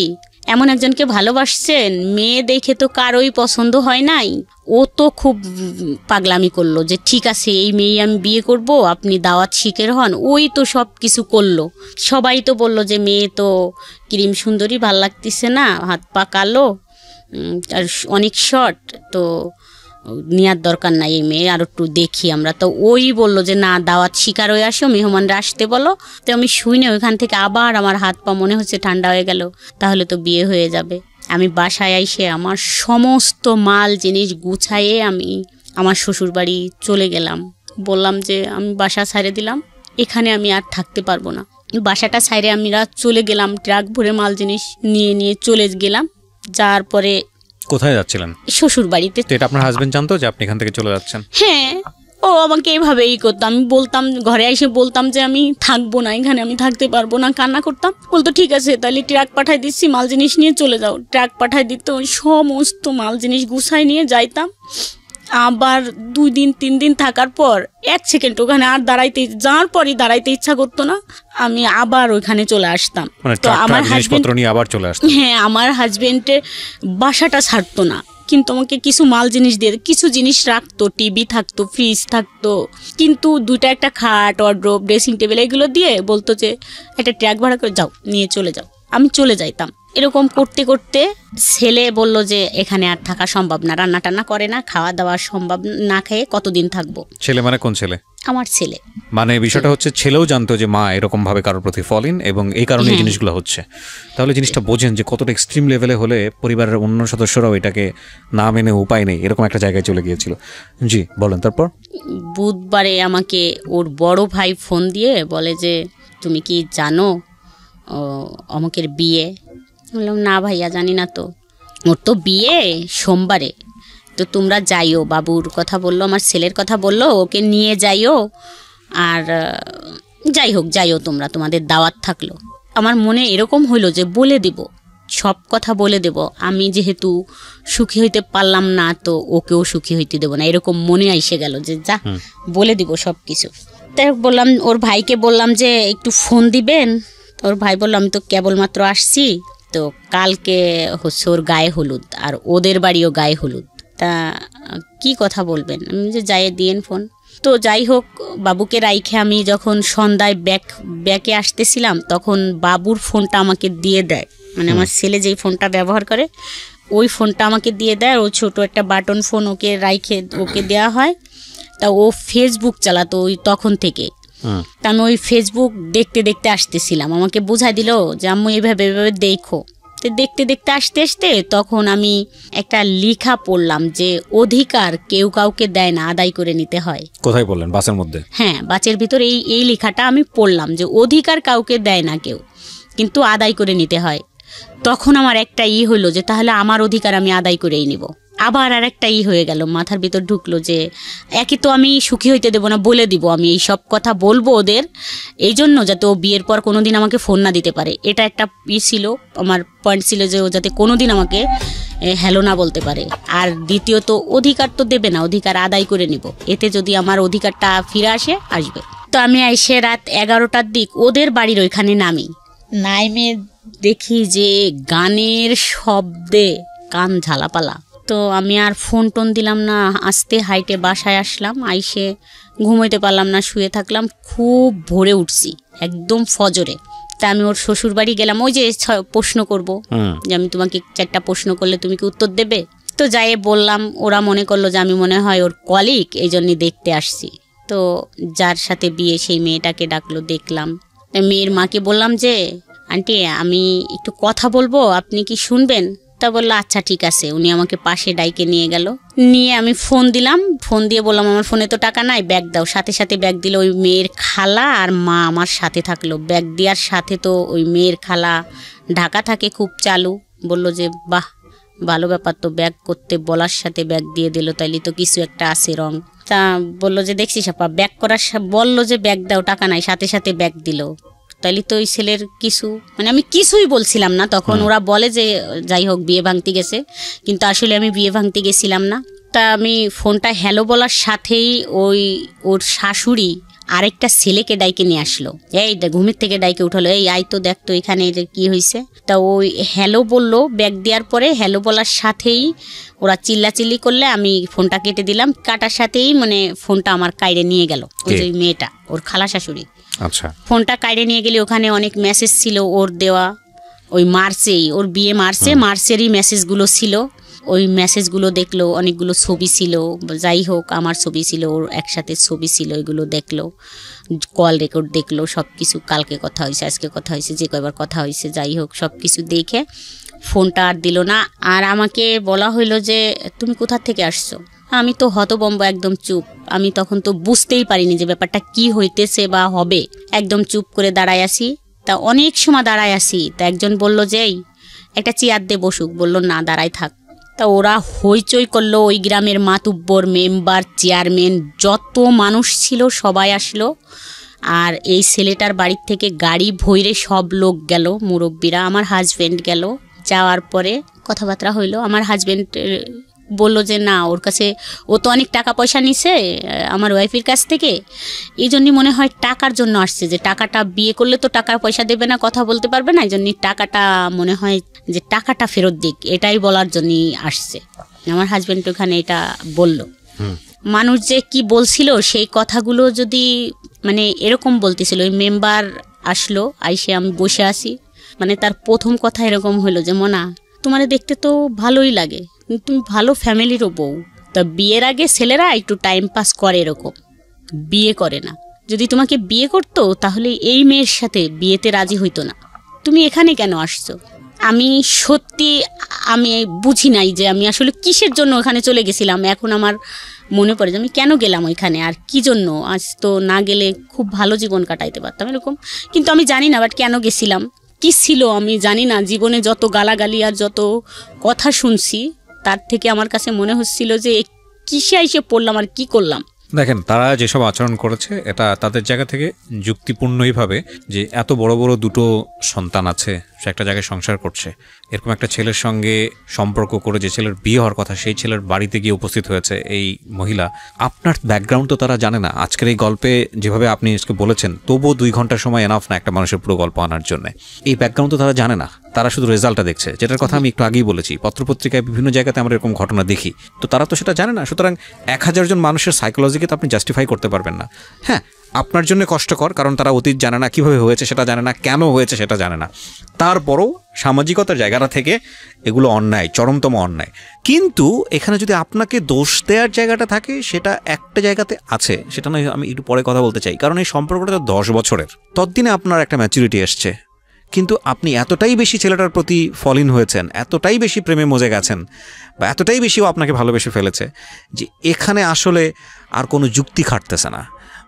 এমন একজনকে ভালোবাসছেন, মেয়ে দেখে তো কারোই পছন্দ হয় নাই, ও তো খুব পাগলামি করলো যে ঠিক আছে এই মেয়ে আমি বিয়ে করব, আপনি দাওয়াত শিখের হন। ওই তো সব কিছু করলো, সবাই তো বলল যে মেয়ে তো ক্রিম সুন্দরী, ভাল লাগতেছে না, হাত পা কালো, আর অনেক শর্ট, তো নেওয়ার দরকার নাই এই মেয়ে, আর একটু দেখি আমরা। তো ওই বললো যে না, দাওয়াত শিকার হয়ে আসো, মেহমানরা আসতে বলো। তো আমি শুনে ওইখান থেকে আবার আমার হাত পা মনে হচ্ছে ঠান্ডা হয়ে গেল, তাহলে তো বিয়ে হয়ে যাবে। আমি বাসায় এসে আমার সমস্ত মাল জিনিস গুছাইয়ে আমি আমার শ্বশুর বাড়ি চলে গেলাম। বললাম যে আমি বাসা ছাড়ে দিলাম, এখানে আমি আর থাকতে পারবো না। বাসাটা ছাড়ে আমরা চলে গেলাম, ট্রাক ভরে মাল জিনিস নিয়ে চলে গেলাম। যার পরে কোথায় যাচ্ছিলেন? শ্বশুর বাড়িতে। এটা আপনার হাজবেন্ড জানতো যে আপনি এখান থেকে চলে যাচ্ছেন? হ্যাঁ, ও আমাকে এইভাবেই করতো। আমি বলতাম, ঘরে এসে বলতাম যে আমি থাকবো না, এখানে আমি থাকতে পারবো না, কান্না করতাম। বলতো ঠিক আছে তাহলে ট্রাক পাঠাই দিচ্ছি, মাল জিনিস নিয়ে চলে যাও। ট্রাক পাঠাই দিত, সমস্ত মাল জিনিস গুছাই নিয়ে যাইতাম। আবার 2 দিন 3 দিন থাকার পর 1 সেকেন্ড ওখানে আর যাওয়ার পরই দাঁড়াইতে ইচ্ছা করতো না, আমি আবার ওইখানে চলে আসতাম। তো আমার জিনিসপত্র নিয়ে আবার চলে আসতাম। হ্যাঁ, আমার হাজবেন্ডের বাসাটা ছাড়তো না, কিন্তু আমাকে কিছু মাল জিনিস দিয়ে, কিছু জিনিস রাখতো, টিভি থাকতো, ফ্রিজ থাকতো, কিন্তু 2টা একটা খাট, ওয়ার্ড্রোব, ড্রেসিং টেবিল এগুলো দিয়ে বলতো যে একটা ট্রাক ভাড়া করে যাও, নিয়ে চলে যাও। আমি চলে যাইতাম। এরকম করতে করতে ছেলে বলল যে এখানে আর থাকা সম্ভব না, রান্না টান্না করে না, খাওয়া দাওয়া সম্ভব না, খেয়ে কতদিন থাকবো। ছেলে মানে কোন ছেলে? আমার ছেলে। মানে বিষয়টা হচ্ছে ছেলেও জানতো যে মা এরকম ভাবে কারোর প্রতি ফলিন, এবং এই কারণে এই জিনিসগুলো হচ্ছে। তাহলে জিনিসটা বোঝেন যে কতটা এক্সট্রিম লেভেলে হলে পরিবারের অন্য সদস্যরাও এটাকে না মেনে উপায় নেই, এরকম একটা জায়গায় চলে গিয়েছিল। জি বলেন। তারপর বুধবারে আমাকে ওর বড় ভাই ফোন দিয়ে বলে যে তুমি কি জানো অমুকের বিয়ে? বললাম না ভাইয়া জানি না তো, ওর তো বিয়ে সোমবারে, তো তোমরা যাইও। বাবুর কথা বললো, আমার ছেলের কথা বললো, ওকে নিয়ে যাইও, আর যাই হোক যাইও তোমরা, তোমাদের দাওয়াত থাকলো। আমার মনে এরকম হইলো যে বলে দেব, সব কথা বলে দেব, আমি যেহেতু সুখী হইতে পারলাম না, তো ওকেও সুখী হইতে দেবো না, এরকম মনে আইসে গেল যে যা বলে দিব সব কিছু। তাই বললাম, ওর ভাইকে বললাম যে একটু ফোন দিবেন। ওর ভাই বললো আমি তো কেবলমাত্র আসছি, তো কালকে হচ্ছে ওর গায়ে হলুদ, আর ওদের বাড়িও গায়ে হলুদ, তা কি কথা বলবেন? আমি যে যাই দিয়েন ফোন। তো যাই হোক, বাবুকে রাইখে আমি যখন সন্ধ্যায় ব্যাকে আসতেছিলাম, তখন বাবুর ফোনটা আমাকে দিয়ে দেয়, মানে আমার ছেলে যেই ফোনটা ব্যবহার করে ওই ফোনটা আমাকে দিয়ে দেয়। ও ছোট একটা বাটন ফোন ওকে রাইখে ওকে দেওয়া হয়। তা ও ফেসবুক চালাতো ওই তখন থেকে। তা আমি ওই ফেসবুক দেখতে দেখতে আসতেছিলাম, আমাকে বুঝাই দিল যে আম্মু এইভাবে দেখো। তো দেখতে দেখতে আসতে আসতে তখন আমি একটা লেখা পড়লাম যে অধিকার কেউ কাউকে দেয় না, আদায় করে নিতে হয়। কোথায় বললেন? বাসের মধ্যে? হ্যাঁ, বাসের ভিতর এই লেখাটা আমি পড়লাম যে অধিকার কাউকে দেয় না কেউ, কিন্তু আদায় করে নিতে হয়। তখন আমার একটা হলো যে তাহলে আমার অধিকার আমি আদায় করেই নিব। আবার আর একটা হয়ে গেল, মাথার ভিতর ঢুকলো যে একে তো আমি সুখী হইতে দেবো না, বলে দিব আমি এই সব কথা বলবো ওদের, এই জন্য যাতে ও বিয়ের পর কোনোদিন আমাকে ফোন না দিতে পারে। এটা একটা ছিল আমার পয়েন্ট ছিল যে ও যাতে কোনোদিন আমাকে হ্যালো না বলতে পারে। আর দ্বিতীয়ত অধিকার তো দেবে না, অধিকার আদায় করে নিব, এতে যদি আমার অধিকারটা ফিরে আসবে। তো আমি এসে রাত 11টার দিক ওদের বাড়ির ওইখানে নাইমে দেখি যে গানের শব্দে কান ঝালাপালা। তো আমি আর ফোন টোন দিলাম না, আস্তে হাইটে বাসায় আসলাম, আইসে ঘুমাইতে পারলাম না, শুয়ে থাকলাম। খুব ভোরে উঠছি একদম ফজরে। তা আমি ওর শ্বশুর বাড়ি গেলাম, ওই যে প্রশ্ন করব যে আমি তোমাকে 4টা প্রশ্ন করলে তুমি কি উত্তর দেবে। তো যাই বললাম, ওরা মনে করলো যে আমি মনে হয় ওর কলিগ, এই জন্যই দেখতে আসছি। তো যার সাথে বিয়ে সেই মেয়েটাকে ডাকলো, দেখলাম। মেয়ের মাকে বললাম যে আন্টি আমি একটু কথা বলবো, আপনি কি শুনবেন? তা বললো আচ্ছা ঠিক আছে। উনি আমাকে পাশে ডাইকে নিয়ে গেল, নিয়ে আমি ফোন দিলাম, ফোন দিয়ে বললাম আমার ফোনে তো টাকা নাই, ব্যাগ দাও। সাথে সাথে ব্যাগ দিল। ওই মেয়ের খালা আর মা আমার সাথে থাকলো। ব্যাগ দেওয়ার সাথে তো ওই মেয়ের খালা ঢাকা থাকে, খুব চালু, বলল যে বাহ ভালো ব্যাপার তো, ব্যাগ করতে বলার সাথে ব্যাগ দিয়ে দিল, তাইলে তো কিছু একটা আছে রং। তা বললো যে দেখছিস আপা, ব্যাগ করার বললো যে ব্যাগ দাও, টাকা নাই, সাথে সাথে ব্যাগ দিল, তাইলে তো ওই ছেলের কিছু, মানে আমি কিছুই বলছিলাম না তখন। ওরা বলে যে যাই হোক বিয়ে ভাঙতে গেছে, কিন্তু আসলে আমি বিয়ে ভাঙতে গেছিলাম না। তা আমি ফোনটা হ্যালো বলার সাথেই ওর শাশুড়ি আরেকটা ছেলেকে ডাইকে নিয়ে আসলো, এই ঘুমের থেকে ডাইকে উঠালো, এই আই তো দেখতো এখানে কি হয়েছে। তা ওই হ্যালো বললো, ব্যাগ দেওয়ার পরে হ্যালো বলার সাথেই ওরা চিল্লাচিল্লি করলে আমি ফোনটা কেটে দিলাম। কাটার সাথেই মানে ফোনটা আমার কাইরে নিয়ে গেল ওই যে মেয়েটা, ওর খালা শাশুড়ি। আচ্ছা, ফোনটা কাইরে নিয়ে গেলে ওখানে অনেক মেসেজ ছিল ওর দেওয়া, ওই মার্চেই, ওর বিয়ে মার্চেরই মেসেজগুলো ছিল। ওই মেসেজগুলো দেখলো, অনেকগুলো ছবি ছিল, যাই হোক আমার ছবি ছিল, ওর একসাথে ছবি ছিল, এগুলো দেখলো, কল রেকর্ড দেখলো, সব কিছু, কালকে কথা হয়েছে, আজকে কথা হয়েছে, যে কয়বার কথা হয়েছে, যাই হোক সব কিছু দেখে ফোনটা আর দিল না। আর আমাকে বলা হইলো যে তুমি কোথা থেকে আসছো। আমি তো হতবম্ব, একদম চুপ। আমি তখন তো বুঝতেই পারিনি যে ব্যাপারটা কি হইতেছে বা হবে, একদম চুপ করে দাঁড়ায় আসি। তা অনেক সময় দাঁড়ায় আসি, তা একজন বলল যে এই একটা চেয়ার দিয়ে বসুক, বললো না দাঁড়ায় থাক। তা ওরা হইচই করলো, ওই গ্রামের মাতুব্বর, মেম্বার, চেয়ারম্যান, যত মানুষ ছিল সবাই আসলো। আর এই ছেলেটার বাড়ির থেকে গাড়ি ভইরে সব লোক গেল, মুরব্বীরা, আমার হাজব্যান্ড গেল। যাওয়ার পরে কথাবার্তা হইলো। আমার হাজব্যান্ড বললো যে না, ওর কাছে ও তো অনেক টাকা পয়সা নিছে আমার ওয়াইফের কাছ থেকে, এই জন্যই মনে হয় টাকার জন্য আসছে, যে টাকাটা বিয়ে করলে তো টাকার পয়সা দেবে না, কথা বলতে পারবে না, এই জন্যই টাকাটা মনে হয় যে টাকাটা ফেরত দিক, এটাই বলার জন্যই আসছে। আমার হাজব্যান্ড ওখানে এটা বলল। মানুষ যে কি বলছিল সেই কথাগুলো যদি মানে এরকম বলতেছিল। ওই মেম্বার আসলো, আইসে আমি বসে আছি, মানে তার প্রথম কথা এরকম হলো যে মোনা তোমারে দেখতে তো ভালোই লাগে, তুমি ভালো ফ্যামিলিরও বউ, তা বিয়ের আগে ছেলেরা একটু টাইম পাস করে, এরকম বিয়ে করে না। যদি তোমাকে বিয়ে করতো তাহলে এই মেয়ের সাথে বিয়েতে রাজি হইতো না, তুমি এখানে কেন আসছো। আমি সত্যি আমি বুঝি নাই যে আমি আসলে কিসের জন্য ওখানে চলে গেছিলাম। এখন আমার মনে পড়ে যে আমি কেন গেলাম ওইখানে, আর কি জন্য। আজ তো না গেলে খুব ভালো জীবন কাটাইতে পারতাম এরকম, কিন্তু আমি জানি না বাট কেন গেছিলাম, কি ছিল আমি জানি না। জীবনে যত গালাগালি আর যত কথা শুনছি তার থেকে আমার কাছে মনে হচ্ছিল যে কিসে এসে পড়লাম আর কি করলাম। দেখেন, তারা যেসব আচরণ করেছে এটা তাদের জায়গা থেকে যুক্তিপূর্ণই ভাবে যে এত বড় বড় দুটো সন্তান আছে, সে একটা জায়গায় সংসার করছে, এরকম একটা ছেলের সঙ্গে সম্পর্ক করে যে ছেলের বিয়ে হওয়ার কথা সেই ছেলের বাড়িতে গিয়ে উপস্থিত হয়েছে এই মহিলা। আপনার ব্যাকগ্রাউন্ড তো তারা জানে না। আজকের এই গল্পে যেভাবে আপনি বলেছেন, তবুও 2 ঘন্টার সময় এনাফ না একটা মানুষের পুরো গল্প আনার জন্য। এই ব্যাকগ্রাউন্ড তো তারা জানে না, তারা শুধু রেজাল্টটা দেখছে, যেটার কথা আমি একটু আগেই বলেছি। পত্রপত্রিকায় বিভিন্ন জায়গাতে আমরা এরকম ঘটনা দেখি, তো তারা তো সেটা জানে না। সুতরাং 1000 জন মানুষের সাইকোলজিকে তো আপনি জাস্টিফাই করতে পারবেন না। হ্যাঁ, আপনার জন্য কষ্টকর, কারণ তারা অতীত জানে না, কীভাবে হয়েছে সেটা জানে না, কেন হয়েছে সেটা জানে না। তারপরও সামাজিকতার জায়গাটা থেকে এগুলো অন্যায়, চরমতম অন্যায়। কিন্তু এখানে যদি আপনাকে দোষ দেওয়ার জায়গাটা থাকে, সেটা একটা জায়গাতে আছে, সেটা নয় আমি একটু পরে কথা বলতে চাই। কারণ এই সম্পর্কটা তো 10 বছরের, ততদিনে আপনার একটা ম্যাচুরিটি এসছে, কিন্তু আপনি এতটাই বেশি ছেলেটার প্রতি ফল ইন হয়েছেন, এতটাই বেশি প্রেমে মজে গেছেন, বা এতটাই বেশিও আপনাকে ভালোবেসে ফেলেছে যে এখানে আসলে আর কোনো যুক্তি খাটতেছে না।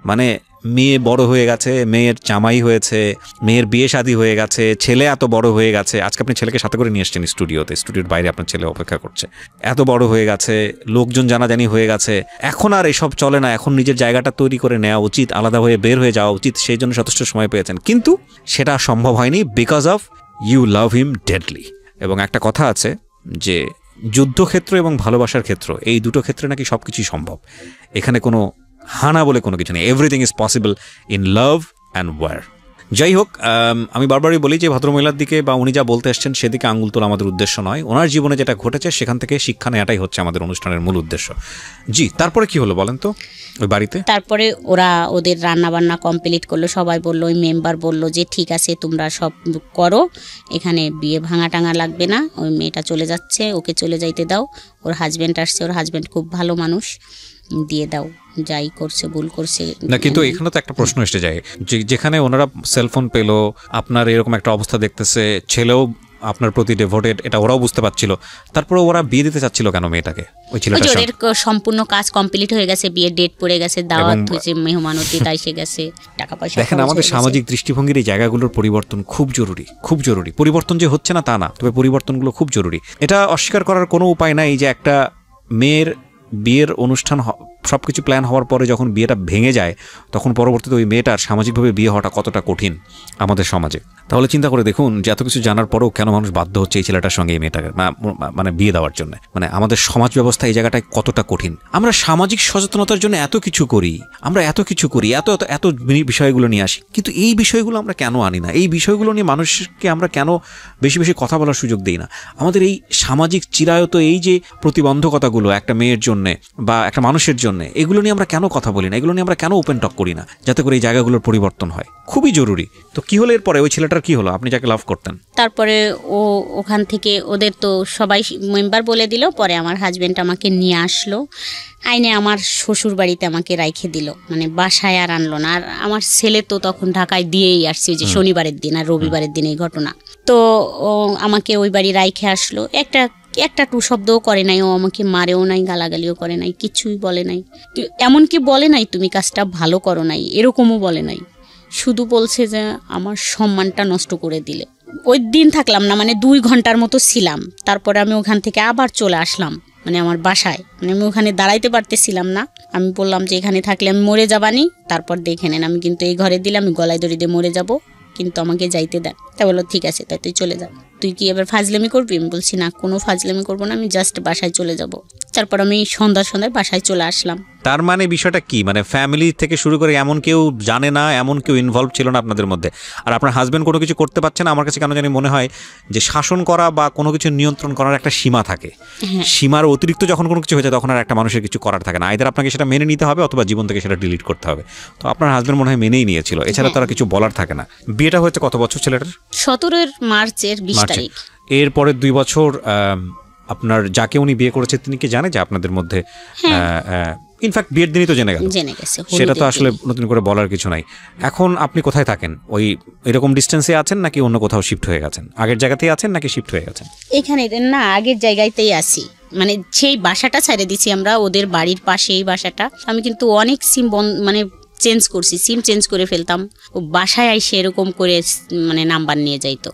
মানে মেয়ে বড় হয়ে গেছে, মেয়ের জামাই হয়েছে, মেয়ের বিয়ে শাদী হয়ে গেছে, ছেলে এত বড় হয়ে গেছে, আজকে আপনি ছেলেকে সাথে করে নিয়ে এসছেন স্টুডিওর বাইরে আপনার ছেলে অপেক্ষা করছে, এত বড় হয়ে গেছে, লোকজন জানাজানি হয়ে গেছে, এখন আর এসব চলে না, এখন নিজের জায়গাটা তৈরি করে নেওয়া উচিত, আলাদা হয়ে বের হয়ে যাওয়া উচিত, সেই জন্য যথেষ্ট সময় পেয়েছেন, কিন্তু সেটা সম্ভব হয়নি because of you love him deadly. এবং একটা কথা আছে যে যুদ্ধক্ষেত্র এবং ভালোবাসার ক্ষেত্র, এই দুটো ক্ষেত্রে নাকি সব কিছুই সম্ভব, এখানে কোনো হানা বলে কোনো কিছু নেই, everything is possible in love and war. যাই হোক, আমি বারবারই বলি যে ভদ্রমহিলার দিকে বা উনি যা বলতে এসছেন সেদিকে আঙুল তোলা আমাদের উদ্দেশ্য নয়, ওনার জীবনে যেটা ঘটেছে সেখান থেকে শিক্ষা নেওয়াটাই হচ্ছে আমাদের অনুষ্ঠানের মূল উদ্দেশ্য। জি, তারপরে কি হলো বলেন তো ওই বাড়িতে? তারপরে ওরা ওদের রান্না বান্না কমপ্লিট করলো, সবাই বললো, ওই মেম্বার বললো যে ঠিক আছে তোমরা সব করো, এখানে বিয়ে ভাঙা টাঙা লাগবে না, ওই মেয়েটা চলে যাচ্ছে, ওকে চলে যাইতে দাও, ওর হাজব্যান্ড আসছে, ওর হাজব্যান্ড খুব ভালো মানুষ, দিয়ে দাও, যাই করছে ভুল করছে না। কিন্তু এখানে তো একটা প্রশ্ন এসে যায়, যেখানে ওনারা সেলফোন পেলো, আপনার এরকম একটা অবস্থা দেখতেছে, ছেলেও আপনার প্রতি ডেভোটেড, এটা ওরাও বুঝতে পারছিল, তারপরে ওরা বিয়ে দিতে চাচ্ছিল কেন মেয়েটাকে? ওই ছেলেটার ওদের সম্পূর্ণ কাজ কমপ্লিট হয়ে গেছে, বিয়ের ডেট পড়ে গেছে, দাওয়াত হয়েছে, মেহমান অতিথি এসে গেছে, টাকা পয়সা। দেখেন, আমাদের সামাজিক দৃষ্টিভঙ্গির এই জায়গাগুলোর পরিবর্তন খুব জরুরি, খুব জরুরি। পরিবর্তন যে হচ্ছে না তা না, তবে পরিবর্তনগুলো খুব জরুরি। এটা অস্বীকার করার কোনো উপায় নাই যে একটা মেয়ের বিয়ের অনুষ্ঠান সবকিছু প্ল্যান হওয়ার পরে যখন বিয়েটা ভেঙে যায়, তখন পরবর্তীতে ওই মেয়েটার সামাজিকভাবে বিয়ে হওয়াটা কতটা কঠিন আমাদের সমাজে। তাহলে চিন্তা করে দেখুন যে এত কিছু জানার পরেও কেন মানুষ বাধ্য হচ্ছে এই ছেলেটার সঙ্গে এই মেয়েটাকে মানে বিয়ে দেওয়ার জন্য। মানে আমাদের সমাজ ব্যবস্থা এই জায়গাটায় কতটা কঠিন। আমরা সামাজিক সচেতনতার জন্য এত কিছু করি, আমরা এত কিছু করি, এত এত এত বিষয়গুলো নিয়ে আসি, কিন্তু এই বিষয়গুলো আমরা কেন আনি না? এই বিষয়গুলো নিয়ে মানুষকে আমরা কেন বেশি বেশি কথা বলার সুযোগ দিই না? আমাদের এই সামাজিক চিরায়ত এই যে প্রতিবন্ধকতাগুলো একটা মেয়ের জন্যে বা একটা মানুষের জন্য, এগুলো নিয়ে আমরা কেন কথা বলি না? এগুলো নিয়ে আমরা কেন ওপেন টক করি না, যাতে করে এই জায়গাগুলোর পরিবর্তন হয়? খুবই জরুরি। তো কি হলো এরপরে? ওই ছেলেটার কি হলো, আপনি যাকে লাভ করতেন? তারপরে ওখান থেকে ওদের তো সবাই মেম্বার বলে দিল, পরে আমার হাজব্যান্ড আমাকে নিয়ে আসলো, আইনে আমার শ্বশুর বাড়িতে আমাকে রাইখে দিল, মানে বাসায় আর আনলো না। আর আমার ছেলে তো তখন ঢাকায় দিয়েই আসছে, যে শনিবারের দিন আর রবিবারের দিন এই ঘটনা। তো আমাকে ওই বাড়ি রাইখে আসলো, একটা টু শব্দও করে নাই, ও আমাকে মারেও নাই, গালাগালিও করে নাই, কিছুই বলে নাই, এমনকি বলে নাই তুমি কাজটা ভালো করো নাই, এরকমও বলে নাই। শুধু বলছে যে আমার সম্মানটা নষ্ট করে দিলে। ওই দিন থাকলাম না, মানে 2 ঘন্টার মতো ছিলাম। তারপরে আমি ওখান থেকে আবার চলে আসলাম, মানে আমার বাসায়। মানে আমি ওখানে দাঁড়াইতে পারতেছিলাম না। আমি বললাম যে এখানে থাকলে আমি মরে যাবানি, তারপর দেখে নেন, আমি কিন্তু এই ঘরে দিলে আমি গলায় দড়ি দিয়ে মরে যাব, কিন্তু আমাকে যাইতে দেন। তা বললো ঠিক আছে, তাই তুই চলে যা, তুই কি এবার ফাজলামি করবি? আমি বলছি না, কোনো ফাজলামি করবো না, আমি জাস্ট বাসায় চলে যাব। তারপর আমি সন্ধ্যায় বাসায় চলে আসলাম। তার মানে বিষয়টা কি, মানে ফ্যামিলি থেকে শুরু করে এমন কেউ জানে না, এমন কেউ ইনভলভ ছিল না আপনাদের মধ্যে, আর আপনার হাজব্যান্ড কোনো কিছু করতে পারছে না। আমার কাছে কেন জানি মনে হয় যে শাসন করা বা কোনো কিছু নিয়ন্ত্রণ করার একটা সীমা থাকে, সীমার অতিরিক্ত যখন কোনো কিছু হয়ে যায় তখন আর একটা মানুষের কিছু করার থাকে না, আইদার আপনাকে সেটা মেনে নিতে হবে অথবা জীবন থেকে সেটা ডিলিট করতে হবে। তো আপনার হাজব্যান্ড মনে হয় মেনেই নিয়েছিল, এছাড়া তারা কিছু বলার থাকে না। বিয়েটা হয়েছে কত বছর ছেলেটার? 17 মার্চের 20 তারিখ। এরপরে 2 বছর আপনার যাকে উনি বিয়ে করেছে তিনি কি জানে যে আপনাদের মধ্যে, ইনফ্যাক্ট বিয়ের দিনই তো জেনে গেছে, সেটা তো আসলে নতুন করে বলার কিছু নাই। এখন আপনি কোথায় থাকেন? ওই এরকম ডিস্টেন্সে আছেন নাকি অন্য কোথাও শিফট হয়ে গেছেন? আগের জায়গাতেই আছেন নাকি শিফট হয়ে গেছেন? এখানে না, আগের জায়গাতেই আছি, মানে সেই বাসাটা ছেড়ে দিছি আমরা, ওদের বাড়ির পাশে এই বাসাটা। আমি কিন্তু অনেক সিম মানে চেঞ্জ করছি, সিম চেঞ্জ করে ফেলতাম, ও বাসায় আইসে এরকম করে মানে নাম্বার নিয়ে যাইতো।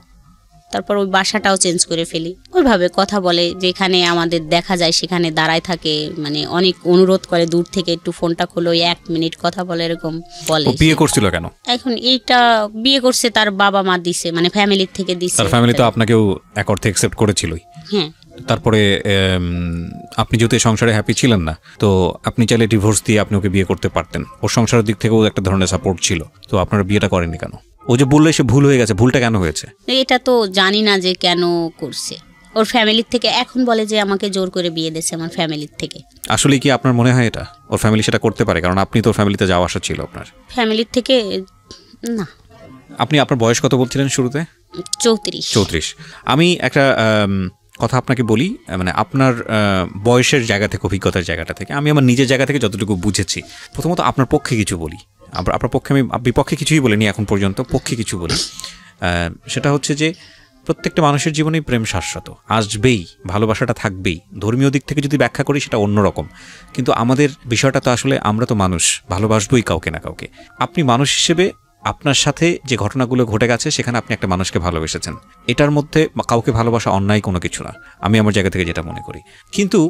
তারপর ওই বাসাটাও চেঞ্জ করে ফেলি। ওইভাবে কথা বলে, যেখানে আমাদের দেখা যায় সেখানে দাঁড়ায় থাকে, মানে অনেক অনুরোধ করে দূর থেকে একটু ফোনটা খোলো, 1 মিনিট কথা বলে, এরকম বলে। বিয়ে করছিল কেন? এখন এইটা বিয়ে করছে তার বাবা মা দিছে, মানে ফ্যামিলির থেকে দিছে। তার ফ্যামিলি তো আপনাকেও এক অর্থে অ্যাকসেপ্ট করেছিলই। হ্যাঁ। তারপরে আপনি যেহেতু সংসারে হ্যাপি ছিলেন না, তো আপনি চাইলে ডিভোর্স দিয়ে আপনি ওকে বিয়ে করতে পারতেন। ওর সংসারের দিক থেকেও একটা ধরনের সাপোর্ট ছিল, তো আপনারা বিয়েটা করেননি কেন? ও যে বললে সে ভুল হয়ে গেছে, ভুলটা কেন হয়েছে? এটা তো জানি না যে কেন করছে। ওর ফ্যামিলির থেকে এখন বলে যে আমাকে জোর করে বিয়ে দিয়েছে আমার ফ্যামিলির থেকে। আসলে কি আপনার মনে হয় এটা ওর ফ্যামিলি সেটা করতে পারে? কারণ আপনি তো ফ্যামিলিতে যাওয়া আসা ছিল আপনার ফ্যামিলির থেকে না। আপনি আপনার বয়স কত বলছিলেন শুরুতে? 34। আমি একটা কথা আপনাকে বলি, মানে আপনার বয়সের জায়গা থেকে, অভিজ্ঞতার জায়গাটা থেকে, আমি আমার নিজের জায়গা থেকে যতটুকু বুঝেছি, প্রথমত আপনার পক্ষে কিছু বলি। আপনার পক্ষে আমি বিপক্ষে কিছুই বলিনি এখন পর্যন্ত, পক্ষে কিছু বলি। সেটা হচ্ছে যে প্রত্যেকটা মানুষের জীবনেই প্রেম শাশ্বত, আসবেই, ভালোবাসাটা থাকবেই। ধর্মীয় দিক থেকে যদি ব্যাখ্যা করি সেটা অন্যরকম, কিন্তু আমাদের বিষয়টা তো আসলে আমরা তো মানুষ, ভালোবাসবই কাউকে না কাউকে। আপনি মানুষ হিসেবে আপনার সাথে যে ঘটনাগুলো ঘটে গেছে সেখানে আপনি একটা মানুষকে ভালোবেসেছেন, এটার মধ্যে কাউকে ভালোবাসা অন্যায় কোনো কিছু না, আমি আমার জায়গা থেকে যেটা মনে করি। কিন্তু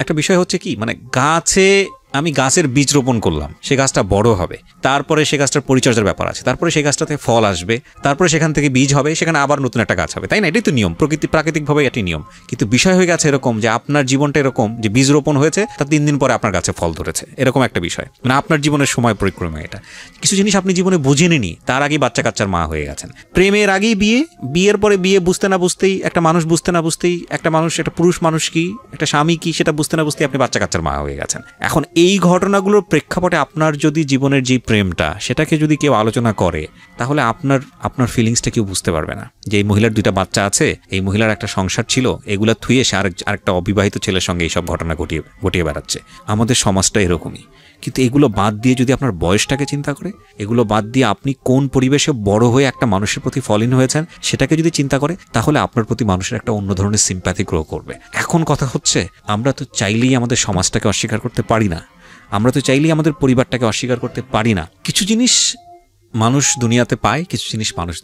একটা বিষয় হচ্ছে কি, মানে আমি গাছের বীজ রোপণ করলাম, সে গাছটা বড় হবে, তারপরে সে গাছটার পরিচর্যার ব্যাপার আছে, তারপরে সেই গাছটাতে ফল আসবে, তারপরে সেখান থেকে বীজ হবে, সেখানে আবার নতুন একটা গাছ হবে, তাই না? এটাই তো নিয়ম, প্রাকৃতিকভাবে এটি নিয়ম। কিন্তু বিষয় হয়ে গেছে এরকম যে আপনার জীবনটা এরকম যে বীজ রোপণ হয়েছে, তার 3 দিন পরে আপনার গাছে ফল ধরেছে, এরকম একটা বিষয়। মানে আপনার জীবনের সময় পরিক্রমা এটা। কিছু জিনিস আপনি জীবনে বুঝেননি, তার আগেই বাচ্চা কাচ্চার মা হয়ে গেছেন। প্রেমের আগেই বিয়ে, বিয়ের পরে বিয়ে বুঝতে না বুঝতেই, একটা মানুষ বুঝতে না বুঝতেই, একটা পুরুষ মানুষ কি, একটা স্বামী কি, সেটা বুঝতে না বুঝতেই আপনি বাচ্চা কাচ্চার মা হয়ে গেছেন। এখন এই ঘটনাগুলোর প্রেক্ষাপটে আপনার যদি জীবনের যে প্রেমটা, সেটাকে যদি কেউ আলোচনা করে, তাহলে আপনার ফিলিংসটা কেউ বুঝতে পারবে না। যে এই মহিলার 2টা বাচ্চা আছে, এই মহিলার একটা সংসার ছিল, এগুলা থুয়ে সে আরেকটা অবিবাহিত ছেলের সঙ্গে এইসব ঘটনা ঘটিয়ে বেড়াচ্ছে। আমাদের সমাজটা এরকমই। কিন্তু এগুলো বাদ দিয়ে যদি আপনার বয়সটাকে চিন্তা করে, এগুলো বাদ দিয়ে আপনি কোন পরিবেশে বড় হয়ে একটা মানুষের প্রতি ফলিন হয়েছেন সেটাকে যদি চিন্তা করে, তাহলে আপনার প্রতি মানুষের একটা অন্য ধরনের সিম্প্যাথি গ্রো করবে। এখন কথা হচ্ছে, আমরা তো চাইলেই আমাদের সমাজটাকে অস্বীকার করতে পারি না, আমরা তো চাইলেই আমাদের পরিবারটাকে অস্বীকার করতে পারি না। কিছু জিনিস মানুষ দুনিয়াতে পায়, কিছু জিনিস মানুষ